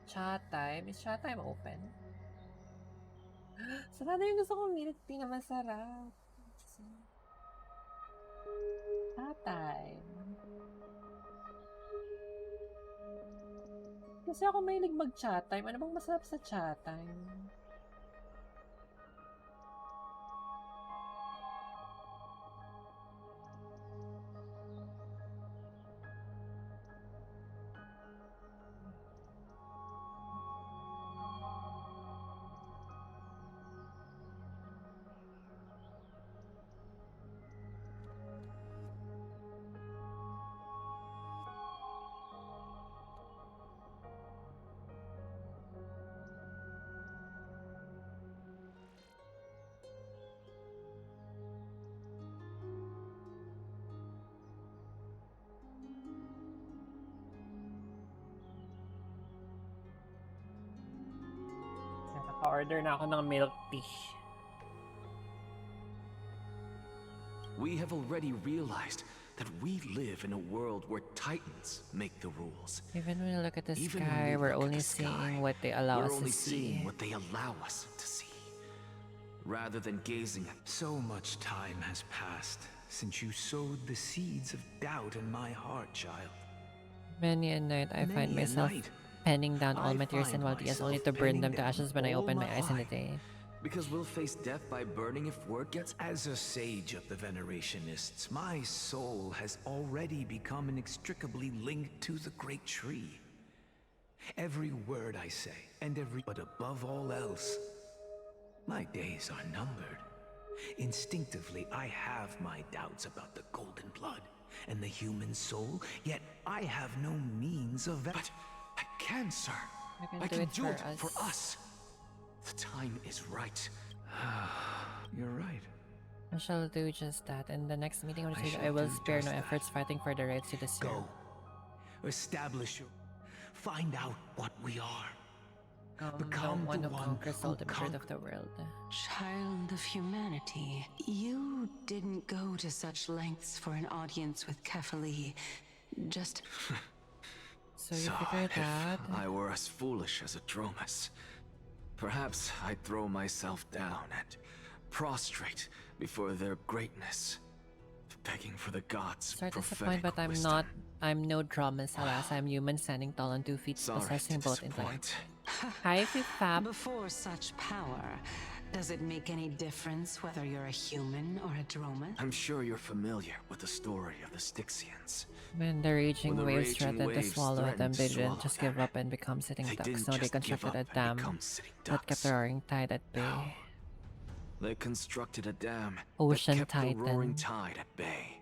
Cha time? Is cha time open? Sarado yung gusto kong milk tea na masarap. Chat-time. Kasi ako mahilig mag-chat-time. Ano bang masarap sa chat-time? Order na ako ng milk tea. We have already realized that we live in a world where Titans make the rules. Even when we look at the sky, we're only seeing what they allow us to see. We're only seeing what they allow us to see. Rather than gazing at... So much time has passed since you sowed the seeds of doubt in my heart, child. Many a night I find myself penning down all my tears and ideas only to burn them to ashes when I open my eyes in the day. Because we'll face death by burning if word gets... As a sage of the Venerationists, my soul has already become inextricably linked to the great tree. Every word I say, and but above all else, my days are numbered. Instinctively, I have my doubts about the golden blood and the human soul, yet I have no means of... But I can, sir. I can do it for us. The time is right. You're right. I shall do just that. In the next meeting on Tuesday, I will spare no efforts fighting for the rights to the sea. Go. Establish your... Find out what we are. Become one the who one conquers who all the truth of the world. Child of humanity, you didn't go to such lengths for an audience with Kefali. Just... So you figured that? If I were as foolish as a Dromus, perhaps I'd throw myself down and prostrate before their greatness, begging for the gods' Sorry to prophetic disappoint, but I'm no Dromus, alas. I'm human standing tall on 2 feet, possessing both intellect. Hi, Fab. Before such power, does it make any difference whether you're a human or a Dromus? I'm sure you're familiar with the story of the Styxians. When the raging waves threatened to swallow them, they didn't just give up and become sitting ducks. No, they constructed a dam that kept the roaring tide at bay. They constructed a dam Ocean that kept the roaring Titan. tide at bay,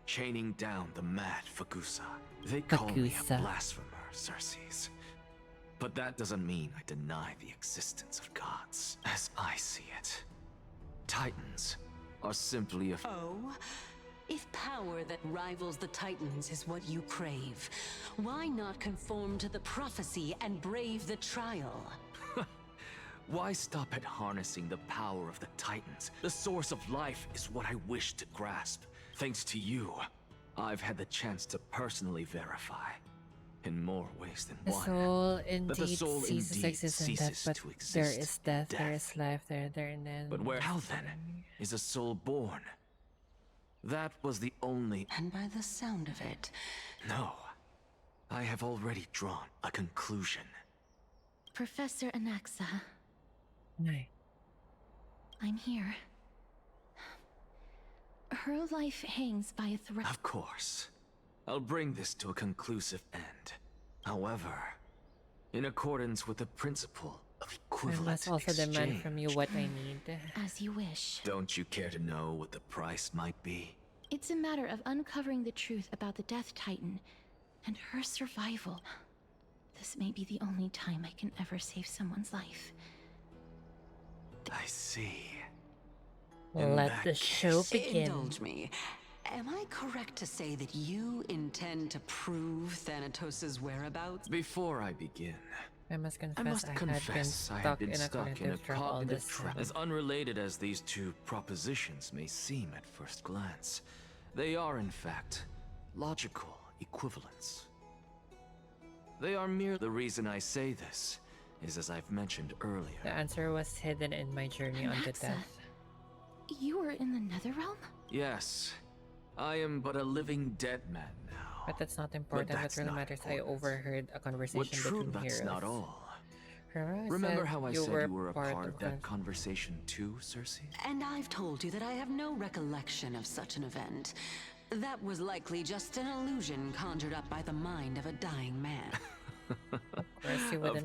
chaining down the mad Fagusa. They call me a blasphemer, Xerxes. But that doesn't mean I deny the existence of gods. As I see it, Titans are simply a... Oh? If power that rivals the Titans is what you crave, why not conform to the prophecy and brave the trial? Why stop at harnessing the power of the Titans? The source of life is what I wish to grasp. Thanks to you, I've had the chance to personally verify. In more ways than one. The soul that the indeed soul ceases to exist in death, but to exist there is death, in there is life, there and then... But how then is a soul born? That was the only... And by the sound of it... No. I have already drawn a conclusion. Professor Anaxa. No. I'm here. Her life hangs by a thread. Of course. I'll bring this to a conclusive end. However, in accordance with the principle of equivalent I must also exchange. demand from you what I need. As you wish. Don't you care to know what the price might be? It's a matter of uncovering the truth about the Death Titan and her survival. This may be the only time I can ever save someone's life. I see. Let the show begin. Indulge me. Am I correct to say that you intend to prove Thanatos' whereabouts? Before I begin, I must confess I had been stuck in a cognitive trap. As unrelated as these two propositions may seem at first glance, they are in fact logical equivalents. They are mere... The reason I say this is, as I've mentioned earlier, The answer was hidden in my journey unto Anaxa, death. you were in the Netherrealm? yes. I am but a living dead man now. But that's not important. What really matters, I overheard a conversation between that's heroes. not all. Remember how I said you were a part of that conversation too, Cersei? And I've told you that I have no recollection of such an event. That was likely just an illusion conjured up by the mind of a dying man. Of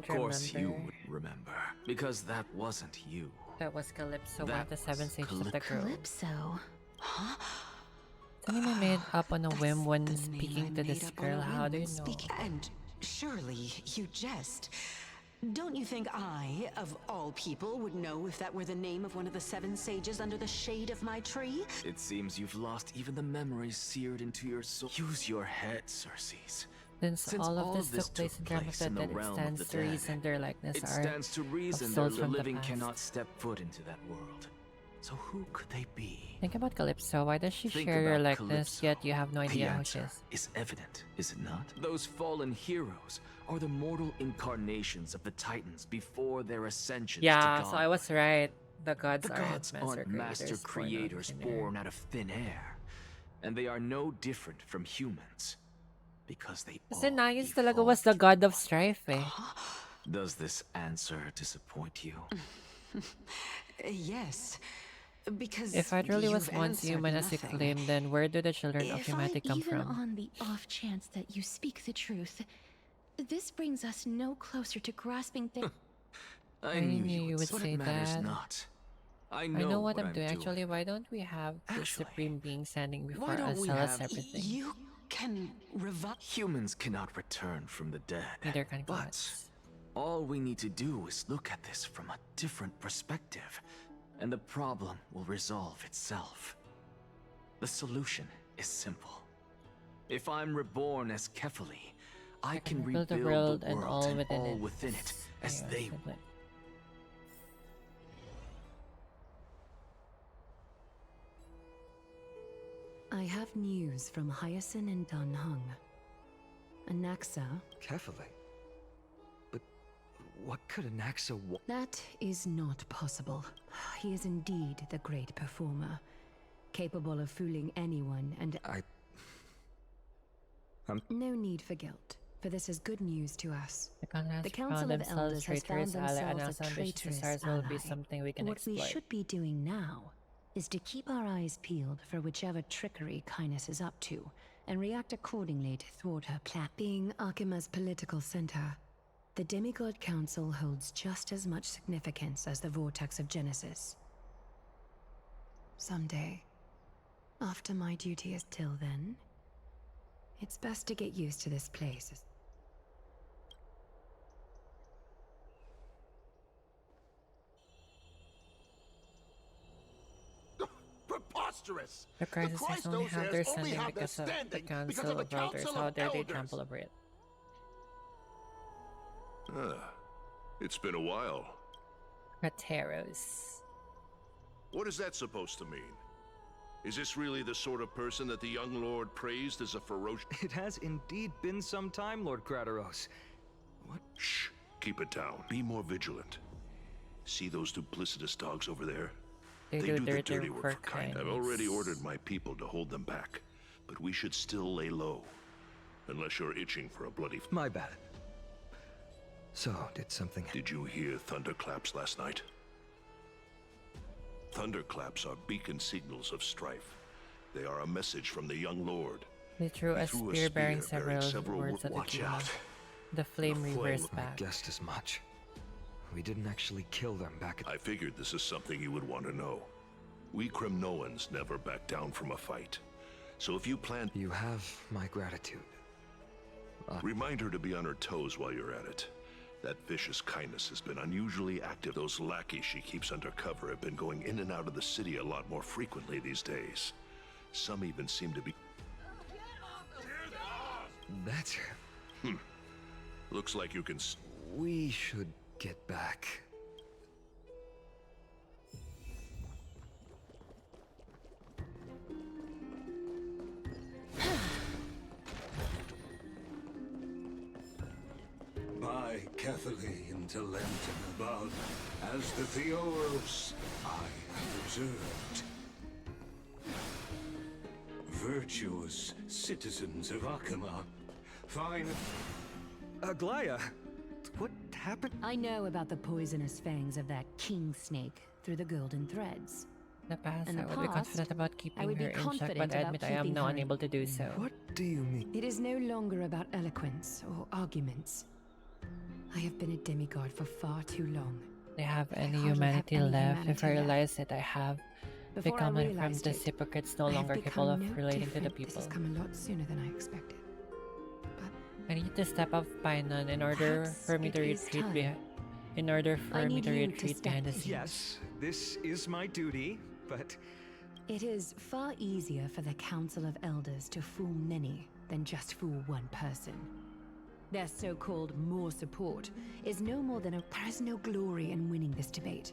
course you wouldn't remember. Because that wasn't you. That was Calypso, one of the 7 sages of the grove. Calypso? Huh? Something I made up on a whim when speaking to this girl. How do you know? And surely you jest. Don't you think I, of all people, would know if that were the name of one of the 7 sages under the shade of my tree? It seems you've lost even the memories seared into your soul. Use your head, Cersei. Since all of this took place in realm of the dead, it stands to reason their likeness it are stands to reason of that souls the from the living past. cannot step foot into that world. So who could they be? Think about Calypso. Why does she Think share your about likeness, Calypso. yet you have no The idea who answer she is? is evident, is it not? Those fallen heroes are the mortal incarnations of the Titans before their ascension Yeah, to God. so I was right. The gods, The gods aren't master creators born out of thin air. And they are no different from humans. Because they Kasi Naius talaga was the god of strife eh. Does this answer disappoint you? Yes. Because If I truly was you've once answered human as you nothing. claim, then where do the children of humanity come Even from? on the off chance that you speak the truth, this brings us no closer to grasping things. I knew you would say that. Not. I know what I'm doing. Actually, why don't we have the Supreme Being standing before us tell us everything? You can revive. Humans cannot return from the dead. Neither can but gods. all we need to do is look at this from a different perspective, and the problem will resolve itself. The solution is simple. If I'm reborn as Kefali, I can rebuild the world and all within it as they will. I have news from Hyacinth and Dan Hung. Anaxa. Kefali? But what could Anaxa want? That is not possible. He is indeed the great performer, capable of fooling anyone and... No need for guilt, for this is good news to us. The Council of Elders has found themselves a traitorous will be ally. something we can What we exploit. should be doing now is to keep our eyes peeled for whichever trickery Kindness is up to, and react accordingly to thwart her plan. Being Akima's political center, the Demigod Council holds just as much significance as the Vortex of Genesis. Someday, after my duty is till then, it's best to get used to this place. Preposterous! The crisis has only have their only standing have because their of the standing Council of Elders. How dare they trample over it? It's been a while. Rateros. What is that supposed to mean? Is this really the sort of person that the young lord praised as a ferocious... It has indeed been some time, Lord Krateros. What? Shh. Keep it down. Be more vigilant. See those duplicitous dogs over there? They do do the dirty dirty work for for kindness. I've kindness. already ordered my people to hold them back, but we should still lay low. Unless you're itching for a bloody... My bad. So, did something... Did you hear thunderclaps last night? Thunderclaps are beacon signals of strife. They are a message from the young lord. They threw a spear bearing several words at the Watch demon. out. The flame reversed I back. guessed as much. We didn't actually kill them back at... I figured this is something you would want to know. We Kremnoans never back down from a fight. So if you plan... You have my gratitude. Remind her to be on her toes while you're at it. That vicious kindness has been unusually active. Those lackeys she keeps undercover have been going in and out of the city a lot more frequently these days. Some even seem to be... That's... Looks like you can... We should get back. By Kefali into Lenten above, as the Theoros I have observed. virtuous citizens of Akama. Fine. Aglaya, what happened? I know about the poisonous fangs of that king snake through the golden threads. In the past, In the I would be past, confident about I keeping would her be in check, confident but I about admit I am keeping now her unable to do so. What do you mean? It is no longer about eloquence or arguments. I have been a demigod for far too long. They have any hardly have humanity any left. If I humanity realize it, I have Before become I one from realized these it, hypocrites no I have longer capable become of no relating to the different. people. This has come a lot sooner than I expected. I need to step up Painon in order Perhaps for me it to is retreat time. behind. In order for I me need to you to retreat step behind the in. scenes. Yes, this is my duty, but It is far easier for the Council of Elders to fool many than just fool one person. Their so-called more support is no more than there is no glory in winning this debate.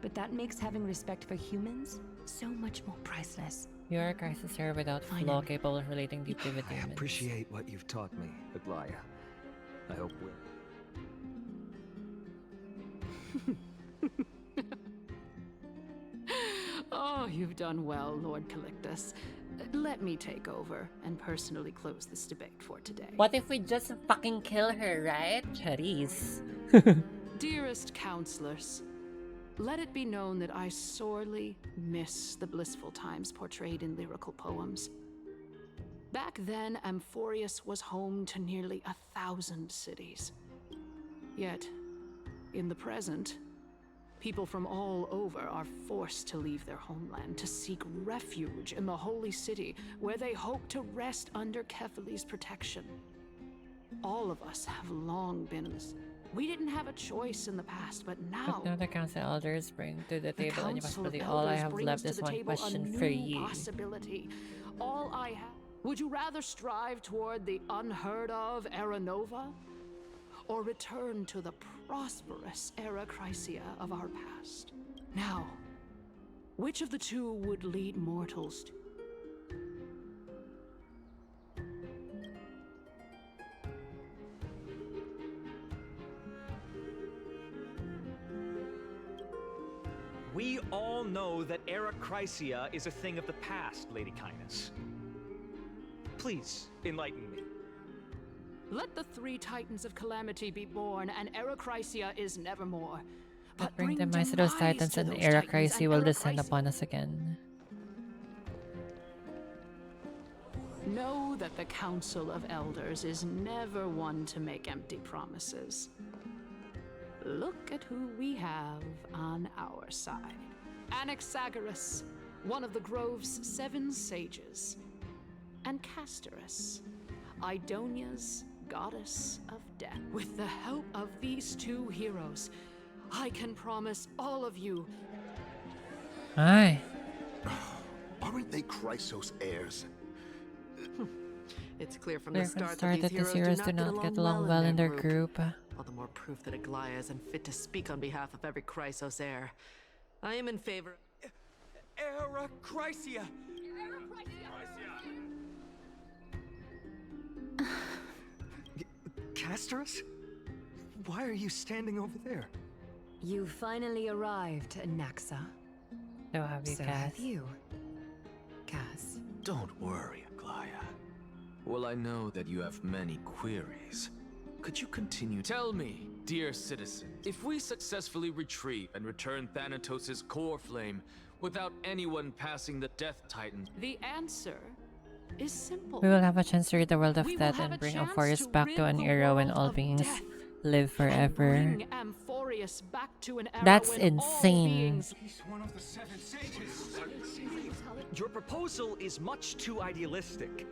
But that makes having respect for humans so much more priceless. You are a crisis here without flaw, capable of relating deeply with I humans. appreciate what you've taught me, Aglaya. I hope we'll... Oh, you've done well, Lord Calictus. Let me take over and personally close this debate for today. What if we just fucking kill her, right? Charis. Dearest counselors, let it be known that I sorely miss the blissful times portrayed in lyrical poems. Back then, Amphoreus was home to nearly 1,000 cities. Yet, in the present, people from all over are forced to leave their homeland to seek refuge in the holy city, where they hope to rest under Kephales's protection. All of us have long been... We didn't have a choice in the past, but now... But now the council elders bring to the table any Council of possibility. All I Elders have brings left to is the one table question a for new you. possibility. All I have... Would you rather strive toward the unheard of Era Nova? Or return to the prosperous Era Chrysia of our past? Now, which of the two would lead mortals to... We all know that Era Chrysia is a thing of the past, Lady Kindness. Please, enlighten me. Let the three titans of calamity be born, and Era Chrysia is nevermore. But bring demise to those titans, and Era Chrysia will descend upon us again. Know that the Council of Elders is never one to make empty promises. Look at who we have on our side. Anaxagoras, one of the Grove's 7 sages, and Castorus, Idonia's goddess of death. With the help of these two heroes, I can promise all of you... Aye. Aren't they Chrysos heirs? It's clear from the start that these heroes do not get along well in their group. All the more proof that Aglaya is unfit to speak on behalf of every Chrysos heir. I am in favor... Era Chrysia! Castorus? Why are you standing over there? You finally arrived, Anaxa. So have you, So Cass. have you, Cass. Don't worry, Aglaya. Well, I know that you have many queries. Could you continue? Tell me, dear citizen, if we successfully retrieve and return Thanatos' core flame without anyone passing the Death Titan... The answer is simple. We will have a chance to rid the world of We will death have and a bring chance Amphoreus to back to rid an the era when world all of beings death. live forever. Bring Amphoreus back to an era That's when insane. all beings... He's one of the 7 sages. Your proposal is much too idealistic.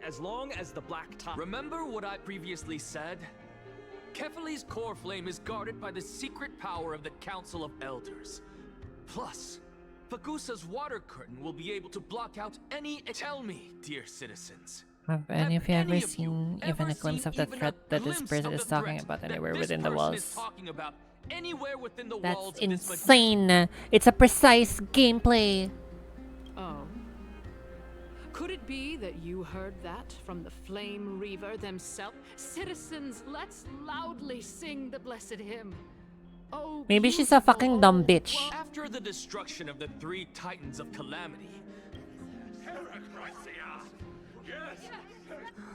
As long as the Black Top... Remember what I previously said? Kephales's core flame is guarded by the secret power of the Council of Elders. Plus, Fagusa's water curtain will be able to block out any... Tell me, dear citizens. Have any of you ever any of you seen even a glimpse of the even threat a that this glimpse person of is the talking threat about that anywhere this within the person is walls? talking about anywhere within the That's walls of this insane. It's a precise gameplay. Oh. Could it be that you heard that from the Flame Reaver themselves? Citizens, let's loudly sing the blessed hymn. Oh, Maybe she's a fucking dumb bitch. After the destruction of the 3 Titans of Calamity,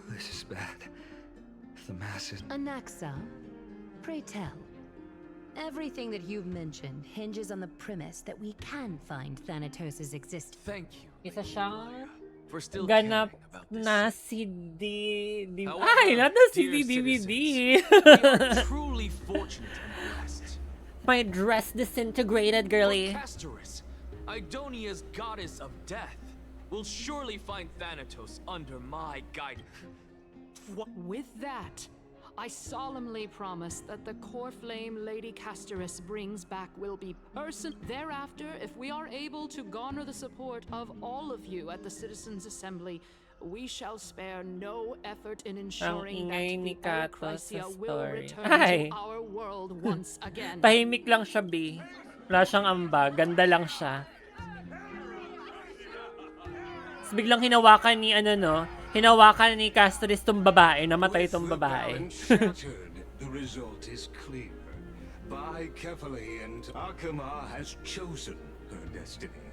This is bad. The masses. Anaxa, pray tell. Everything that you've mentioned hinges on the premise that we can find Thanatos' existence. Thank you. Isa siyang for still ganap caring about na CD. However, Ay, not na dear CD DVD. citizens, we are truly fortunate and blessed. My dress disintegrated, girly. Castorus, Idonia's goddess of death, will surely find Thanatos under my guidance. With that, I solemnly promise that the core flame Lady Castorus brings back will be Thereafter, if we are able to garner the support of all of you at the Citizens' Assembly, we shall spare no effort in ensuring that the Aerocrisia will return to our world once again. Tahimik lang siya, B. Wala siyang amba. Ganda lang siya. Tapos biglang hinawakan ni, hinawakan ni Castorus tong babae. Namatay tong babae. The result is clear. Buy carefully, and Akama has chosen her destiny.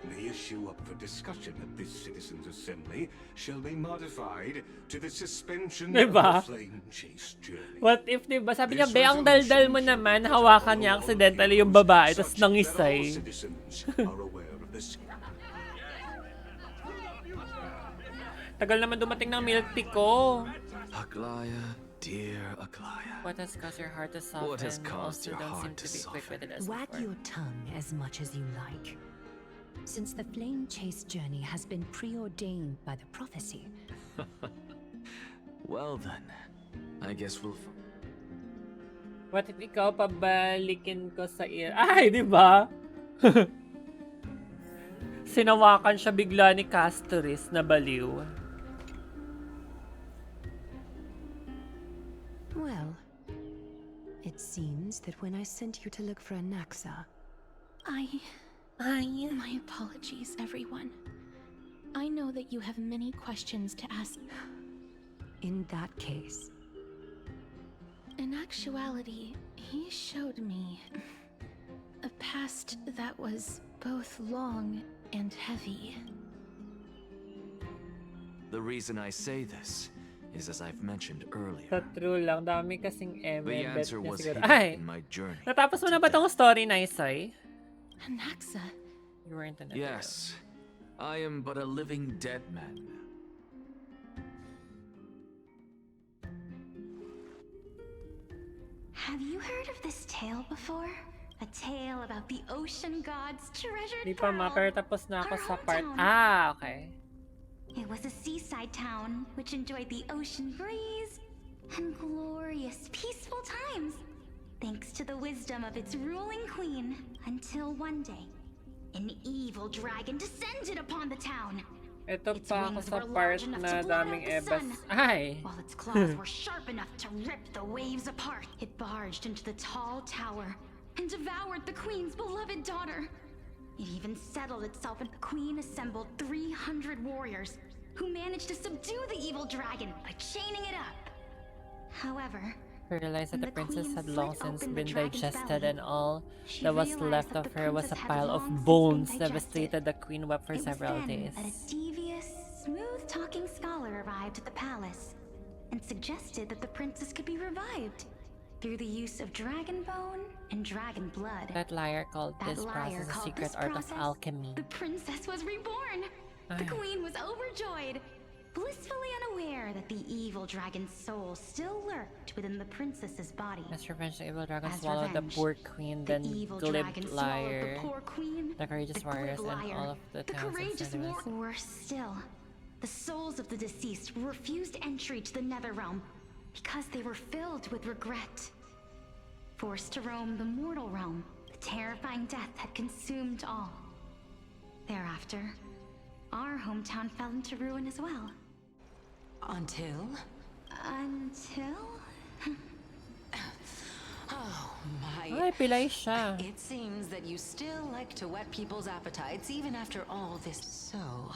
The issue up for discussion at this Citizens' Assembly shall be modified to the suspension of the flame chase journey. What if, diba? Sabi niya, be, ang daldal mo naman, hawakan niya accidentally yung babae, tapos nangisay. Tagal naman dumating ng milk tea ko. Aglaya, dear Aglaya. What has caused your heart to soften? What has caused your heart to soften? Wag your tongue as much as you like. Since the flame chase journey has been preordained by the prophecy. Well then, I guess we'll... What if ikaw pabalikin ko sa ear? Ay, di ba? Sinawakan siya bigla ni Castorus na baliw. Well, it seems that when I sent you to look for Anaxa, My apologies, everyone. I know that you have many questions to ask. In that case... In actuality, he showed me a past that was both long and heavy. The reason I say this is as I've mentioned earlier. Sa true lang, dami kasing The answer was hidden in my journey. Natapos mo na ba tong story na Isay? Anaxa. You weren't in it. Yes, I am but a living dead man. Have you heard of this tale before? A tale about the ocean god's treasured Di pa ma, pero pearl, tapos na ako our sa part. hometown. Okay. It was a seaside town which enjoyed the ocean breeze and glorious, peaceful times, thanks to the wisdom of its ruling queen, until one day, an evil dragon descended upon the town. Ito Its pa ako wings sa were part large enough na to blot daming out the ebas. sun, Ay! while its claws were sharp enough to rip the waves apart. It barged into the tall tower and devoured the queen's beloved daughter. It even settled itself, and the queen assembled 300 warriors who managed to subdue the evil dragon by chaining it up. However, Realized that the princess had long since been digested, belly, and all she that was realized left that of the her was a princess had pile of long since bones. been digested. Devastated, the queen wept for It was several then days. that a devious, smooth-talking scholar arrived at the palace and suggested that the princess could be revived through the use of dragon bone and dragon blood. That liar called That this liar process a called secret this art of process alchemy. The princess was reborn. The queen was overjoyed, blissfully unaware that the evil dragon's soul still lurked within the princess's body. As revenge, the evil dragon As swallowed the revenge, poor queen, the then evil glib dragon swallowed liar, the poor queen, the courageous the warriors, glib and liar, all of the the towns courageous and war. Worse still, the souls of the deceased were refused entry to the nether realm because they were filled with regret. Forced to roam the mortal realm, the terrifying death had consumed all. Thereafter, our hometown fell into ruin as well. Until? Oh my. Ay, pilay siya. It seems that you still like to whet people's appetites even after all this. So,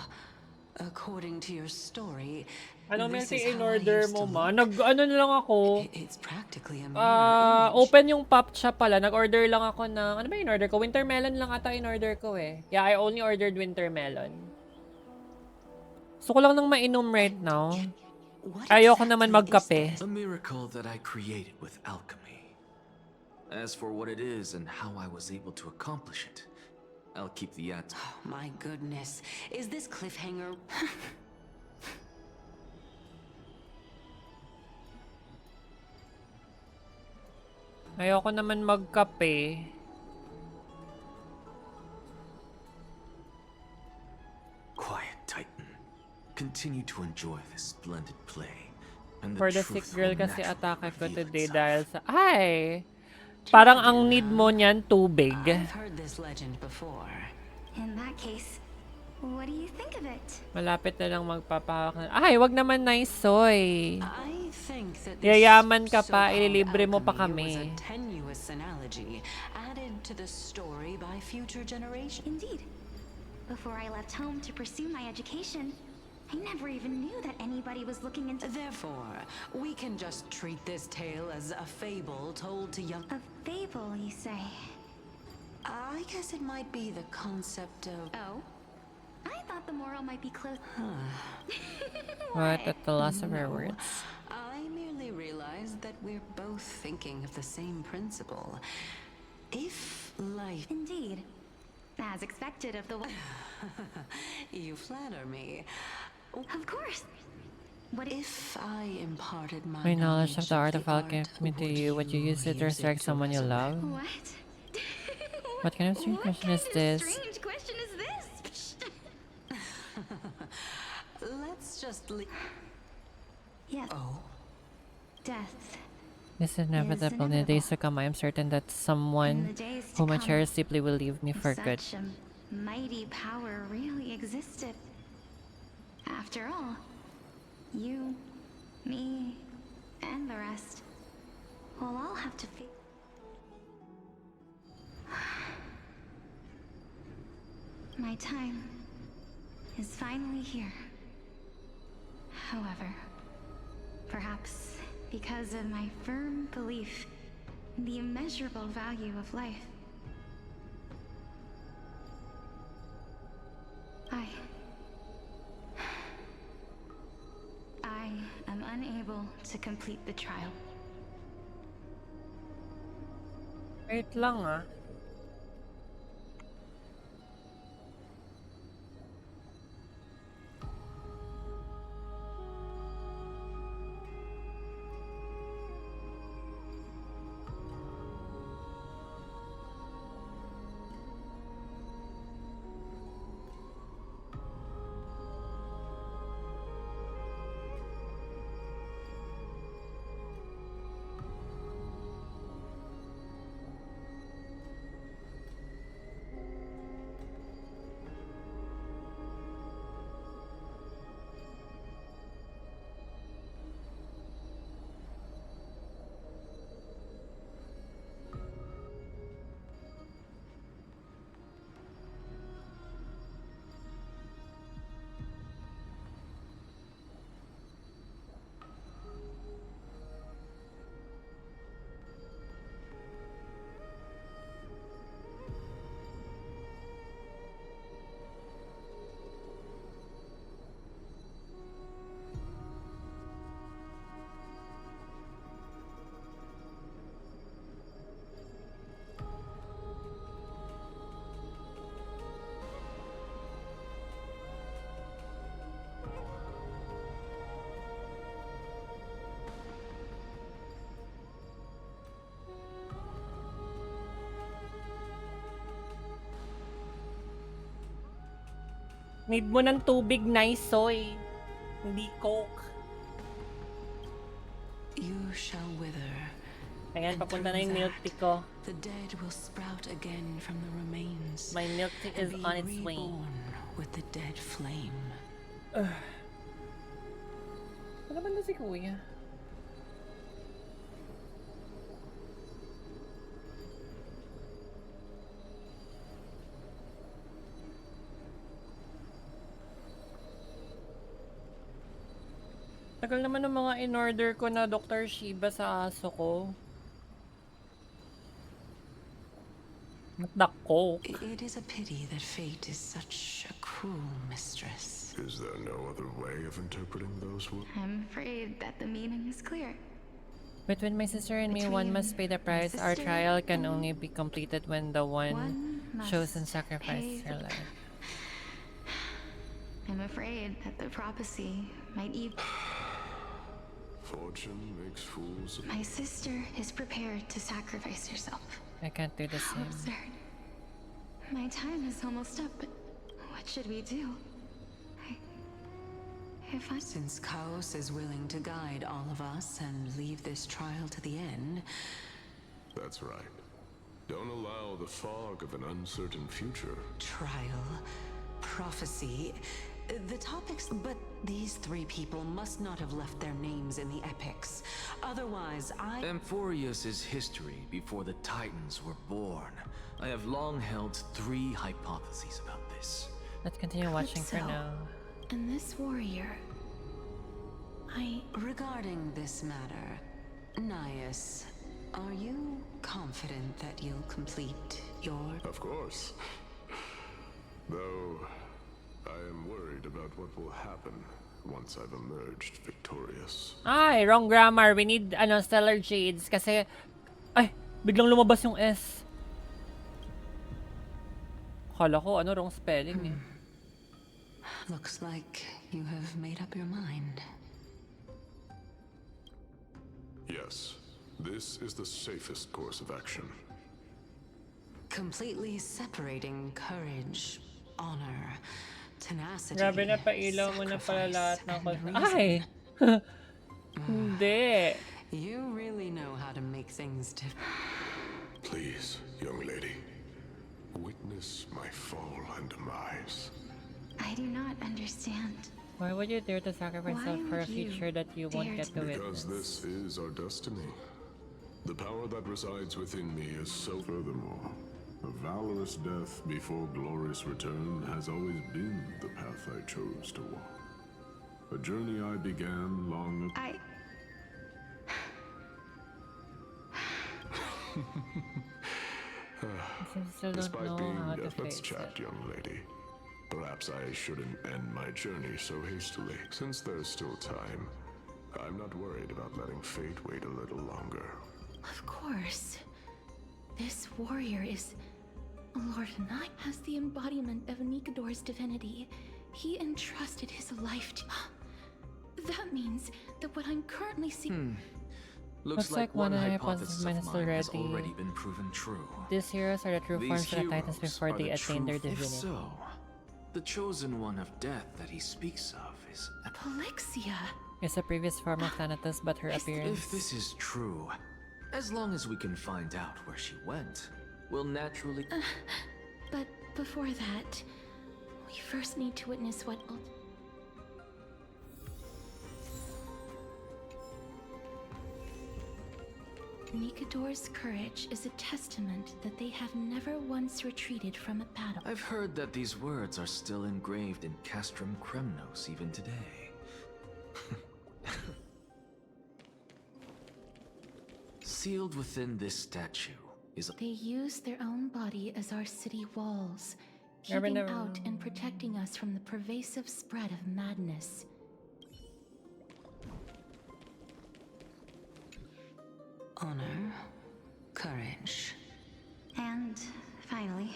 according to your story, Anong this melting is in how I order used mo, to ma? look. Ano na lang ako? It's practically a mirror image. Open yung pop shop pala. Nag-order lang ako ng, ano ba in order ko? Winter melon lang ata in order ko eh. Yeah, I only ordered winter melon. Gusto ko lang ng mainom right now. Ayoko naman magkape. A miracle that I created with alchemy. As for what it is and how I was able to accomplish it, I'll keep the answer. Oh, my goodness. Is this cliffhanger? Ayoko naman magkape. Quiet, Titan. Continue to enjoy this splendid play. And For the sick truth girl will kasi naturally atake ko reveal today itself. dahil sa... Ay! Parang ang need mo niyan, tubig. I've heard this legend before. In that case, what do you think of it? Malapit na lang magpapahawak na... Ay, wag naman nice soy. I think that Yayaman ka pa, so-called ililibre mo pa alchemy was kami. a tenuous analogy added to the story by future generations. Indeed. Before I left home to pursue my education, I never even knew that anybody was looking into... Therefore, we can just treat this tale as a fable told to young... A fable, you say? I guess it might be the concept of... Oh? I thought the moral might be close... What? At the loss of her words? I merely realized that we're both thinking of the same principle. If life... Indeed. As expected of the... You flatter me. Of course. What if I imparted My knowledge of the art of alchemy to you, would you use it to resurrect someone you love? What? What kind of strange question is this? Strange question is this? Let's just leave... Yes. Oh. Death. This is inevitable. In the days to come, I am certain that someone whom I cherish deeply will leave me for good. Such a mighty power really existed. After all, you, me, and the rest will all have to face... My time is finally here. However, perhaps because of my firm belief in the immeasurable value of life, I am unable to complete the trial. Wait lang ah. Need mo ng tubig, nice soy. Hindi coke. You shall wither. Ayan, papunta na yung milk tea ko. The dead will sprout again from the remains. My milk tea is on its way. With the dead flame. Ano ba na si Kuya? Tagal naman ng mga in-order ko na Dr. Shiba sa aso ko. the coke. It is a pity that fate is such a cruel mistress. Is there no other way of interpreting those words? I'm afraid that the meaning is clear. Between my sister and me, one must pay the price. Our trial can only be completed when the one chosen sacrifices her life. I'm afraid that the prophecy might even... Fortune makes fools of... My sister is prepared to sacrifice herself. I can't do the How same. absurd. My time is almost up, but what should we do? Since Chaos is willing to guide all of us and leave this trial to the end... That's right. Don't allow the fog of an uncertain future. Trial, prophecy, the topics... But these three people must not have left their names in the epics. Otherwise, Amphoreus is history before the Titans were born. I have long held 3 hypotheses about this. Let's continue watching for now. And this warrior... Regarding this matter, Nias, are you confident that you'll complete your... Of course. Though, I am worried about what will happen once I've emerged victorious. Ay, wrong grammar. We need, stellar jades. Kasi, ay, biglang lumabas yung S. Kala ko, wrong spelling eh. Looks like you have made up your mind. Yes, this is the safest course of action. Completely separating courage, honor, tenacity. Grabe na pailaw mo na pala lahat ng ay! Hindi. You really know how to make things different. Please, young lady, witness my fall and demise. I do not understand. Why would you dare to sacrifice yourself for a future that you won't get to witness? Because this is our destiny. The power that resides within me is so... Furthermore, a valorous death before glorious return has always been the path I chose to walk. A journey I began long ago. Despite being deaf, let's chat, young lady. Perhaps I shouldn't end my journey so hastily. Since there's still time, I'm not worried about letting fate wait a little longer. Of course. This warrior is... Lord Knight has the embodiment of Nikador's divinity. He entrusted his life to... That means that what I'm currently seeing... Looks like one hypothesis of mine has already been proven true. These heroes are the true forms of the Titans before they attain their divinity. If so, the chosen one of death that he speaks of is... Polixia! Is a previous form of Thanatos, but her appearance... If this is true, as long as we can find out where she went, we'll naturally... But before that, we first need to witness what... Nikador's courage is a testament that they have never once retreated from a battle. I've heard that these words are still engraved in Castrum Kremnos even today. Sealed within this statue is... They use their own body as our city walls, keeping out and protecting us from the pervasive spread of madness. Honor, courage. And finally...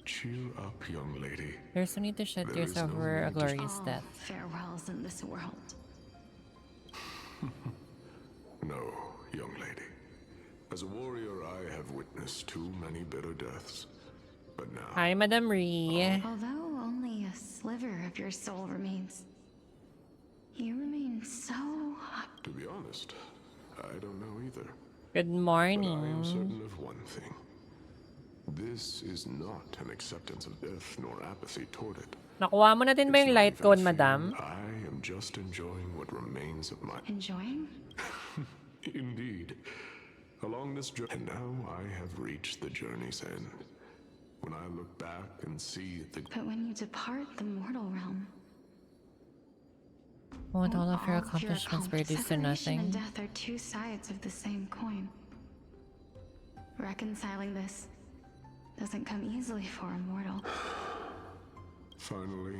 Cheer up, young lady. There's no need to shed tears over a glorious death. Farewells in this world. No, young lady. As a warrior, I have witnessed too many bitter deaths. But now... Hi, Madam Ree. Although only a sliver of your soul remains, you remain so... To be honest, I don't know either. Good morning. But I am certain of one thing. This is not an acceptance of death nor apathy toward it. Nakuha mo na din ba yung light code, madam? I am just enjoying what remains of my... Enjoying? Indeed. Along this journey, and now I have reached the journey's end. When I look back and see the... But when you depart the mortal realm... Won't all of your accomplishments be reduced to nothing? And death are two sides of the same coin. Reconciling this doesn't come easily for a mortal. Finally,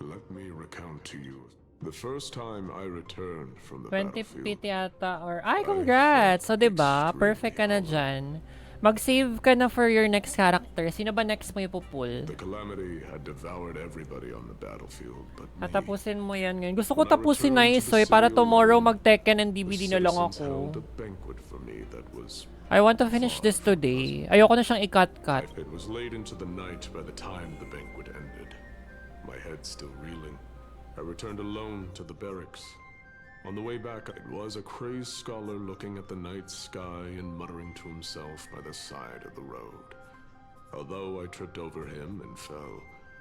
let me recount to you the first time I returned from the 20 battlefield. yata or... Ay, congrats! So, diba? Perfect ka na dyan. Mag-save ka na for your next character. Sino ba next mo ipupull? The calamity had devoured everybody on the battlefield, but me. Tapusin mo yan ngayon. Gusto ko tapusin na Isoy para tomorrow mag-Tekken and DVD na lang ako. I want to finish this today. Ayoko na siyang i-cut-cut. It was late into the night by the time the banquet ended. My head still reeling. I returned alone to the barracks. On the way back, it was a crazed scholar looking at the night sky and muttering to himself by the side of the road. Although I tripped over him and fell.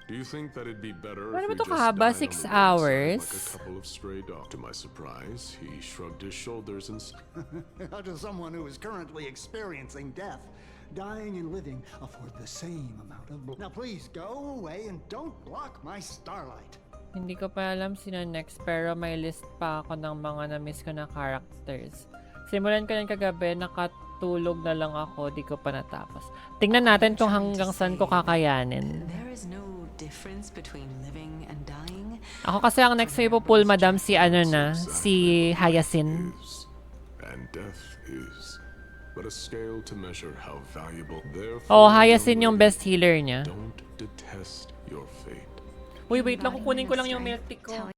Do you think that it'd be better if we just died on the roadside 6 hours? like a couple of stray dogs? To my surprise, he shrugged his shoulders and How does someone who is currently experiencing death, dying and living, afford the same amount of blood? Now please go away and don't block my starlight. Hindi ko pa alam sino next pero may list pa ako ng mga na-miss ko na characters. Simulan ko yan kagabi, nakatulog na lang ako, di ko pa natapos. Tingnan natin kung hanggang saan ko kakayanin. Ako kasi ang next ko ipupull, madam, si ano na, si Hyacinth. Oh, Hyacinth yung best healer niya. Uy, wait lang, kukunin ko lang yung milk tea ko.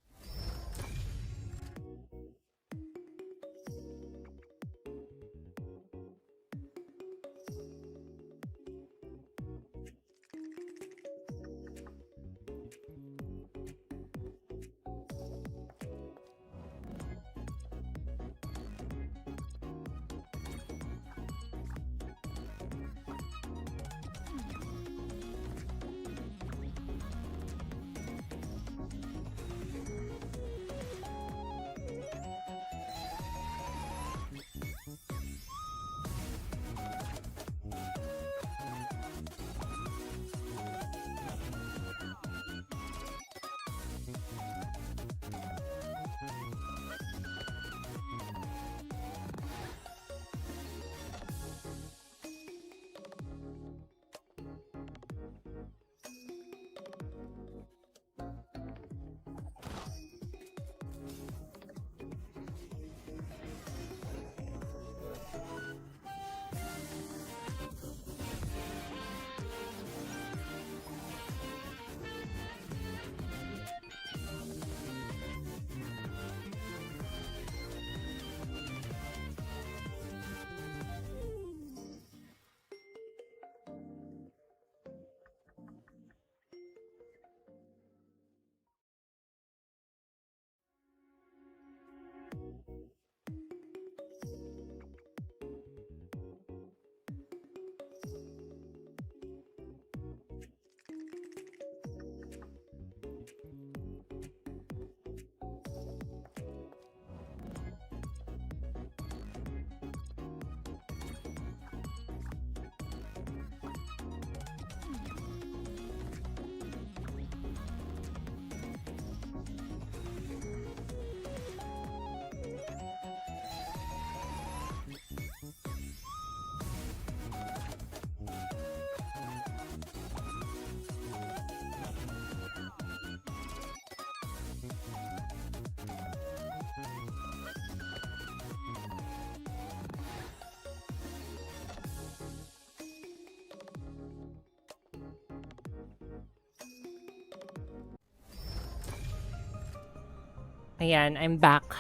Ayan, I'm back.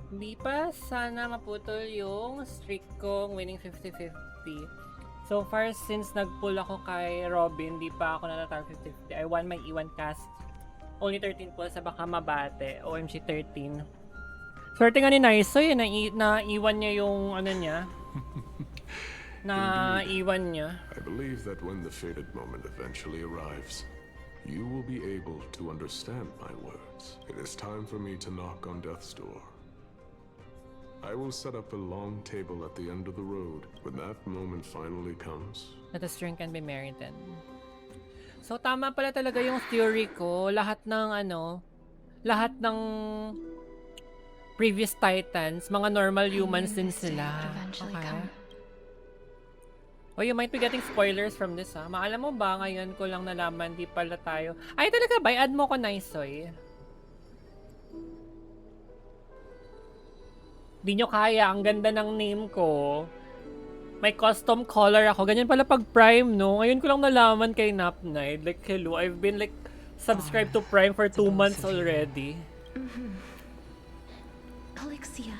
Hindi pa sana maputol yung streak kong winning 50-50. So far, since nag-pull ako kay Robin, di pa ako natatar 50-50. I won my E1 cast. Only 13 pulls sa baka mabate. OMG 13. Swerte nga ni Naisoy, na-iwan niya yung ano niya. Na-iwan niya. I believe that when the fated moment eventually arrives, you will be able to understand my words. It is time for me to knock on death's door. I will set up a long table at the end of the road. When that moment finally comes, let us drink and be merry then. So tama pala talaga yung theory ko. Lahat ng previous titans, mga normal humans din sila. Okay. Oh, you might be getting spoilers from this, ha? Maalam mo ba, ngayon ko lang nalaman, di pala tayo. Ay, talaga ba? I-add mo ko, Naisoy. Di nyo kaya, ang ganda ng name ko. May custom color ako. Ganyan pala pag Prime, no? Ngayon ko lang nalaman kay Nap Night. Like, hello, I've been like subscribed to Prime for 2 months already. Polixia,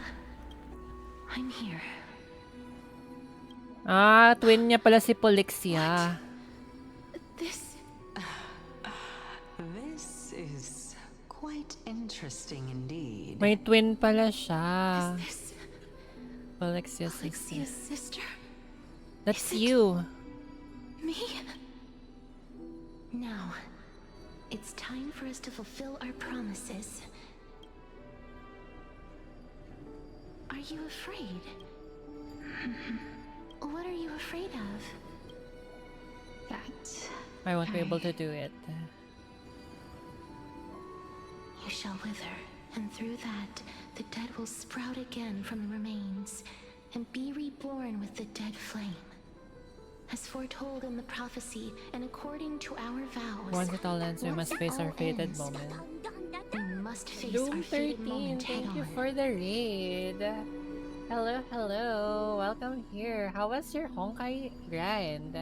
I'm here. Ah, twin niya pala si Polixia. This is quite interesting indeed. May twin pala siya. Polyxia's sister. That's you. Me? Now, it's time for us to fulfill our promises. Are you afraid? What are you afraid of? That I won't be able to do it. You shall wither, and through that, the dead will sprout again from the remains, and be reborn with the dead flame. As foretold in the prophecy, and according to our vows, Once it all ends, we must face our fated moment. We must face Doom our fated 13, moment thank head you on. for the raid. Hello, hello. Welcome here. How was your Honkai grind?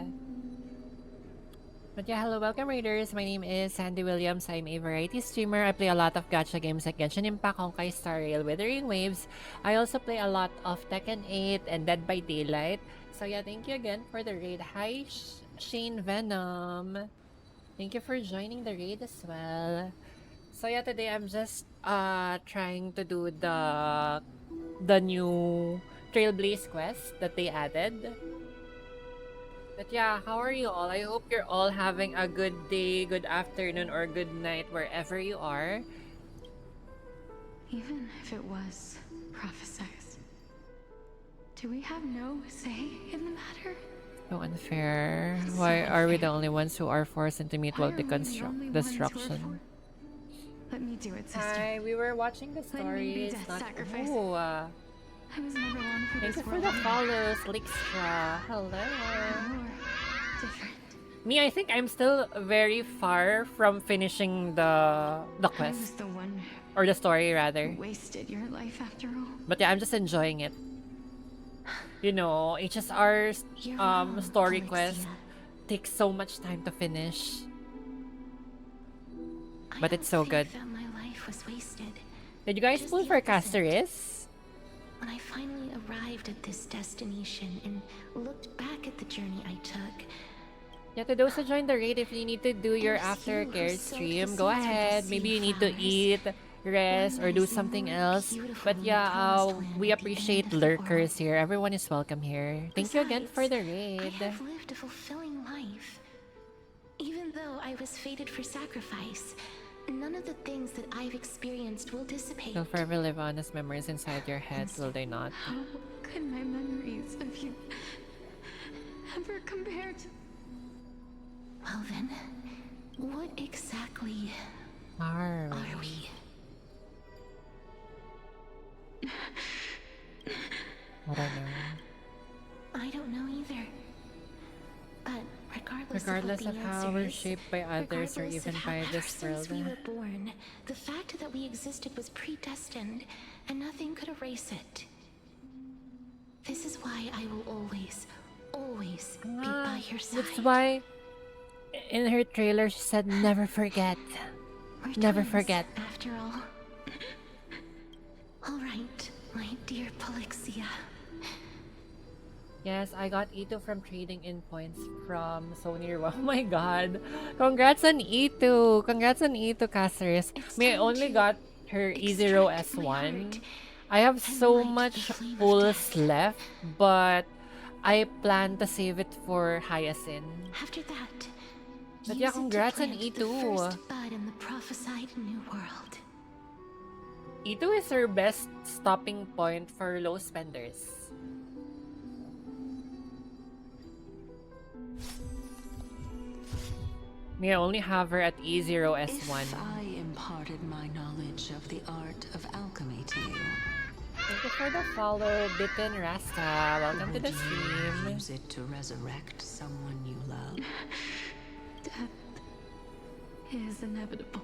But yeah, hello, welcome raiders. My name is Sandy Williams. I'm a variety streamer. I play a lot of gacha games like Genshin Impact, Honkai Star Rail, Withering Waves. I also play a lot of Tekken 8 and Dead by Daylight. So yeah, thank you again for the raid. Hi, Shane Venom. Thank you for joining the raid as well. So yeah, today I'm just trying to do the new Trailblaze quest that they added. But yeah, how are you all? I hope you're all having a good day, good afternoon, or good night wherever you are. Even if it was prophesized, do we have no say in the matter? So unfair. Why are we the only ones who are forced into mutual destruction? Let me do it, sister. Hi, we were watching the Let me be stories. death Not sacrifice. Ooh, I was never one for thank this you for world. the follows, Lixtra. Hello. Different. Me, I think I'm still very far from finishing the I was quest. the one Or the story, rather. who wasted your life after all. But yeah, I'm just enjoying it. You know, HSR's story quest takes so much time to finish. But it's so good. That my life was wasted. Did you guys pull for Casteris? When I finally arrived at this destination and looked back at the journey I took, Yeah, to those who joined the raid, if you need to do your aftercare stream, go ahead. Maybe you need to eat, rest, or do something else. But yeah, we appreciate lurkers here. Everyone is welcome here. Thank you again for the raid. I have lived a fulfilling life. Even though I was fated for sacrifice, none of the things that I've experienced will dissipate. You'll forever live on as memories inside your head, will they not? How could my memories of you ever compare to... Well then, what exactly are we? I don't know. I don't know either. But regardless of how we're shaped by others or even by this world. Since we were born, the fact that we existed was predestined, and nothing could erase it. This is why I will always, always be by your side. That's why in her trailer she said, never forget. Never forget. After all. Alright, my dear Polixia. Yes, I got E2 from trading in points from Sony. Oh my god. Congrats on E2. Congrats on E2, Caceres. I only got her E0 S1. I have so much pulls left, but I plan to save it for Hyacinth. After that, but yeah, congrats on E2. The first bud in the prophesied new world. E2 is her best stopping point for low spenders. May I only have her at E0 S1. If I imparted my knowledge of the art of alchemy to you, Thank you for the follow, Bitten Rasta. Welcome to the stream. Use it to resurrect someone you love. Death is inevitable.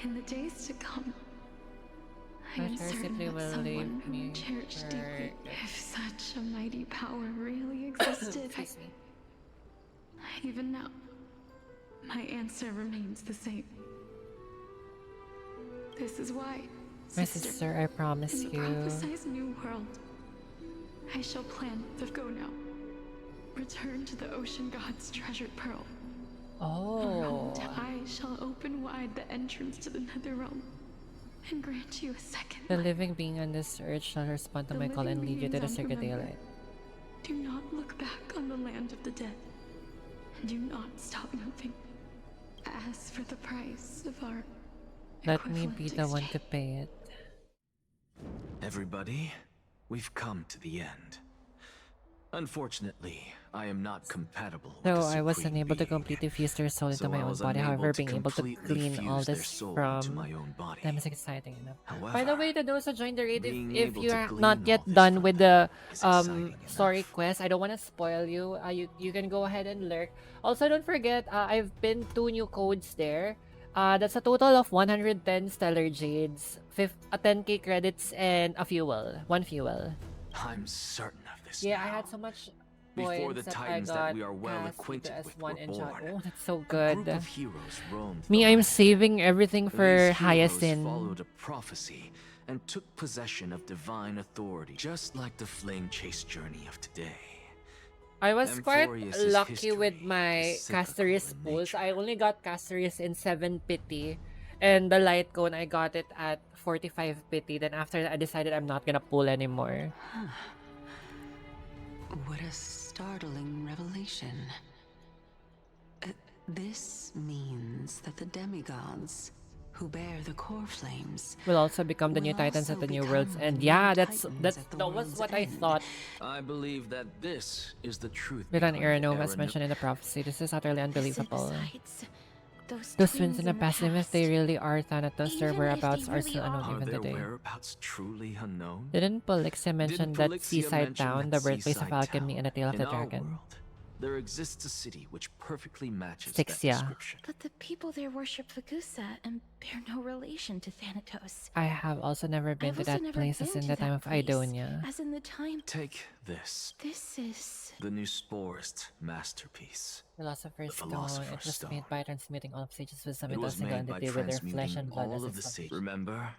In the days to come, I am certain that someone whom cherished deeply, if such a mighty power really existed, even now, my answer remains the same. This is why, my sister, I promise in the you. prophesized new world, I shall plant the go now. Return to the ocean god's treasured pearl. Oh. I shall open wide the entrance to the nether realm and grant you a second. The living being on this earth shall respond to my call and lead you to the circuit daylight. Do not look back on the land of the dead. Do not stop moving. As for the price of our let me be the one to pay it. Everybody, we've come to the end. Unfortunately, I am not compatible with Though the I was Supreme unable to Being, completely fuse their soul into so my I own was body, unable however, to being able to completely glean all fuse their this soul from into my own body. them is exciting enough. However, by the way, to those who joined the raid, being if able you to are glean not all yet this done from with them the is exciting story quest, I don't want to spoil you. You can go ahead and lurk. Also, don't forget, I've pinned 2 new codes there. That's a total of 110 stellar jades, 10k credits, and a fuel. 1 fuel. I'm certain of this. Yeah, I had so much Before the points titans that I got that we are well cast acquainted into with S1 were enchant. born. Oh, that's so A good. group of heroes roamed Me, the I'm land. saving everything for These heroes Hyacinth. followed a prophecy and took possession of divine authority, just like the flame chase journey of today. I was quite Amphoreus' lucky with my is cyclical Casteris in pools. I only got Casteris in 7 pity. And the light cone, I got it at 45 pity. Then after that, I decided I'm not gonna pull anymore. What a startling revelation. This means that the demigods who bear the core flames Will also become the new titans at the new worlds. And yeah, that was what I thought. I believe that this is the truth. With an behind Aeronome as Aeronome. mentioned in the prophecy. This is utterly unbelievable. Besides, Those twins in the past, even if they really are Thanatos, their Even if whereabouts they are really still unknown Are even their today. whereabouts truly unknown? Didn't Polixia mention that Polixia seaside mention town, that the birthplace of seaside alchemy town? and the tale of In the our dragon? world, there exists a city which perfectly matches Styxia. that description. But the people there worship Fagusa and bear no relation to Thanatos. I have also never been I've to also that never place been as in to the that time of place, Idonia. As in the time. Take this, This is the new Sporist masterpiece. Philosopher's The Stone. Philosopher's It was Stone. made by transmuting all of sage's wisdom It into a was single made by entity with their flesh and transmuting blood as all of its the foundation. sage. Remember?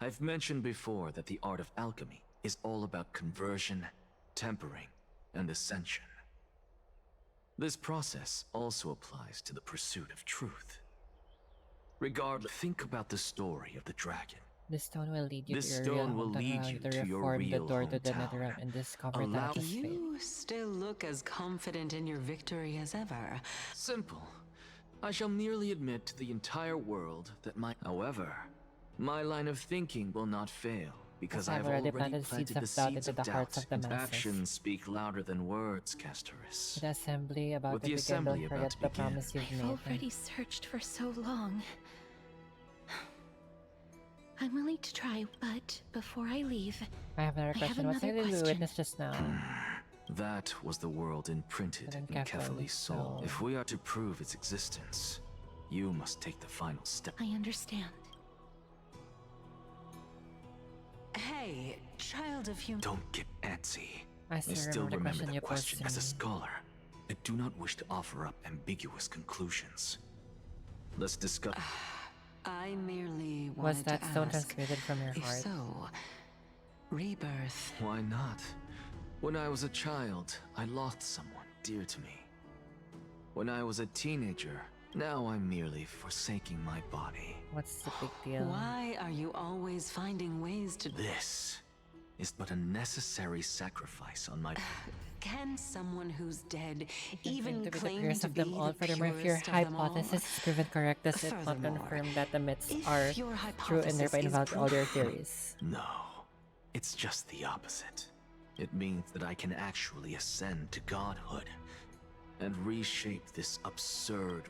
I've mentioned before that the art of alchemy is all about conversion, tempering, and ascension. This process also applies to the pursuit of truth. Regardless, think about the story of the dragon. This stone will lead you This to your real stone will hometown, lead allowing you to to your reform the real door to the hometown. netherrealm and discover Allow Thanatos' fate. You still look as confident in your victory as ever. Simple. I shall merely admit to the entire world that However, my line of thinking will not fail, because I have already planted seeds the of doubt seeds into of the hearts doubt, of the and masses. actions speak louder than words, Casteris. With the assembly about With to the begin, assembly don't about forget to the begin. promise you've I've made. already searched for so long. I'm willing to try, but before I leave, I have another I have question. What's another something we question. witnessed just now? That was the world imprinted in Kefali's soul. If we are to prove its existence, you must take the final step. I understand. Hey, child of human. Don't get antsy. I still still remember the remember question the you question. posed As to a me. scholar, I do not wish to offer up ambiguous conclusions. Let's discuss. I merely Was wanted that to stone ask, transmuted from your if heart? so, rebirth. Why not? When I was a child, I lost someone dear to me. When I was a teenager, now I'm merely forsaking my body. What's the big deal? Why are you always finding ways to... This is but a necessary sacrifice on my... Can someone who's dead Even even to be the claim purest to of be them all? the Furthermore, if your purest of them all? hypothesis is proven correct, does it not Furthermore, confirm that the myths if are your true and thereby hypothesis is invalid all your proven- theories? No, it's just the opposite. It means that I can actually ascend to godhood and reshape this absurd...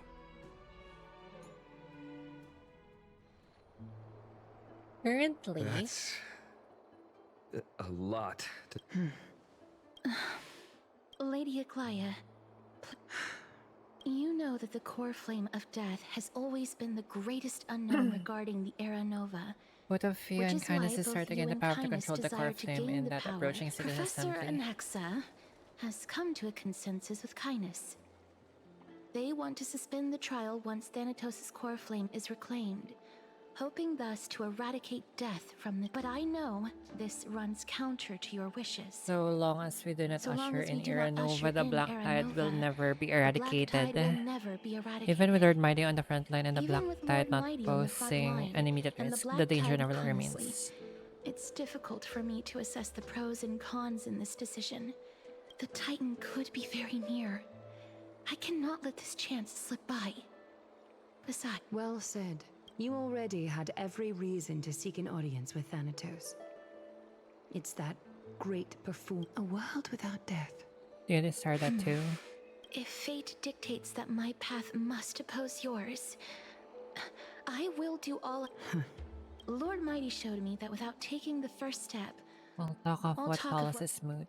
Currently. That's a lot. Lady Aglaya, you know that the core flame of death has always been the greatest unknown regarding the Era Nova. Both of you Which and is Kindness why is both starting you in the and power to Kindness control the core desire to flame gain in the that power. approaching citizen Professor assembly. Anaxa has come to a consensus with Kindness. They want to suspend the trial once Thanatos' core flame is reclaimed, hoping thus to eradicate death from the... But I know this runs counter to your wishes. So long as we do not So long usher as we in do Era not usher Nova, the in Black Era Tide will Nova, never be the Black eradicated. Tide will never be eradicated. Even with Lord Mighty on the front line and the Even Black with Tide Lord not Mighty on the front posing line any immediate and the risk, Black the danger Tide never constantly, remains. it's difficult for me to assess the pros and cons in this decision. The Titan could be very near. I cannot let this chance slip by. Besides... Well said. You already had every reason to seek an audience with Thanatos. It's that great a world without death. You desire that too? If fate dictates that my path must oppose yours, I will do all... Lord Mighty showed me that without taking the first step... We'll talk of what follows is smooth.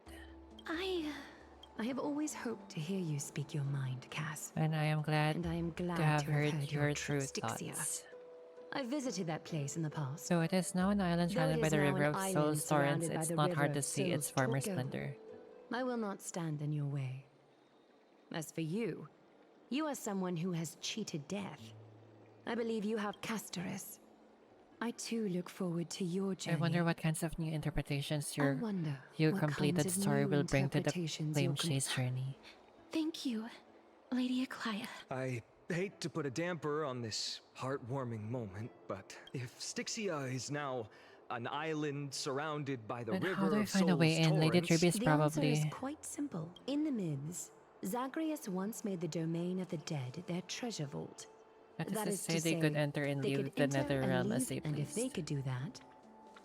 I have always hoped to hear you speak your mind, Cass. And I am glad to have heard your true thoughts. I visited that place in the past. So it is now an island surrounded by the River of Soul's torrents. It's not hard to see its former splendor. I will not stand in your way. As for you, you are someone who has cheated death. I believe you have Castorus. I too look forward to your journey. I wonder what kinds of new interpretations your completed story will bring to the Flame Chase journey. Thank you, Lady Aglaya. I hate to put a damper on this heartwarming moment, but if Styxia is now an island surrounded by the then river how do we of find a Soul's way in? Lady torrents, Tribby is The probably... answer is quite simple. In the myths, Zagreus once made the domain of the dead their treasure vault. That is to say they could enter and leave the nether realm as they And if pleased. they could do that,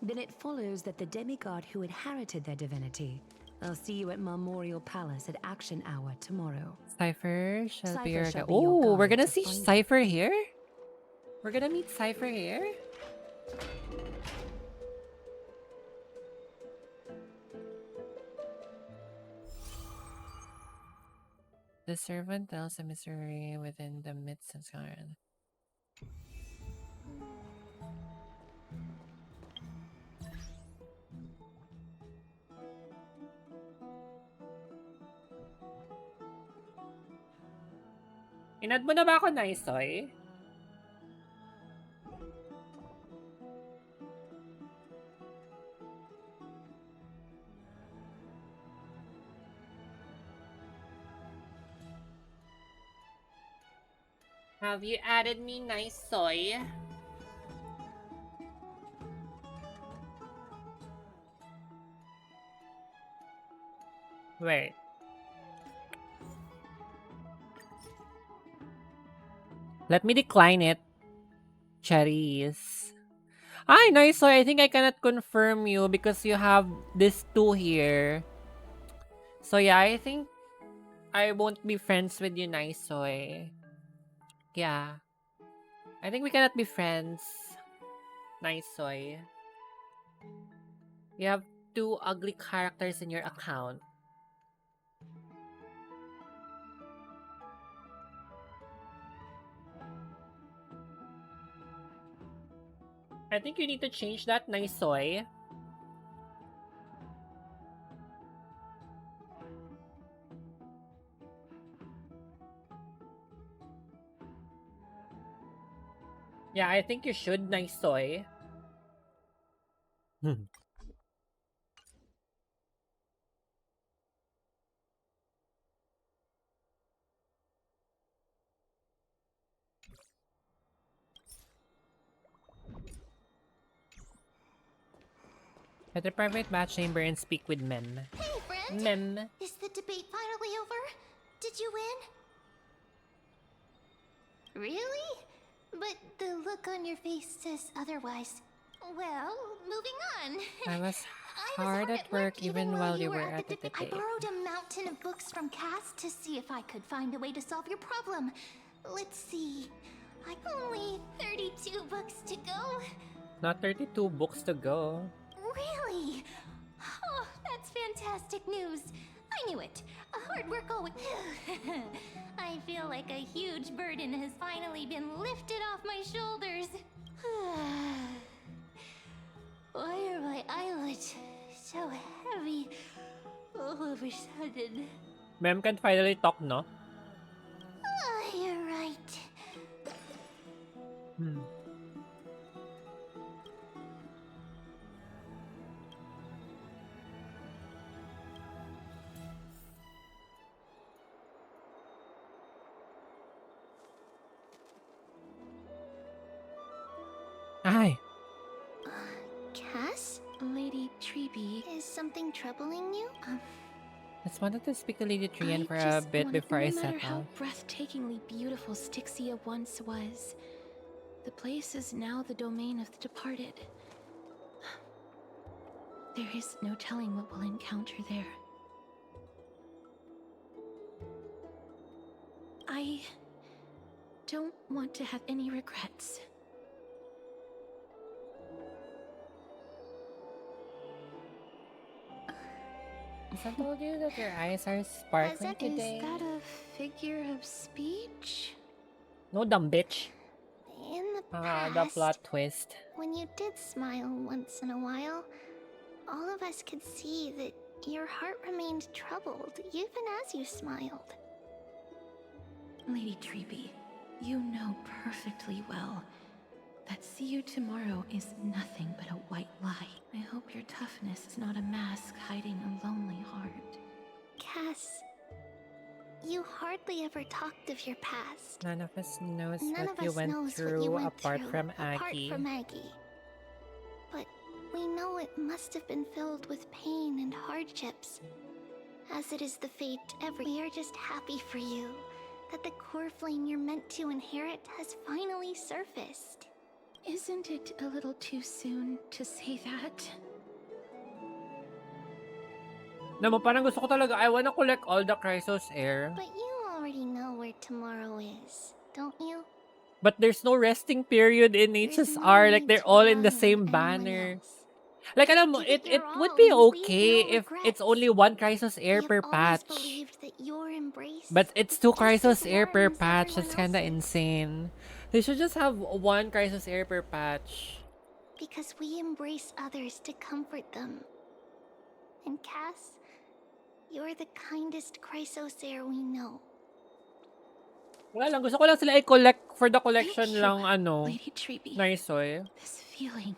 then it follows that the demigod who inherited their divinity. I'll see you at Memorial Palace at Action Hour tomorrow. Cypher shall be your guide. shall be your Oh, we're guide gonna to see find- Cypher here? We're gonna meet Cypher here? The servant tells a mystery within the midst of Skyrim. Inad mo na ba ako, Naisoy? Have you added me, Naisoy? Wait. Let me decline it. Cherries. Hi, Naisoy. I think I cannot confirm you because you have this two here. So yeah, I think I won't be friends with you, Naisoy. Yeah. I think we cannot be friends. Naisoy. You have two ugly characters in your account. I think you need to change that, Naisoy. Yeah, I think you should, Naisoy. At the private match chamber and speak with Mem. Hey, friend! Mem. Is the debate finally over? Did you win? Really? But the look on your face says otherwise. Well, moving on. I was hard at work even while you were at the I debate. borrowed a mountain of books from Cass to see if I could find a way to solve your problem. Let's see. I've only 32 books to go. Not 32 books to go. Really? Oh, that's fantastic news. I knew it. Hard work always. I feel like a huge burden has finally been lifted off my shoulders. Why are my eyelids so heavy all of a sudden? Mem can finally talk, no? You're right. Hi. Cass? Lady Treby. Is something troubling you? I just wanted to speak to Lady Trian for a bit before I no matter how settle. breathtakingly beautiful Styxia once was, the place is now the domain of the departed. There is no telling what we'll encounter there. I don't want to have any regrets. I told you that your eyes are sparkling today. Is that a figure of speech? No, dumb bitch. In the The past, plot twist. when you did smile once in a while, all of us could see that your heart remained troubled even as you smiled. Lady Treby, you know perfectly well that see you tomorrow is nothing but a white lie. I hope your toughness is not a mask hiding a lonely heart. Cass, you hardly ever talked of your past. None of us knows None what of you us went knows through what you went apart through from apart Aggie. from Aggie. But we know it must have been filled with pain and hardships. As it is the fate we are just happy for you that the core flame you're meant to inherit has finally surfaced. Isn't it a little too soon to say that? Naman, parang gusto ko talaga, I wanna collect all the Chrysos Air. But you already know where tomorrow is, don't you? But there's no resting period in HSR. Like, they're all in the same banner. Like, alam mo, it would be okay if it's only one Chrysos Air per patch. But it's two Chrysos Air per patch. That's kinda insane. They should just have one Chrysos Air per patch. Because we embrace others to comfort them. And Cass, you're the kindest Chrysosaur we know. Wala lang, gusto ko lang sila i-collect for the collection lang, Lady Treby. Nisoy. This feeling.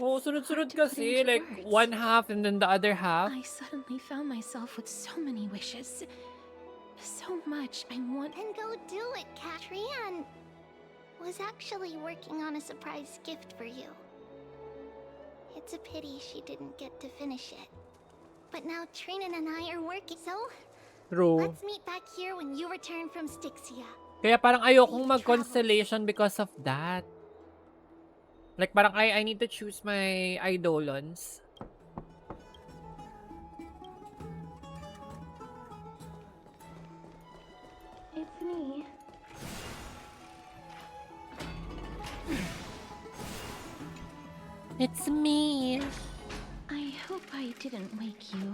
Oh, sunod-sunod kasi, like, one half and then the other half. I suddenly found myself with so many wishes. So much I want. Then go do it, Catrian was actually working on a surprise gift for you. It's a pity she didn't get to finish it. But now Trinan and I are working, so True. let's meet back here when you return from Styxia. Kaya parang ayokong mag-constellation because of that. Like, parang I need to choose my Eidolons. It's me. It's me. I hope I didn't wake you.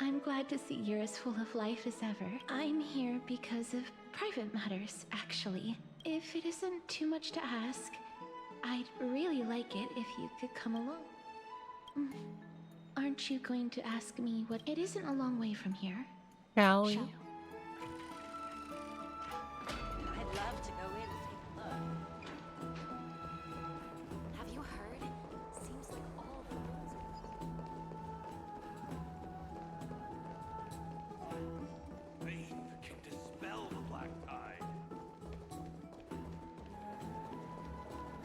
I'm glad to see you're as full of life as ever. I'm here because of private matters, actually. If it isn't too much to ask, I'd really like it if you could come along. Aren't you going to ask me what? It isn't a long way from here. Shall we? I'd love to go in and take a look. Have you heard? Seems like all the Faith can dispel the black tide.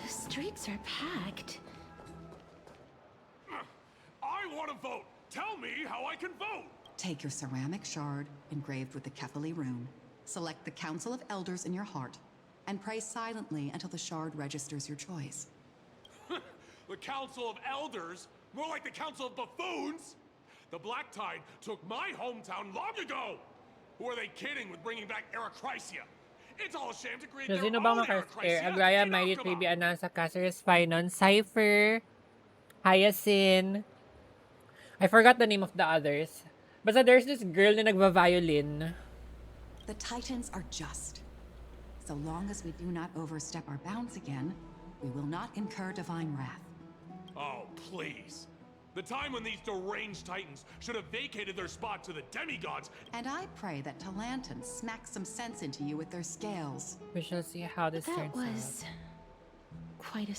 The streets are packed. I want to vote! Tell me how I can vote! Take your ceramic shard engraved with the Kefali rune, select the Council of Elders in your heart, and pray silently until the shard registers your choice. The Council of Elders? More like the Council of Buffoons! The Black Tide took my hometown long ago! Who are they kidding with bringing back Aerochrysia? It's all a sham to create So, their sino own bang Era makaskare? Chrysia Agraya, in Mighty Optima. Tribi, Anansa, Caceres, Finon, Cypher, Hyacinth. I forgot the name of the others. Basta there's this girl na nagva-violin. The Titans are just. So long as we do not overstep our bounds again, we will not incur divine wrath. Oh, please. The time when these deranged titans should have vacated their spot to the demigods. And I pray that Talanton smacks some sense into you with their scales. We shall see how this turns That was quite a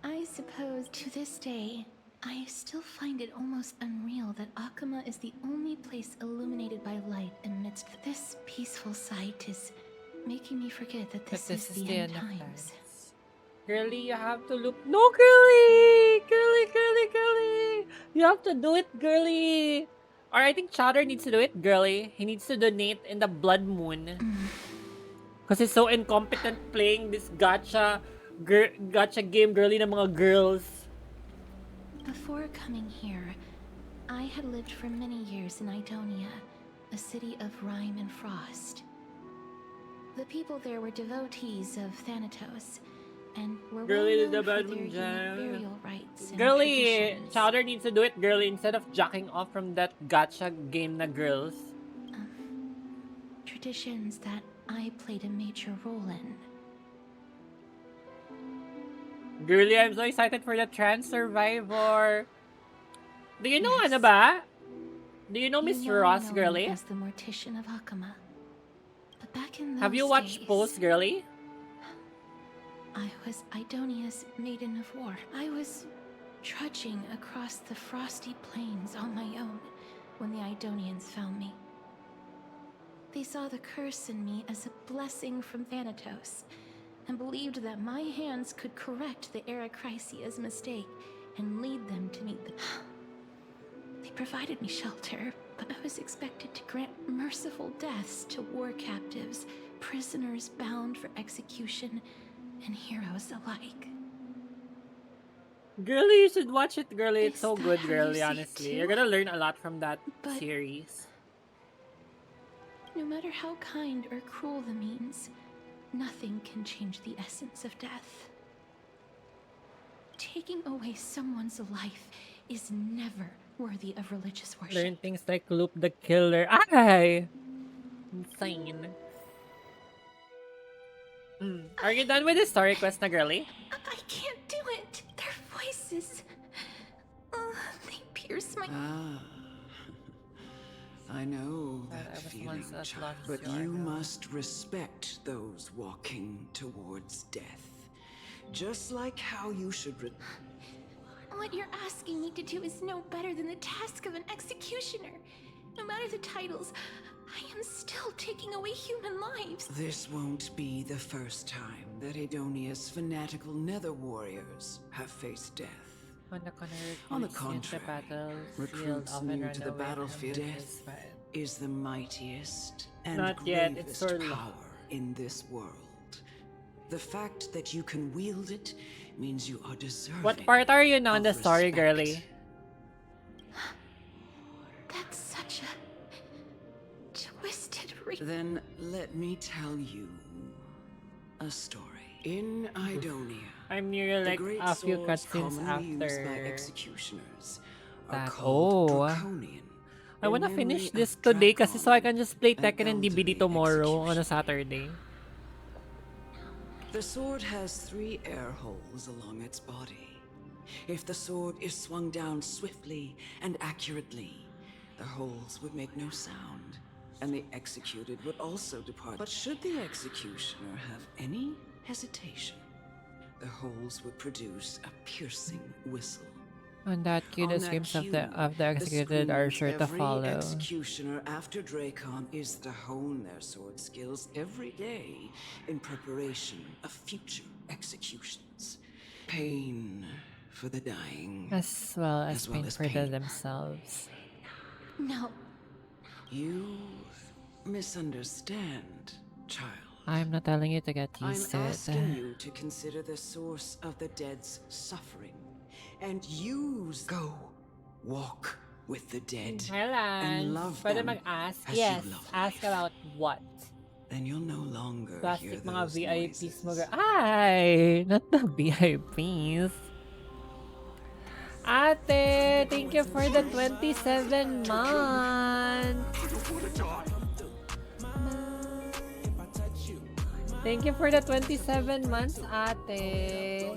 I suppose to this day, I still find it almost unreal that Akama is the only place illuminated by light amidst this peaceful sight is making me forget that this is the end times. Girly, you have to look. No, girly! Girly! You have to do it, girly! Or I think Chowder needs to do it, girly. He needs to donate in the Blood Moon. Because he's so incompetent playing this gacha game, girly, ng mga girls. Before coming here, I had lived for many years in Idonia, a city of rime and frost. The people there were devotees of Thanatos, and were Girly, well known for the their unique jam. burial rites and Girly, traditions. Chowder needs to do it, girly, instead of jacking off from that gacha game na girls. Traditions that I played a major role in. Girly, I'm so excited for the Trans Survivor. Do you know ano ba? Do you know Miss You Ross, know me girly? as the Mortician of Akama. But back in those Have you watched days, Pulse, girly? I was Idonia's maiden of war. I was trudging across the frosty plains on my own when the Idonians found me. They saw the curse in me as a blessing from Thanatos, and believed that my hands could correct the Era Chrysia's mistake and lead them to meet the... They provided me shelter, but I was expected to grant merciful deaths to war captives, prisoners bound for execution, and heroes alike. Girly, you should watch it, girly. It's so good, how you girly, see it honestly. too? You're gonna learn a lot from that series. No matter how kind or cruel the means, nothing can change the essence of death. Taking away someone's life is never worthy of religious worship. Learn things like Loop the Killer. Ay! Insane. Are you done with the story quest na, girly? I can't do it. Their voices... they pierce my... I know that feeling, child, but you must respect those walking towards death. Just like how you should What you're asking me to do is no better than the task of an executioner. No matter the titles, I am still taking away human lives. This won't be the first time that Idonia's fanatical nether warriors have faced death. On the contrary, recruits new to the battlefield. Death is the mightiest and gravest power in this world. The fact that you can wield it means you are deserving. What part are you now in the story, girly? That's such a twisted Then let me tell you a story. In Idonia, I'm near like the a few great swords cutscenes commonly used by after executioners are that. called Oh, Draconian. I wanna in finish memory this of today kasi so I Dracon, can just play an Tekken and DBD elderly tomorrow on a Saturday. The sword has 3 air holes along its body. If the sword is swung down swiftly and accurately, the holes would make no sound, and the executed would also depart. But should the executioner have any hesitation, the holes would produce a piercing whistle. On that cue, the screams of the executed are sure to follow. Every executioner after Dracon is to hone their sword skills every day in preparation of future executions. Pain for the dying, As well as pain for themselves. No. You misunderstand, child. I'm not telling you to get used I'm to asking it. you to consider the source of the dead's suffering and use. Go, walk with the dead Lance. and love Pwede them mag-ask? as Yes. you love Ask about what? then you'll no longer Plastic hear mga those VIPs mo. noises. Ay! Not the VIPs. Ate, thank you for the 27 months. Thank you for the 27 months, ate.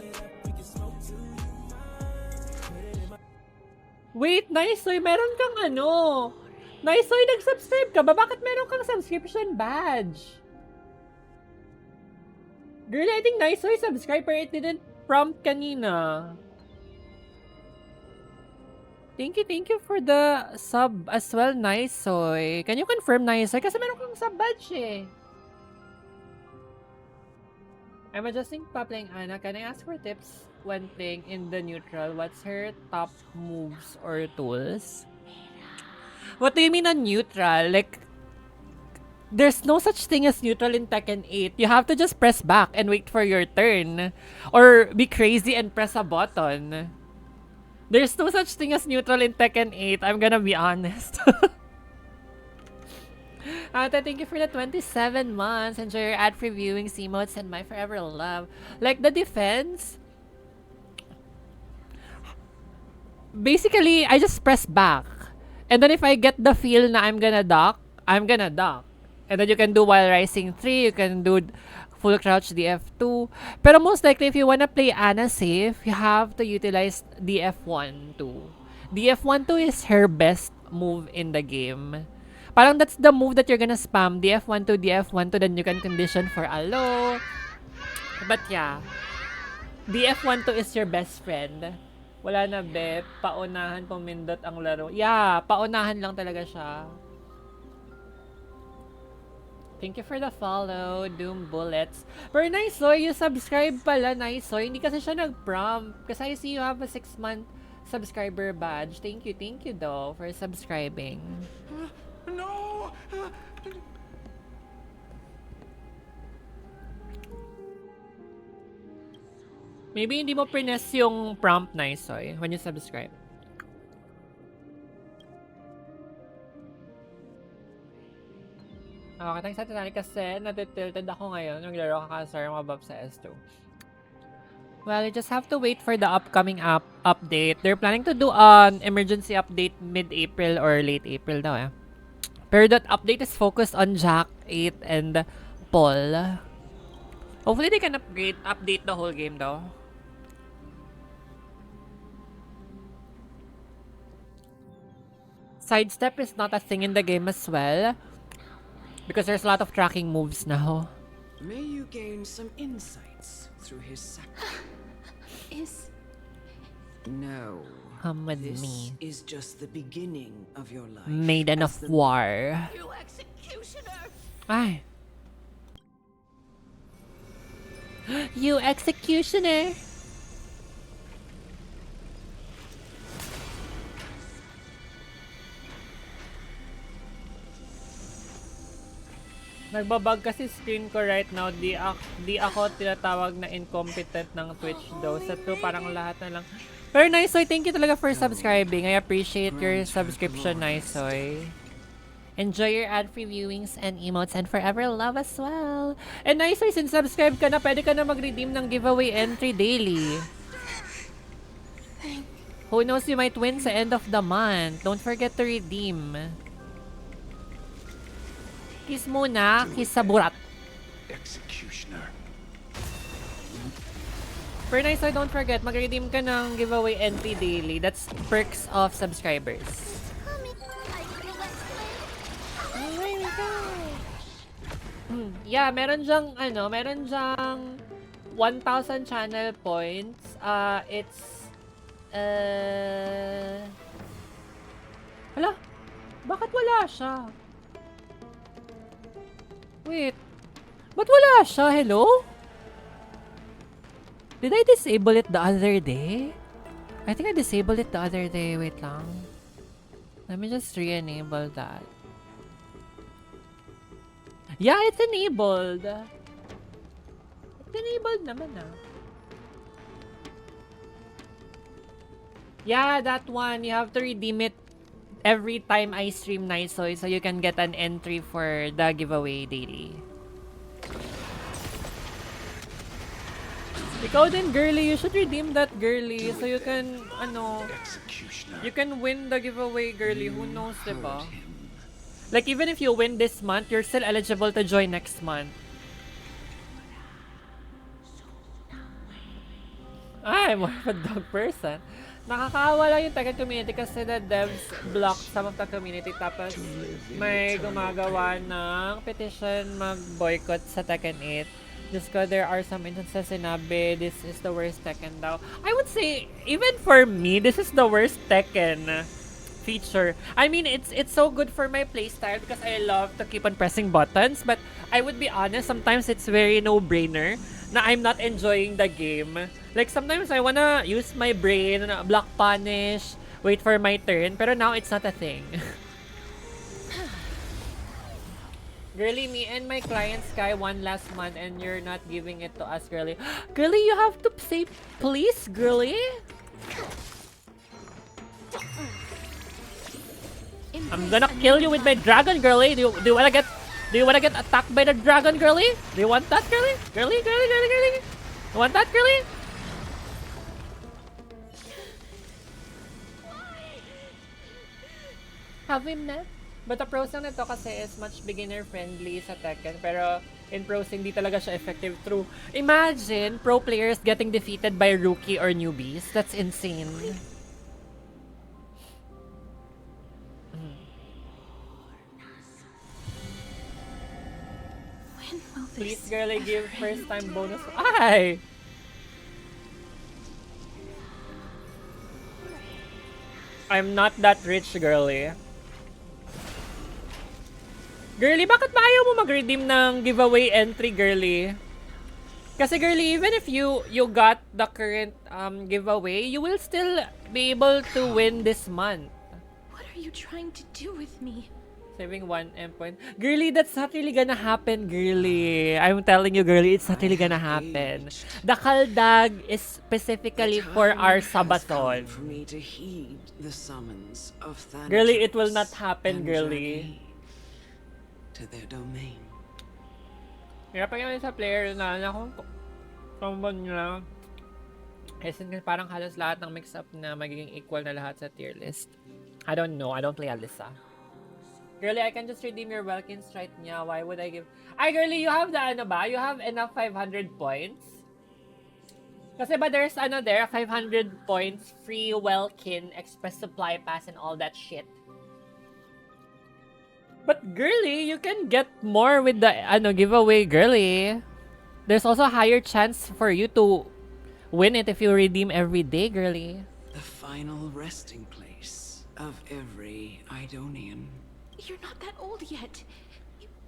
Wait, Niceoy, meron kang ano? Niceoy, nag-subscribe ka ba? Bakit meron kang subscription badge? Girl, I think Niceoy subscribe pero it didn't prompt kanina. Thank you for the sub as well, Niceoy. Can you confirm, Niceoy? Kasi meron kang sub badge eh. I'm adjusting pa playing Anna. Can I ask for tips when playing in the neutral? What's her top moves or tools? What do you mean on neutral? Like, there's no such thing as neutral in Tekken 8. You have to just press back and wait for your turn. Or be crazy and press a button. There's no such thing as neutral in Tekken 8. I'm gonna be honest. Ate, thank you for the 27 months. Enjoy your ad-free viewings, emotes, and my forever love. Like, the defense... Basically, I just press back. And then if I get the feel na I'm gonna duck, I'm gonna duck. And then you can do while rising 3, you can do full crouch DF2. Pero most likely, if you wanna play Ana safe, you have to utilize DF1-2. DF1-2 is her best move in the game. Parang that's the move that you're gonna spam. DF1-2, DF1-2, then you can condition for a low. But yeah, DF1-2 is your best friend. Wala na, be. Paunahan pumindot ang laro. Yeah, paunahan lang talaga siya. Thank you for the follow, Doom Bullets. Pero Niceoy, you subscribe pala, Niceoy. Hindi kasi siya nag-prompt. Kasi I see you have a 6-month subscriber badge. Thank you though for subscribing. No! Maybe hindi mo prines yung prompt, Niceoy, when you subscribe. Okay, thanks sa tinali kasi natitilted ako ngayon. Naglaro ka kasar mga bab sa S2. Well, you just have to wait for the upcoming update. They're planning to do an emergency update mid-April or late April daw eh. Pero that update is focused on Jack, 8, and Paul. Hopefully they can update the whole game though. Sidestep is not a thing in the game as well. Because there's a lot of tracking moves now. May you gain some insights through his No. Come with this me. Is just the beginning of your life. Maiden of War. You executioner! Ay. You executioner! Nagbabag kasi screen ko right now. Di ako tinatawag na incompetent ng Twitch though. Sa to parang lahat na lang. Pero Niceoy, thank you talaga for subscribing. I appreciate your subscription, Niceoy. Enjoy your ad-free viewings and emotes and forever love as well. And Niceoy, since subscribe ka na, pwede ka na mag-redeem ng giveaway entry daily. Who knows, you might win sa end of the month. Don't forget to redeem. Kiss muna, kiss sa burat. Executioner. Pero Niceoy, don't forget, mag-redeem ka ng giveaway entry daily. That's perks of subscribers. Yeah, meron dyang 1,000 channel points. Hala, bakit wala siya? Wait, ba't wala siya? Hello? Did I disable it the other day? I think I disabled it the other day. Wait lang. Let me just re-enable that. Yeah, it's enabled. It's enabled naman ah. Yeah, that one. You have to redeem it every time I stream Night Soy so you can get an entry for the giveaway daily. Ikaw din, girly. You should redeem that, girly. So you can, you can win the giveaway, girly. Who knows, diba? Like, even if you win this month, you're still eligible to join next month. I'm more of a dog person. Nakakaawa lang yung Tekken community kasi the devs blocked some of the community tapos may gumagawa ng petition mag-boycott sa Tekken 8. Just because there are some instances sinabi this is the worst Tekken daw. I would say, even for me, this is the worst Tekken feature. I mean, it's so good for my playstyle because I love to keep on pressing buttons, but I would be honest, sometimes it's very no-brainer na I'm not enjoying the game. Like, sometimes I wanna use my brain, block punish, wait for my turn, pero now it's not a thing. Girly, me and my client Sky won last month and you're not giving it to us, girly. Girly, you have to say please, girly. I'm gonna kill you with my dragon, girly. Do you wanna get attacked by the dragon, girly? Do you want that, girly? Girly. You want that, girly? Have we met? But the pros lang nito kasi is much beginner-friendly sa Tekken. Pero in pros, hindi talaga siya effective through. Imagine pro players getting defeated by rookie or newbies. That's insane. Please, girly, give first-time bonus. Ay! I'm not that rich, girly. Girly, bakit ba ayaw mo mag-redeem ng giveaway entry, girly? Kasi, girly, even if you got the current giveaway, you will still be able to win this month. What are you trying to do with me? Saving 1 M point. Girly, that's not really gonna happen, girly. I'm telling you, girly, it's not really gonna happen. The Kaldag is specifically for our Sabaton. For me to heed the summons of girly, it will not happen, girly. To their domain. Kaya pa yun sa player na kung combon nyo parang halos lahat ng mix-up na magiging equal na lahat sa tier list. I don't know. I don't play Alyssa. Girly, I can just redeem your Welkin's right niya. Why would I give... Ay, girly, you have the You have enough 500 points? Kasi ba there's there, 500 points, free Welkin, express supply pass, and all that shit. But girly, you can get more with the giveaway, girly. There's also a higher chance for you to win it if you redeem every day, girly. The final resting place of every Idonian. You're not that old yet.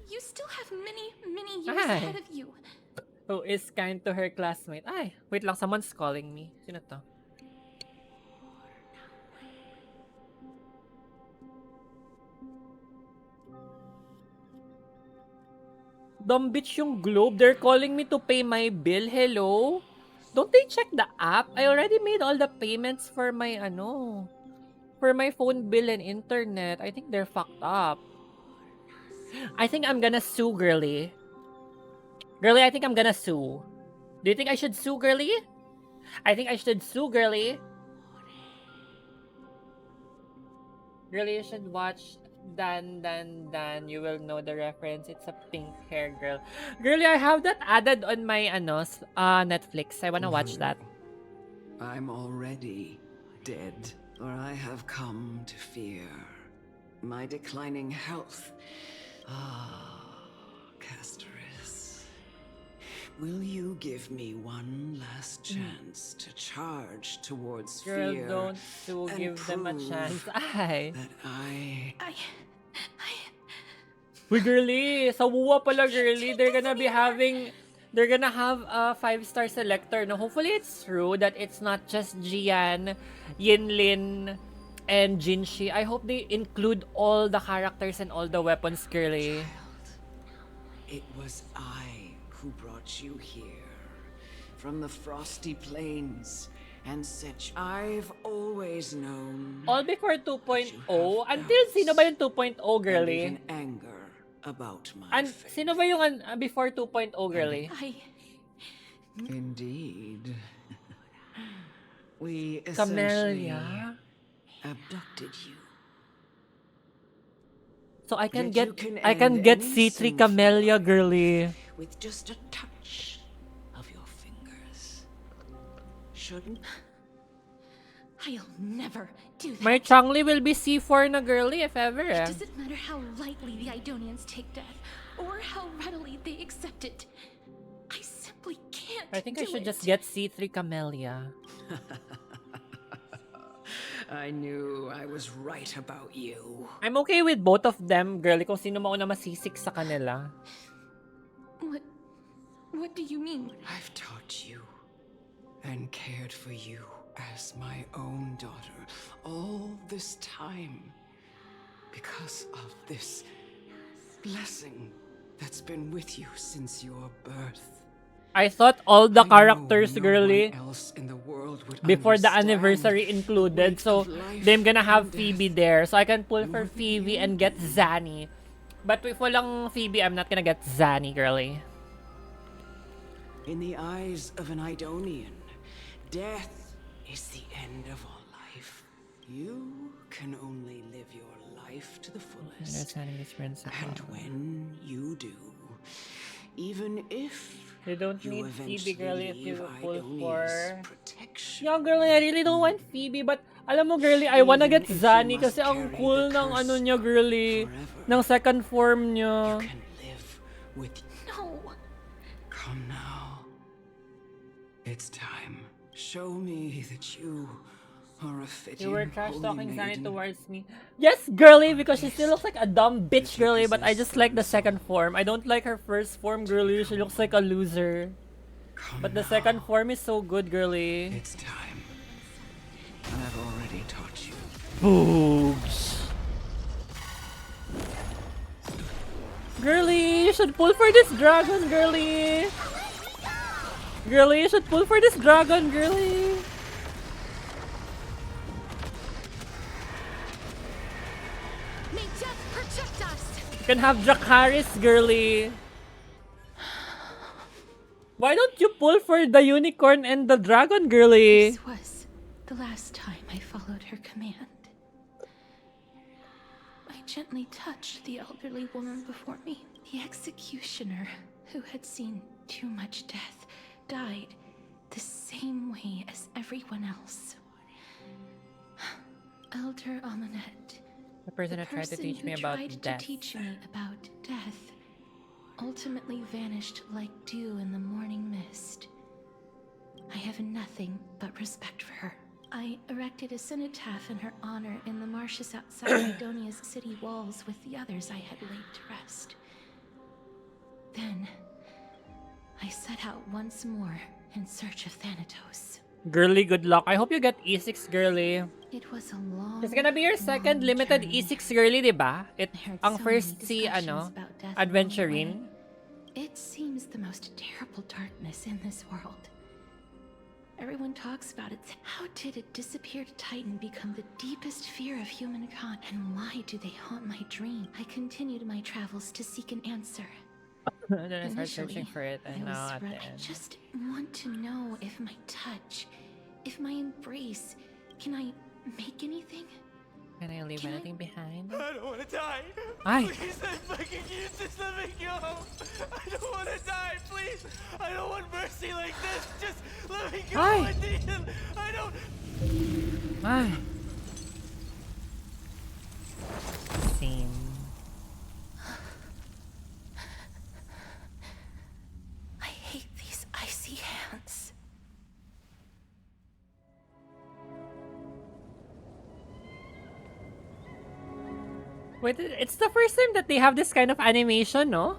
You still have many years ahead of you. Who is kind to her classmate? Ay, wait lang, someone's calling me. Sino to? Dumb bitch yung Globe. They're calling me to pay my bill. Hello? Don't they check the app? I already made all the payments for my for my phone bill and internet. I think they're fucked up. I think I'm gonna sue, girly. Girly, I think I'm gonna sue. Do you think I should sue, girly? I think I should sue, girly. Girly, you should watch Dan. You will know the reference. It's a pink hair girl. Girly, I have that added on my Netflix. I wanna watch that. I'm already dead, or I have come to fear my declining health. Castorus, will you give me one last chance to charge towards fear? Girl, don't give them a chance. Ay. That I Uy, girly, sa WUA pala, girly, they're gonna have a 5-star selector. No, hopefully it's true that it's not just Jian, Yinlin, and Jinshi. I hope they include all the characters and all the weapons, girly. It was I who brought you here from the frosty plains and such. I've always known. All before 2.0? Until sino ba yung 2.0, girly? And even anger about my faith. Sino ba yung before 2.0, girly? Indeed. We essentially Camellia? abducted you. So I can Yet get C3 Camellia, girly. With just a touch of your fingers. Shouldn't I'll never do that. My Changli will be C4 na, girly, if ever. It doesn't matter how lightly the Idonians take death, or how readily they accept it. I simply can't. I think I should just get C3 Camellia. I knew I was right about you. I'm okay with both of them, girly, kung sino mauna masisik sa kanila. What do you mean? I've taught you and cared for you as my own daughter all this time because of this blessing that's been with you since your birth. I thought all the characters, girly, before the understand anniversary included, so they're gonna have Phoebe there. So I can pull for Phoebe and get Zanny. But if walang Phoebe, I'm not gonna get Zanny, girly. In the eyes of an Idonian, death is the end of all life. You can only live your life to the fullest. And when you do, even if you don't need Phoebe, girly, if you pull for... protection. Yeah, girly, I really don't want Phoebe, but alam mo, girly, I wanna get Zanny kasi ang cool ng ano niya, girly. Ng second form niya. You can live with... No. Come now. It's time. Show me that you are a fitting You were trash talking Zanny maiden. towards me. Yes, girly, because she still looks like a dumb bitch, girly, but I just like the second form. I don't like her first form, girly. She looks like a loser. But the second form is so good, girly. It's time. I've already taught you. Boobs. Girly, you should pull for this dragon, girly. Girly, you should pull for this dragon, girly. May death protect us. You can have Dracarys, girly. Why don't you pull for the unicorn and the dragon, girly? This was the last time I followed her command. I gently touched the elderly woman before me. The executioner, who had seen too much death, died the same way as everyone else. Elder Amonette, The person who tried to teach me about tried death. to teach me about death, ultimately vanished like dew in the morning mist. I have nothing but respect for her. I erected a cenotaph in her honor in the marshes outside Idonia's city walls with the others I had laid to rest. Then, I set out once more in search of Thanatos. Girly, good luck. I hope you get E6, girly. It was a long, It's gonna be your second limited E6, girly, diba? Ang first si, Adventuring. It seems the most terrible darkness in this world. Everyone talks about it. How did a disappeared titan become the deepest fear of humankind? And why do they haunt my dream? I continued my travels to seek an answer. Then I started searching for it, and I was now at the I end. just want to know if my touch, if my embrace, can I make anything? Can I leave anything behind? I don't want to die. Ay. Please, I fucking you just let me go. I don't want to die, please. I don't want mercy like this. Just let me go. Ay. I don't. Ay. Scene. I hate these icy hands. Wait, it's the first time that they have this kind of animation, no?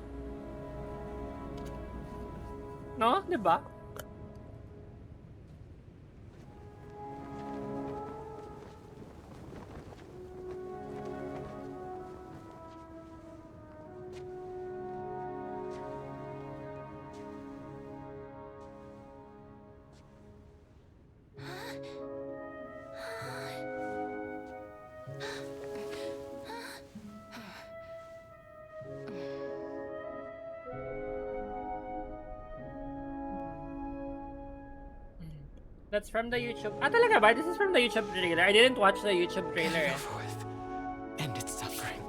No? Diba? That's from the YouTube. Ah, talaga ba? This is from the YouTube trailer. I didn't watch the YouTube trailer. End its suffering.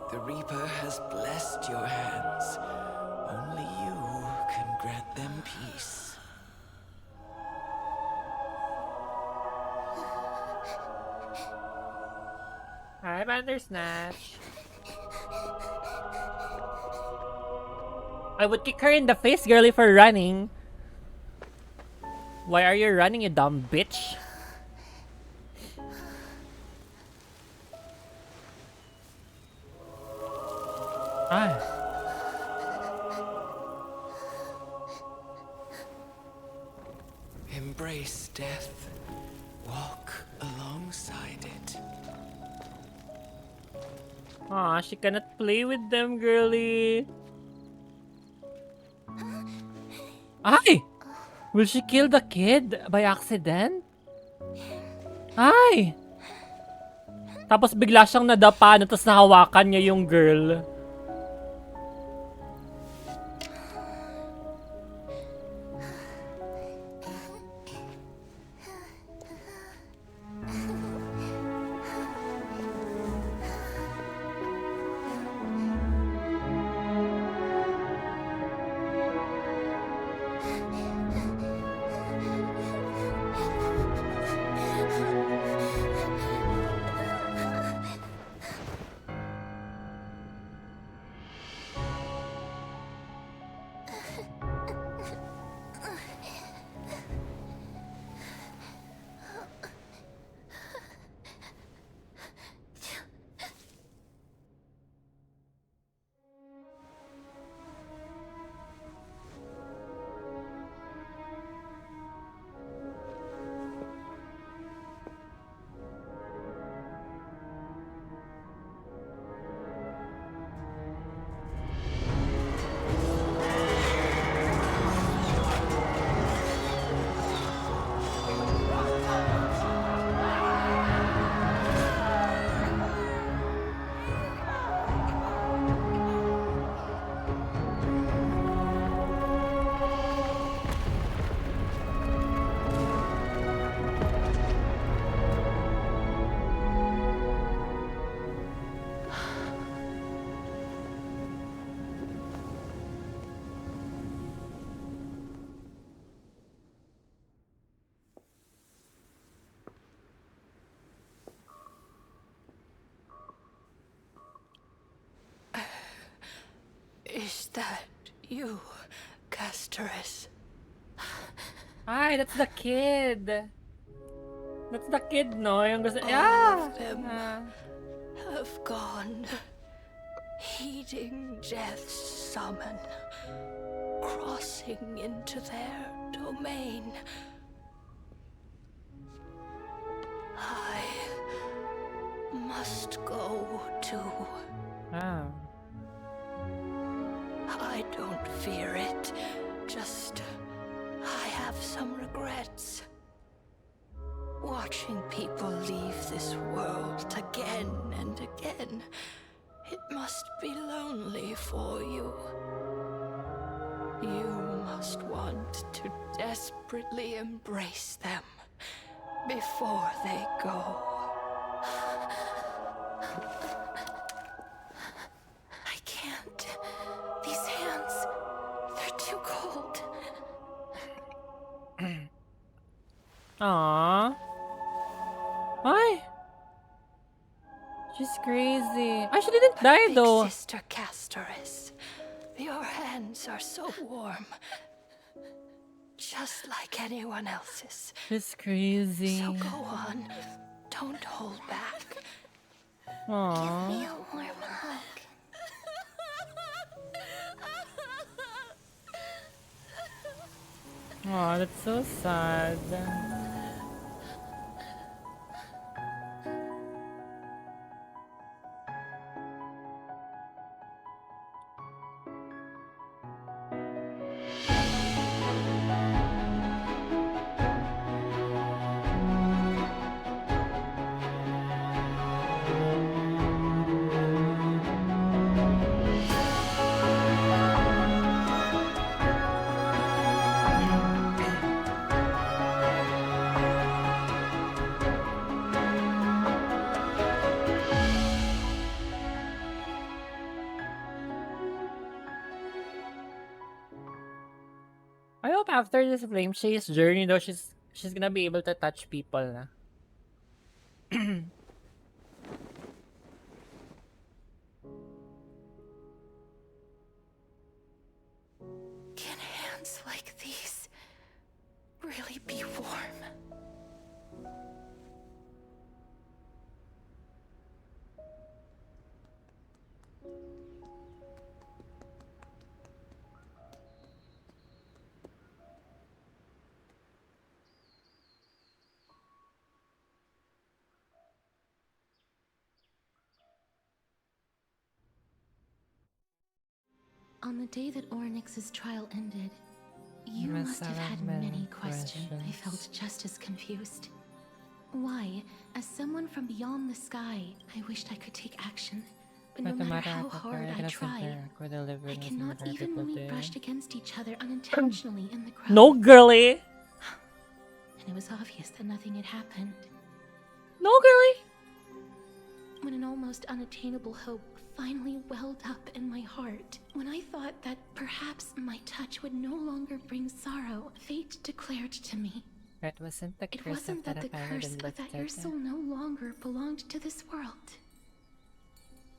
The Reaper has blessed your hands. Only you can grant them peace. Hi, Bandersnatch. I would kick her in the face, girly, for running. Why are you running, you dumb bitch? Ah. Embrace death. Walk alongside it. Aw, she cannot play with them, girly. Ay! Will she kill the kid by accident? Ay! Tapos bigla siyang nadapa, tapos nahawakan niya yung girl. Is that you, Castorus? Ay, that's the kid. That's the kid, no? Yung gusto... All Yeah! of them have gone, heeding death's summon, crossing into their domain. I must go too. Ah. I don't fear it, just I have some regrets. Watching people leave this world again and again, it must be lonely for you. You must want to desperately embrace them before they go. I can't. These hands, they're too cold. Aww. Why? She's crazy. Ah, she didn't die Big though. Sister Castorus, your hands are so warm. Just like anyone else's. She's crazy. So go on. Don't hold back. Aww. Give me a warm hug. Aw, that's so sad. after this flame chase journey though, she's gonna be able to touch people na. Can hands like these really be warm? On the day that Oryx's trial ended, you must have had many questions. I felt just as confused. Why, as someone from beyond the sky, I wished I could take action. But no matter how hard I try, I cannot even when we brushed against each other unintentionally in the crowd. No, girly. And it was obvious that nothing had happened. No, girly. When an almost unattainable hope finally welled up in my heart, when I thought that perhaps my touch would no longer bring sorrow, fate declared to me. It wasn't that the curse, but that your soul no longer belonged to this world.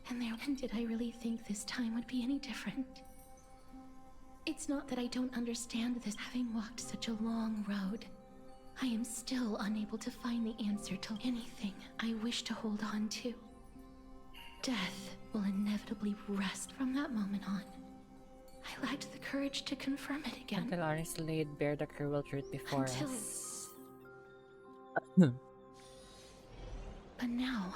And when did I really think this time would be any different? It's not that I don't understand this, having walked such a long road. I am still unable to find the answer to anything I wish to hold on to. Death will inevitably rest from that moment on. I lacked the courage to confirm it again. Until Onyx laid bare the cruel truth before us. But now,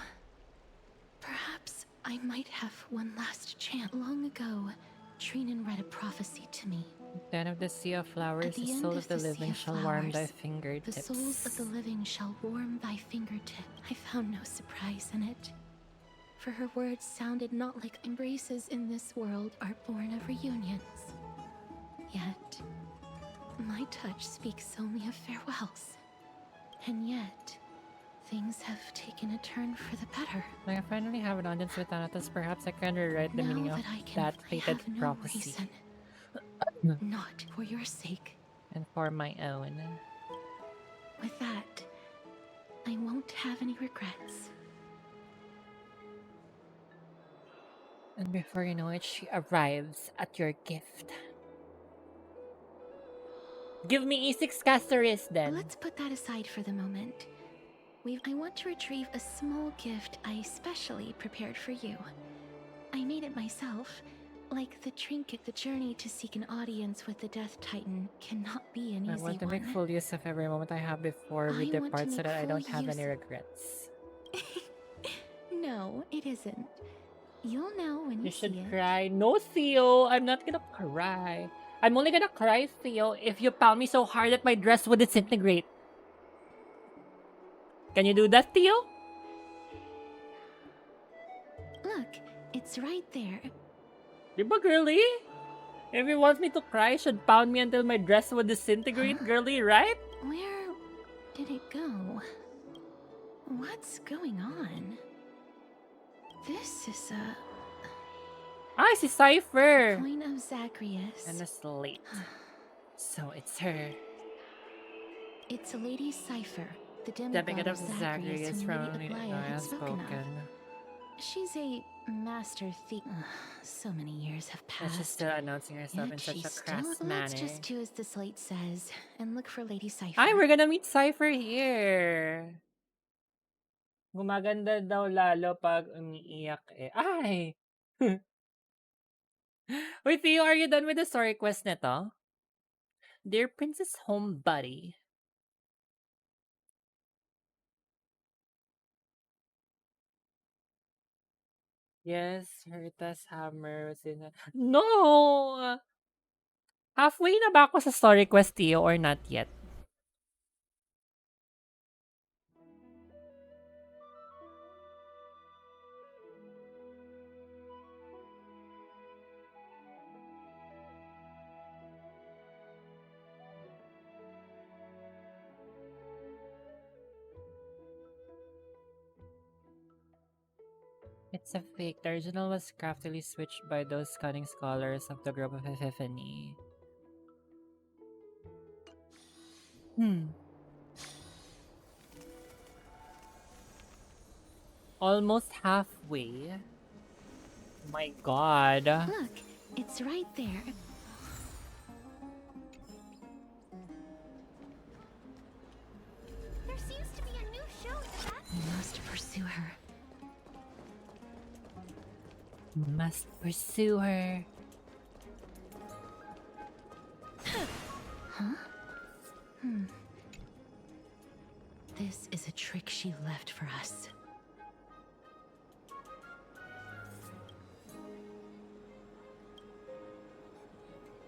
perhaps I might have one last chance. Long ago, Trinan read a prophecy to me. Then of the sea of flowers, the soul of the living shall warm thy fingertips. The souls of the living shall warm thy fingertip. I found no surprise in it. For her words sounded not like embraces in this world are born of reunions. Yet, my touch speaks only of farewells. And yet, things have taken a turn for the better. Like I finally have an audience with Thanatos, perhaps I can rewrite the meaning of that fated prophecy. Not for your sake. And for my own. With that, I won't have any regrets. And before you know it, she arrives at your gift. Give me E6 Castoris then. Let's put that aside for the moment. I want to retrieve a small gift I specially prepared for you. I made it myself. Like the trinket, the journey to seek an audience with the Death Titan cannot be an easy one. I want to make full use of every moment I have before we depart so that I don't have any regrets. No, it isn't. You'll know when you see it. You should cry. No, Theo, I'm not gonna cry. I'm only gonna cry, Theo, if you pound me so hard that my dress would disintegrate. Can you do that, Theo? Look, it's right there. Diba, girly? If you want me to cry, you should pound me until my dress would disintegrate, girly, right? Where did it go? What's going on? This is a... Ah, it's a cipher! Coin of Zagreus. And a slate. So it's her. It's a lady's cipher. The demigod of Zagreus from Lady Aglaya had spoken. She's a master thief. So many years have passed. And she's still announcing herself in such a crass manner. Let's just do as the slate says and look for Lady Cipher. Ay, we're gonna meet Cipher here. Gumaganda daw lalo pag umiiyak eh. Ay! Wait, Theo, are you done with the story quest nito? Dear Princess Homebuddy. Yes, Herta's hammer was in a... No! Halfway na ba ako sa story quest, Theo, or not yet? It's a fake. The original was craftily switched by those cunning scholars of the group of Epiphany. Almost halfway. My god. Look, it's right there. There seems to be a new show that We must pursue her. Must pursue her. Huh? This is a trick she left for us.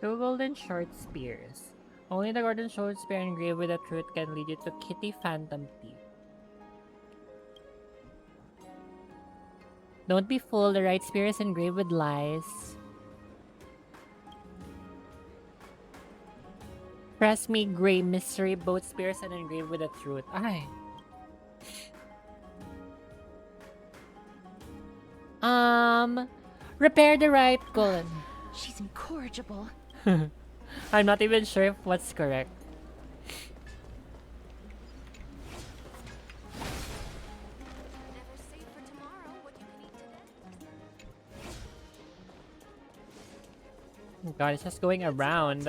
Two golden short spears. Only the golden short spear engraved with the truth can lead you to Kitty Phantom Thief. Don't be fooled, the right spear is engraved with lies. Press me, gray mystery, both spears and engraved with the truth. Ay. Repair the right golden. She's incorrigible. I'm not even sure if what's correct. Oh god, it's just going around.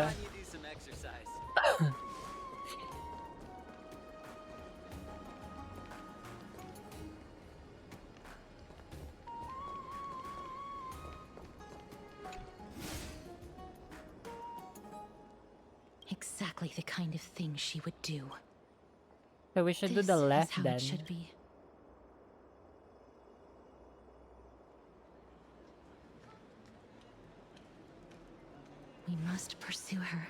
Exactly the kind of thing she would do. So we should do This the is left how then. it should be. We must pursue her.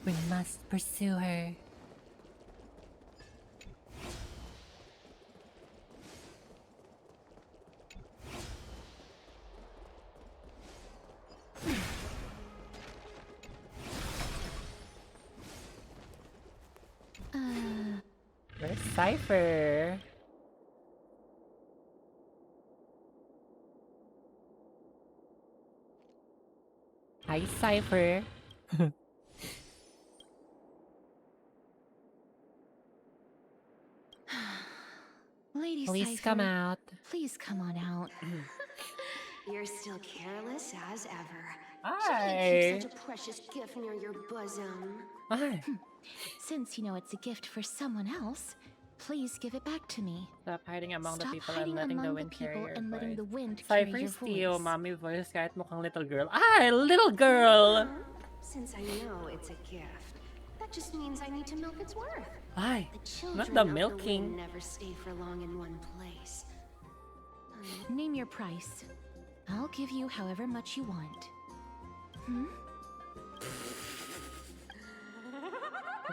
We must pursue her. Where's Cypher? Hi, Cypher. Lady Please Cypher, come out. please come on out. You're still careless as ever. Hi. Keep such a precious gift near your bosom. Hi. Since you know it's a gift for someone else, please give it back to me. Stop hiding among the Stop people hiding and letting the among wind the carry people your and letting voice. the wind carry your Cypher's Tio, voice. mommy voice kahit mukhang little girl. Ay, little girl! Since I know it's a gift, that just means I need to milk its worth. Ay, The children not the of milking. wind never stay for long in one place. Name your price. I'll give you however much you want.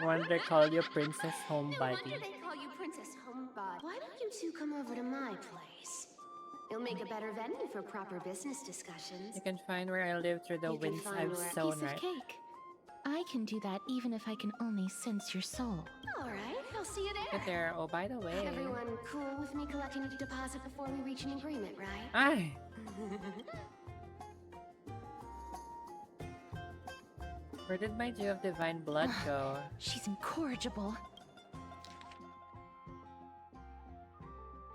One they call you Princess Homebody. Wonder they call you Princess Homebody. Why don't you two come over to my place? You'll make a better venue for proper business discussions. You can find where I live through the You can winds find I've where- sown Piece right. of cake. I can do that even if I can only sense your soul. All right, I'll see you Get there. there. Oh, by the way. Everyone cool with me collecting a deposit before we reach an agreement, right? Ay. Where did my Dew of Divine Blood go? She's incorrigible.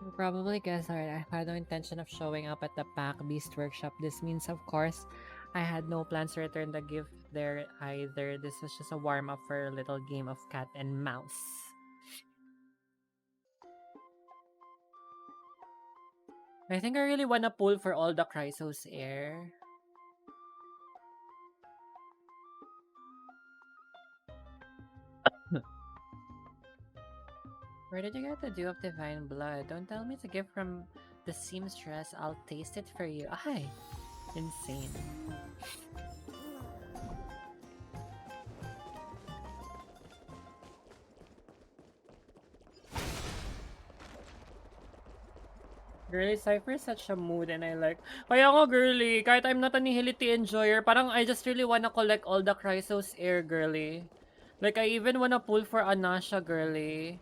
You probably guessed already. I had no intention of showing up at the Pack Beast Workshop. This means, of course, I had no plans to return the gift there either. This was just a warm-up for a little game of cat and mouse. I think I really wanna pull for all the Chrysos air. Where did you get the Dew of Divine Blood? Don't tell me it's a gift from the seamstress. I'll taste it for you. Ay! Insane. Girly Cypher is such a mood and I like... Kaya nga girly, kahit I'm not a nihility enjoyer, parang I just really wanna collect all the Chrysos air, girly. Like, I even wanna pull for Anasha, girly.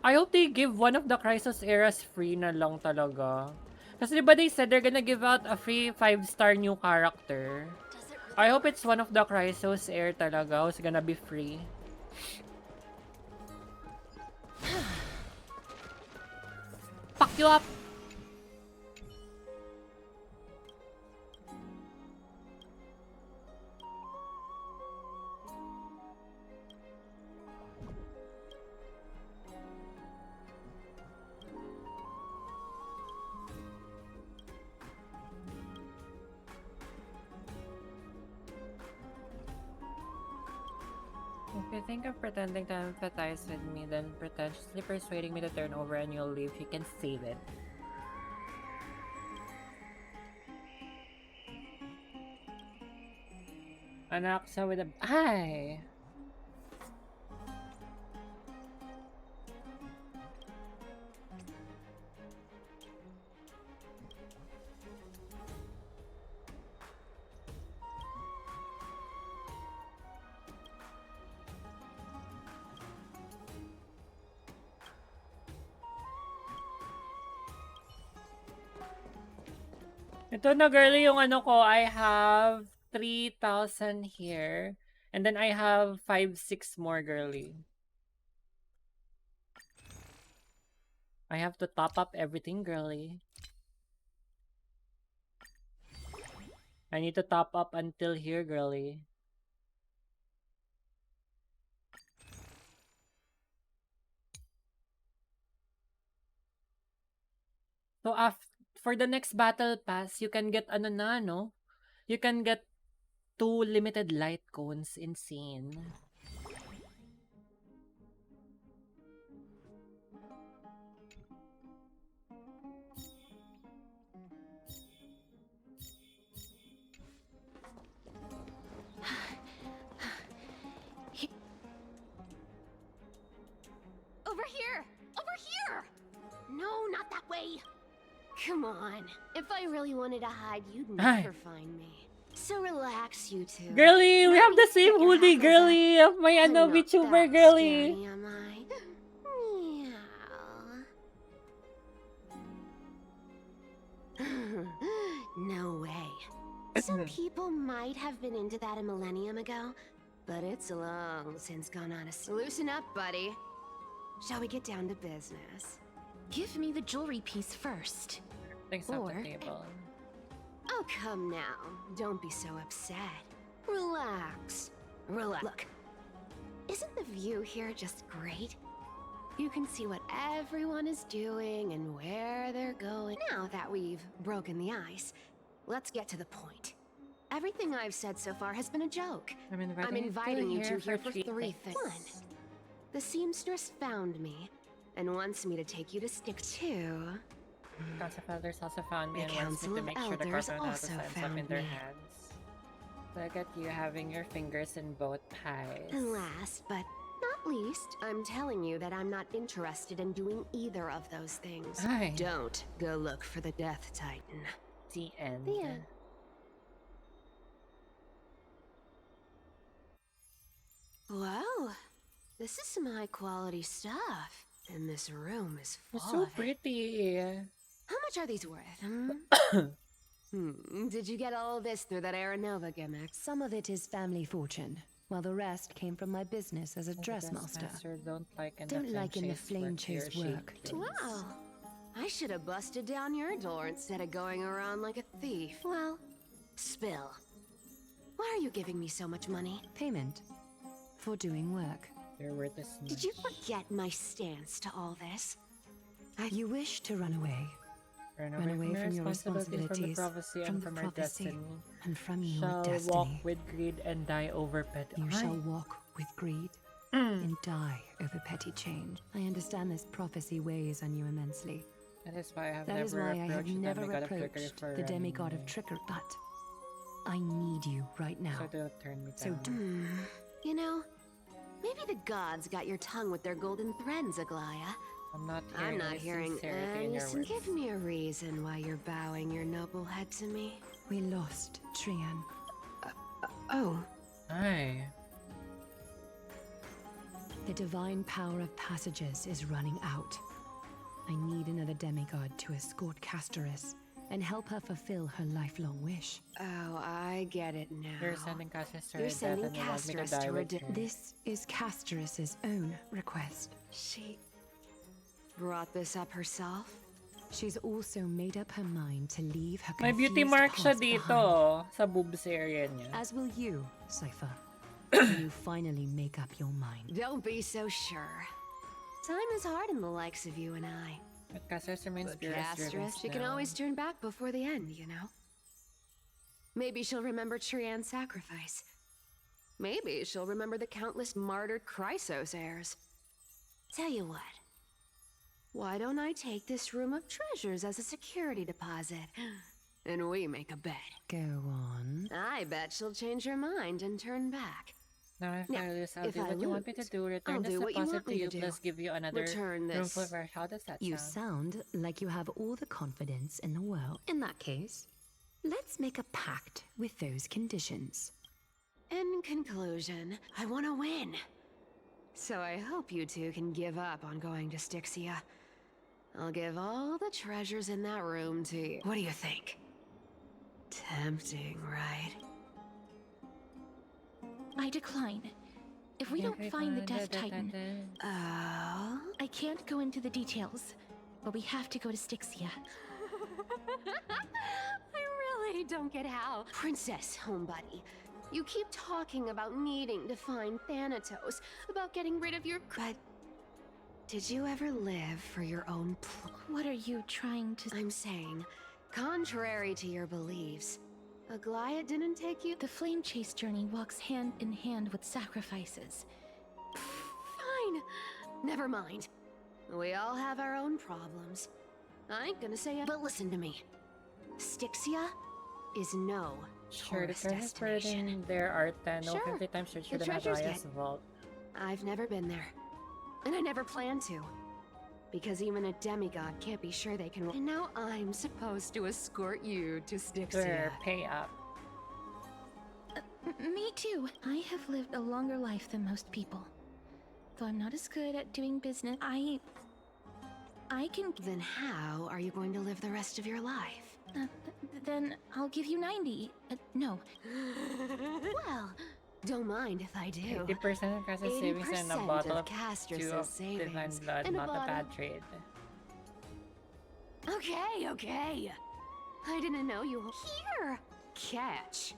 I hope they give one of the Chrysos eras free na lang talaga. Kasi diba they said they're gonna give out a free 5-star new character. I hope it's one of the Chrysos air talaga who's gonna be free. you up. If you think of pretending to empathize with me, then pretentiously persuading me to turn over and you'll leave, you can save it. Anak siya with a... Ay! Ito na girly yung ano ko, I have 3,000 here. And then I have 5-6 more girly. I have to top up everything girly. I need to top up until here girly. So for the next battle pass, you can get ano na, no? You can get 2 limited light cones. Insane. Over here! Over here! No, not that way! Come on. If I really wanted to hide, you'd never find me. So relax, you two. Girly, we have the same hoodie, girly, of my ano VTuber girly. Scary, am I? No way. Some people might have been into that a millennium ago, but it's long since gone on a... Loosen up, buddy. Shall we get down to business? Give me the jewelry piece first. Thanks on the table. Oh, come now. Don't be so upset. Relax. Relax. Look, isn't the view here just great? You can see what everyone is doing and where they're going. Now that we've broken the ice, let's get to the point. Everything I've said so far has been a joke. I'm inviting you two here for 3 things. 1. The seamstress found me and wants me to take you to stick. 2. Council of Elders also found me and wants me to make sure the cartoon has a signs up in their hands. Look at you having your fingers in both pies. And last but not least, I'm telling you that I'm not interested in doing either of those things. Aye. Don't go look for the Death Titan. The end. The end. Wow, this is some high quality stuff. And this room is full. It's so pretty. How much are these worth? Did you get all this through that Aranova gimmick? Some of it is family fortune, while the rest came from my business as a dressmaster. Don't like in the flame chase work. Wow. I should have busted down your door instead of going around like a thief. Well, spill. Why are you giving me so much money? Payment for doing work. They're worth this much. Did you forget my stance to all this? You wish to run away. Run away from your responsibilities, from the prophecy, and from your destiny. Shall walk with greed and die over petty. You shall walk with greed and die over petty change. I understand this prophecy weighs on you immensely. That is why I have never approached the demigod of trickery. But I need you right now. So don't turn me down. You know, maybe the gods got your tongue with their golden threads, Aglaya. I'm not hearing any. Give me a reason why you're bowing your noble head to me. We lost Trian. Oh. Aye. The divine power of passages is running out. I need another demigod to escort Castorus and help her fulfill her lifelong wish. Oh, I get it now. You're sending Castorus to You're sending Castorus to her. This is Castorus's own request. She brought this up herself? She's also made up her mind to leave her May beauty confused mark siya past dito, behind. sa boobs area niya. As will you, Cypher. When you finally make up your mind. Don't be so sure. Time is hard in the likes of you and I. But Caster's remains But pure as Casteress, she can now. always turn back before the end, you know? Maybe she'll remember Trian's sacrifice. Maybe she'll remember the countless martyred Chrysos heirs. Tell you what. Why don't I take this room of treasures as a security deposit? And we make a bet. Go on. I bet she'll change her mind and turn back. Now if I lose, I'll if do I what you want me to lose, do. Return I'll this do what you deposit want to me you, to do. plus give you another Return room this. full of our. How does that You sound? sound like you have all the confidence in the world. In that case, let's make a pact with those conditions. In conclusion, I want to win. So I hope you two can give up on going to Styxia. I'll give all the treasures in that room to you. What do you think? Tempting, right? I decline. If we don't find the Death Titan, Oh? I can't go into the details, but we have to go to Styxia. I really don't get how. Princess, homebuddy. You keep talking about needing to find Thanatos, about getting rid of your... But... did you ever live for your own What are you trying to... I'm saying, contrary to your beliefs, Aglaia didn't take you... The flame chase journey walks hand in hand with sacrifices. Fine. Never mind. We all have our own problems. I ain't gonna say it, but listen to me. Styxia is no Sure, the tourist treasures destination. burden there are 10. No Sure, 50 times search for the the treasures Madraya's get- vault. I've never been there. And I never plan to. Because even a demigod can't be sure they can... And now I'm supposed to escort you to Styxia. Sure, pay up. Me too. I have lived a longer life than most people. Though I'm not as good at doing business, I can... Then how are you going to live the rest of your life? Then I'll give you 90. No. Well, don't mind if I do. 80% of Caster's savings and a 80% bottle of of Caster's 2 of savings divine blood, and a not a bottle- bad trade. Okay, okay. I didn't know you... Here! Catch.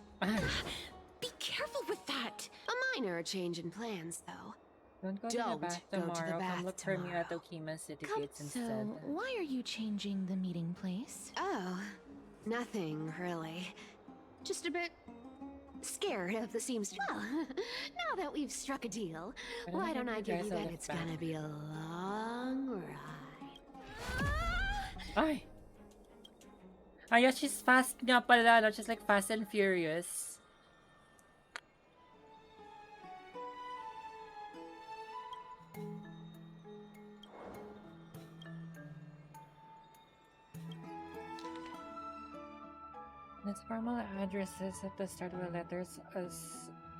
Be careful with that! A minor change in plans, though. Don't go Don't to the bath go to the tomorrow. bath Come look for me at Okima City Gates So, instead. why are you changing the meeting place? Oh, nothing, really. Just a bit... scared of the seamstress. Well, now that we've struck a deal, why don't I give you that it's gonna be a long ride? Ay! Ay, yeah, she's fast nga pala, no? She's like Fast and Furious. Its formal addresses at the start of the letters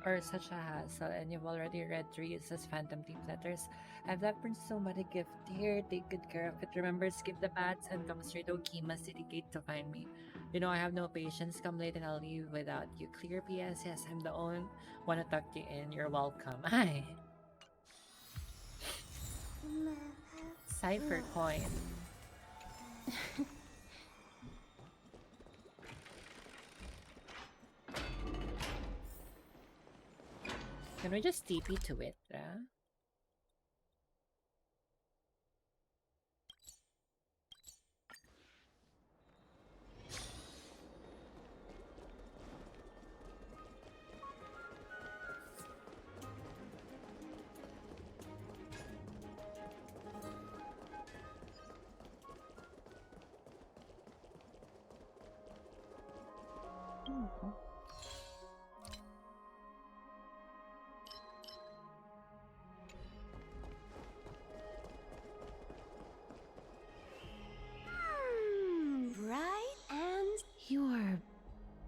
are such a hassle, and you've already read 3 as Phantom Thief letters. I've left Prince Somebody gift here. Take good care of it. Remember, skip the paths and come straight to Okima City Gate to find me. You know I have no patience. Come late and I'll leave without you. Clear PS? Yes, I'm the only one to tuck you in. You're welcome. Hi. Cypher coin. Can we just TP to it, bruh? Right? And... You're...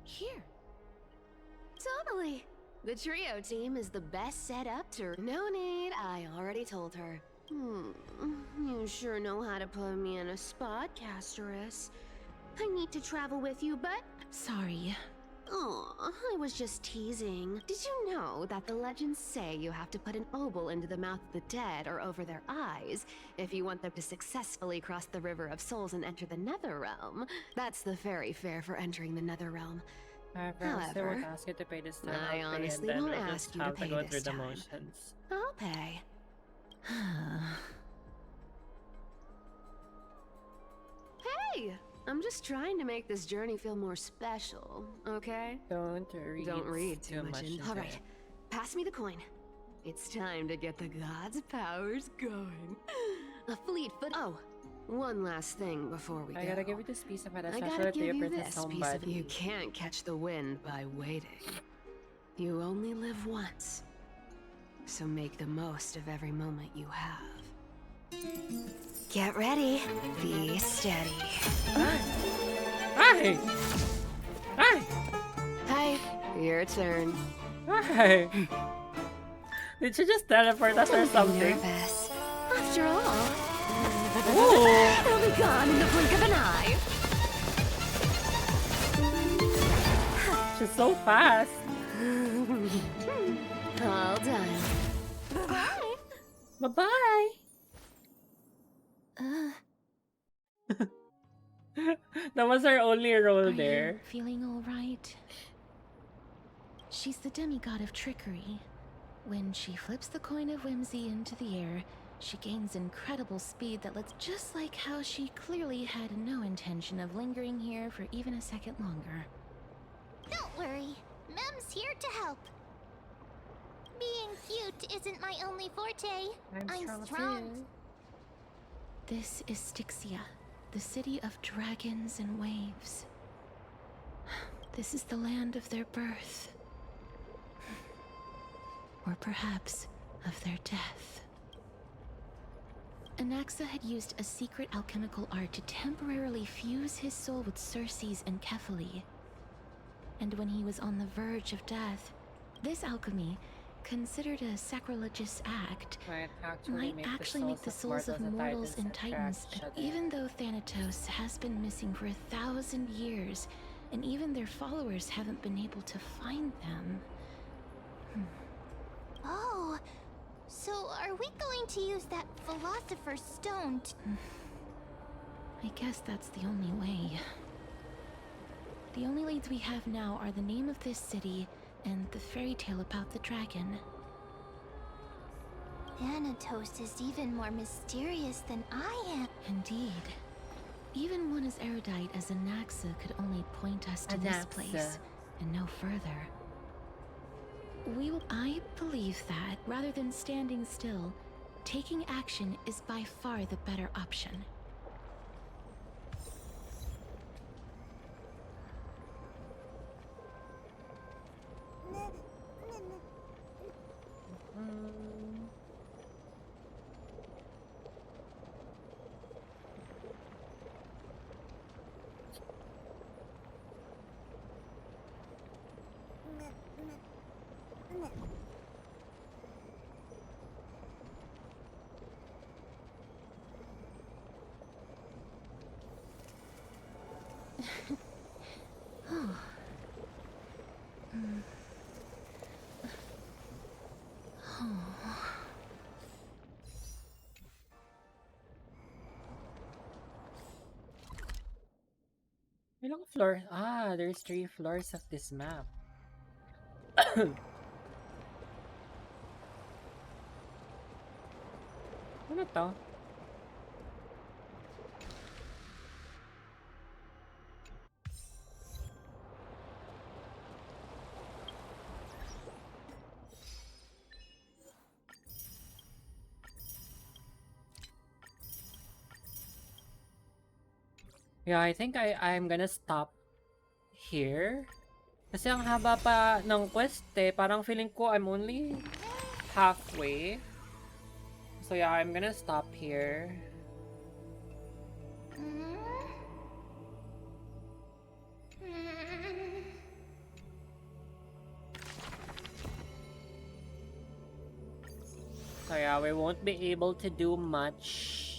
here. Totally. The trio team is the best set up to... No need, I already told her. You sure know how to put me in a spot, Casteress. I need to travel with you, but... Sorry. Oh, I was just teasing. Did you know that the legends say you have to put an obol into the mouth of the dead or over their eyes if you want them to successfully cross the River of Souls and enter the Nether Realm? That's the fairy fare for entering the Nether Realm. They won't ask you to pay this time. I honestly won't ask you to pay go this through the time. motions. I'll pay. Hey! I'm just trying to make this journey feel more special, okay? Don't read too much into All right, pass me the coin. It's time to get the gods' powers going. A fleet foot. Oh, one last thing before we go. I gotta give you this piece of it. I gotta give you this piece of. You can't catch the wind by waiting. You only live once, so make the most of every moment you have. Get ready. Be steady. Hi! Hi! Hi, your turn. Hi! Did you just teleport us or something? Nervous. After all, Ooh. it'll be gone in the blink of an eye. She's so fast. All done. Bye. Bye-bye. That was our only role there. Feeling all right? She's the demigod of trickery. When she flips the coin of whimsy into the air, she gains incredible speed that looks just like how she clearly had no intention of lingering here for even a second longer. Don't worry, Mem's here to help. Being cute isn't my only forte. I'm strong. This is Styxia, the city of dragons and waves. This is the land of their birth. Or perhaps of their death. Anaxa had used a secret alchemical art to temporarily fuse his soul with Circe's and Kephae. And when he was on the verge of death, this alchemy, considered a sacrilegious act, might actually make the souls of mortals and titans, even though Thanatos has been missing for 1,000 years, and even their followers haven't been able to find them. Oh, so are we going to use that Philosopher's Stone I guess that's the only way. The only leads we have now are the name of this city and the fairy tale about the dragon. Thanatos is even more mysterious than I am. Indeed. Even one as erudite as Anaxa could only point us to this place, and no further. I believe that, rather than standing still, taking action is by far the better option. Ilang floor? Ah, there's 3 floors of this map. Ano to? Yeah, I think I'm gonna stop here. Kasi ang haba pa ng quest eh. Parang feeling ko I'm only halfway. So yeah, I'm gonna stop here. So yeah, we won't be able to do much.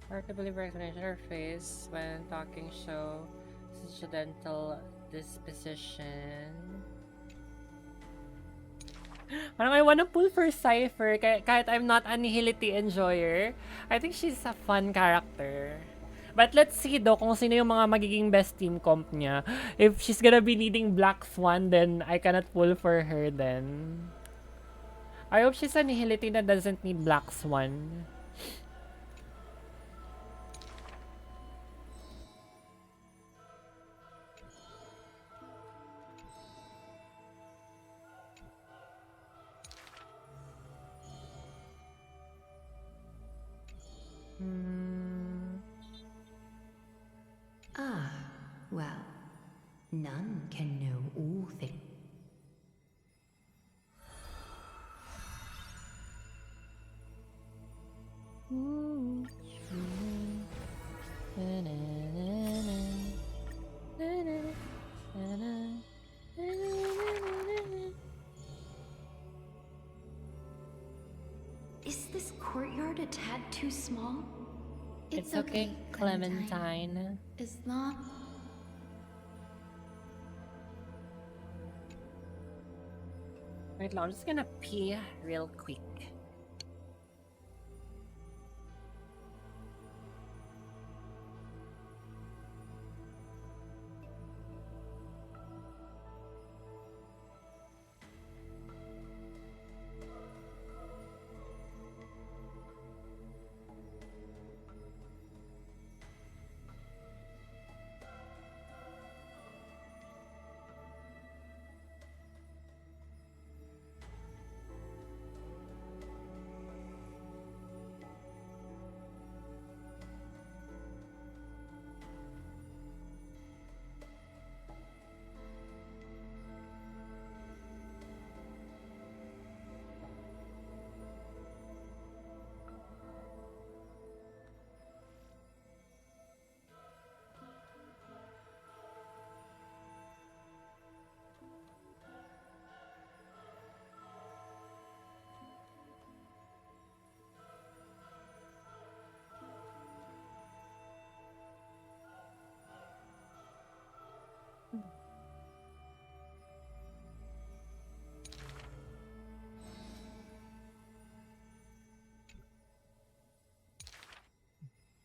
Hard to believe her explanation. Her face when talking show such a gentle disposition. Parang I wanna pull for Cypher kahit I'm not a nihility enjoyer. I think she's a fun character. But let's see though kung sino yung mga magiging best team comp niya. If she's gonna be needing Black Swan, then I cannot pull for her then. I hope she's a nihility that doesn't need Black Swan. Ah, well, none can know all things. Is this courtyard a tad too small? It's okay, Clementine. As long... Wait lang, I'm just gonna pee real quick.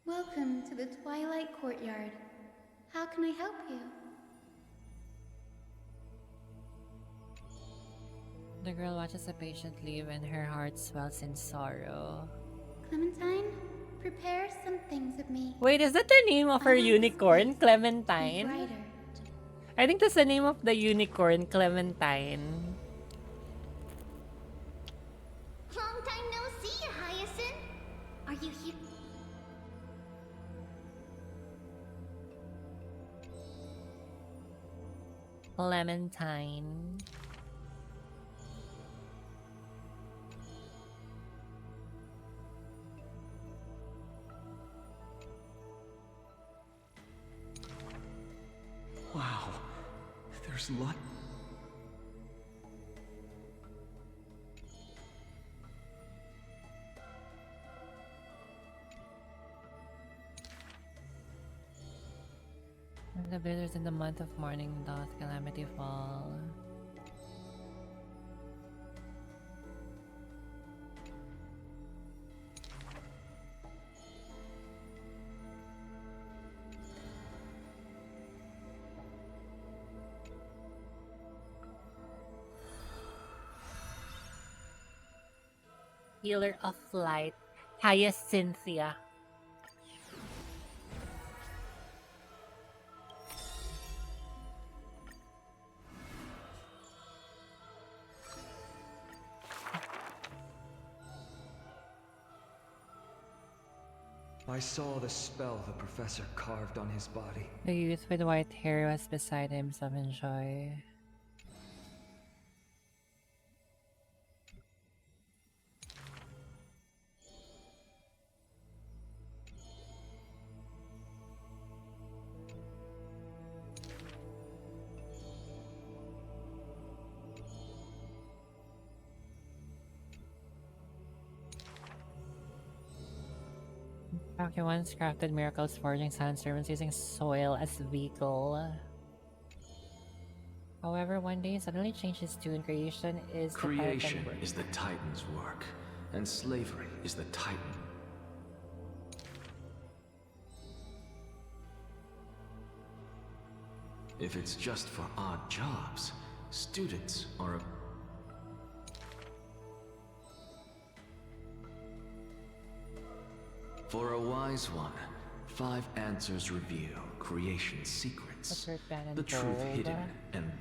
Welcome to the Twilight Courtyard. How can I help you? The girl watches a patient leave and her heart swells in sorrow. Clementine, prepare some things with me. Wait, is that the name of her unicorn, Clementine? I think that's the name of the unicorn, Clementine. Long time no see, Hyacinth. Are you here? Clementine. Wow, there's light. The builders in the month of mourning doth calamity fall. Healer of Light, Hyacinthia. I saw the spell the professor carved on his body. The youth with white hair was beside himself in joy. Okay, once crafted miracles, forging sandstorms using soil as vehicle. However, one day suddenly changed his tune. Creation is the Titan's work, and slavery is the Titan. If it's just for odd jobs, students are a... For a wise one, 5 answers reveal creation's secrets, the truth hidden and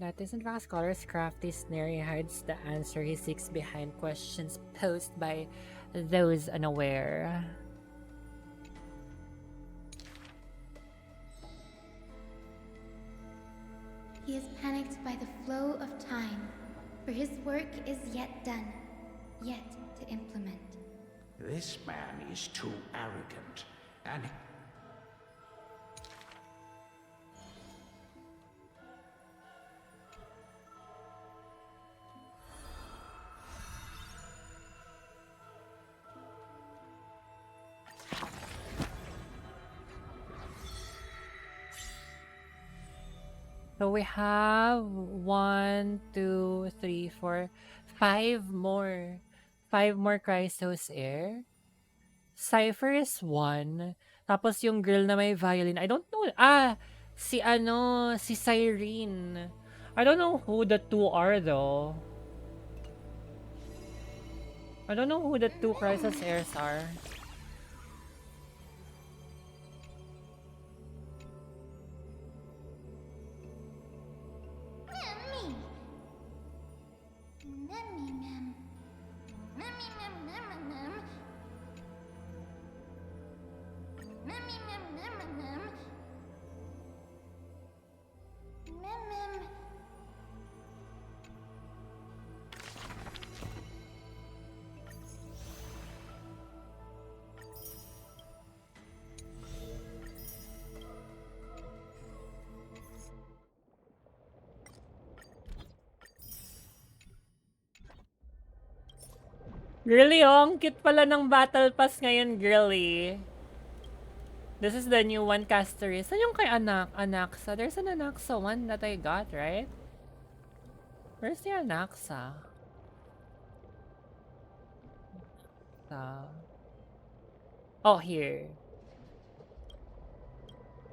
That isn't wrong. Scholar's crafty snare. He hides the answer he seeks behind questions posed by those unaware. He is panicked by the flow of time, for his work is yet done, yet to implement. This man is too arrogant, and... So we have 1, 2, 3, 4, 5 more. 5 more Chrysos Air. Cypher is 1. Tapos yung girl na may violin. I don't know. Si Cyrene. I don't know who the 2 are though. I don't know who the 2 Chrysos Airs are. Girly, oh, ang cute pala ng Battle Pass ngayon, girly. This is the new one, Casteris. Saan yung kay Anaxa? There's an Anaxa one that I got, right? Where's the Anaxa? Oh, here.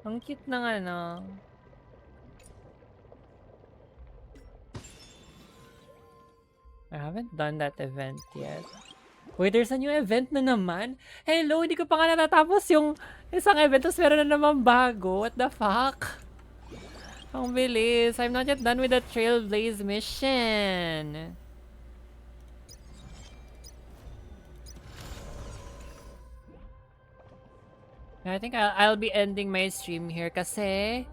Ang cute ng ano. I haven't done that event yet. Wait, there's a new event na naman? Hello, hindi ko pa nga natatapos yung isang event, tapos meron na naman bago. What the fuck? Ang bilis. I'm not yet done with the Trailblaze mission. I think I'll be ending my stream here kasi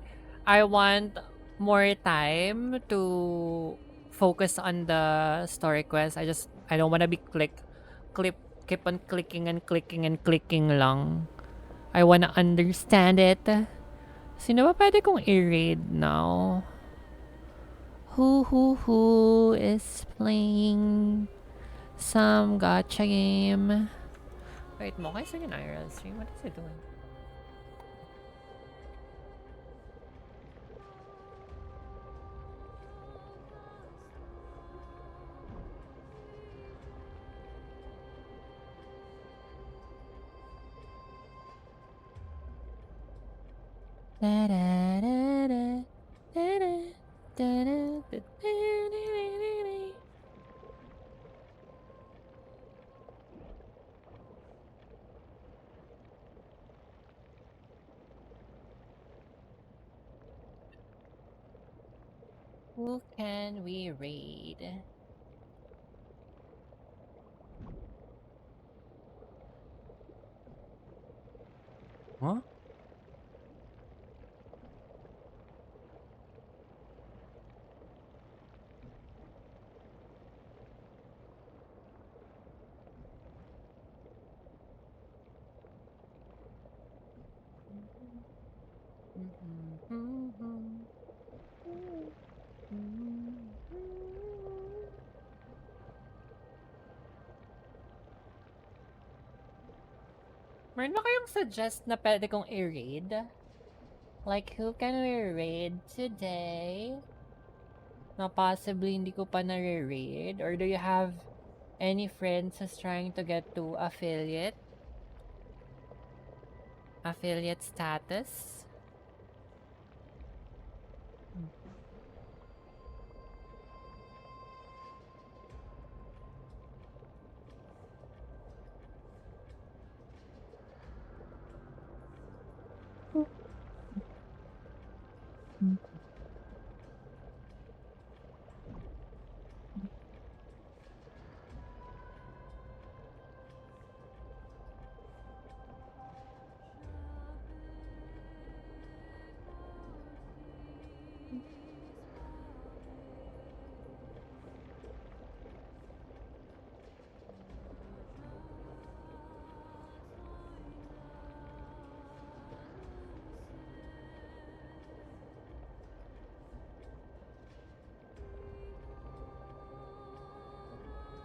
I want more time to focus on the story quest. I don't want to be keep on clicking and clicking and clicking lang. I wanna understand it. Sino ba pwede kong i-raid now? Who is playing some gacha game? Wait, Mokai's in IRL stream? What is he doing? Who can we raid? Huh? Meron ba kayong suggest na pwede kong i-raid? Like, who can we raid today? Na possibly hindi ko pa na-raid? Or do you have any friends who's trying to get to affiliate? Affiliate status?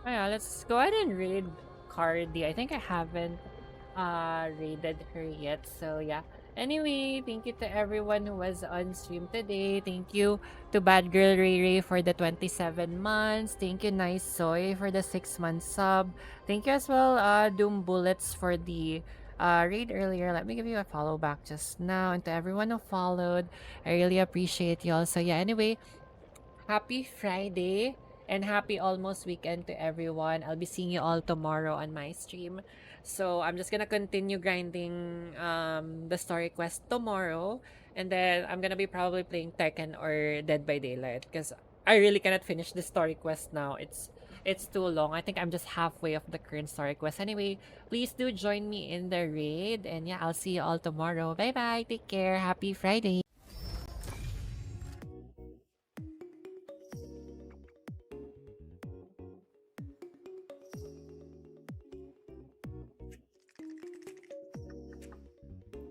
Oh yeah, let's go ahead and raid Cardi. I think I haven't raided her yet, so yeah. Anyway, thank you to everyone who was on stream today. Thank you to Bad Girl Ray Ray for the 27 months. Thank you Nice Soy for the 6-month sub. Thank you as well Doom Bullets for the raid earlier. Let me give you a follow back just now, and to everyone who followed, I really appreciate y'all. So yeah, anyway, happy Friday and happy almost weekend to everyone. I'll be seeing you all tomorrow on my stream. So I'm just gonna continue grinding the story quest tomorrow, and then I'm gonna be probably playing Tekken or Dead by Daylight because I really cannot finish the story quest now. It's too long. I think I'm just halfway of the current story quest. Anyway, please do join me in the raid, and yeah, I'll see you all tomorrow. Bye bye. Take care. Happy Friday.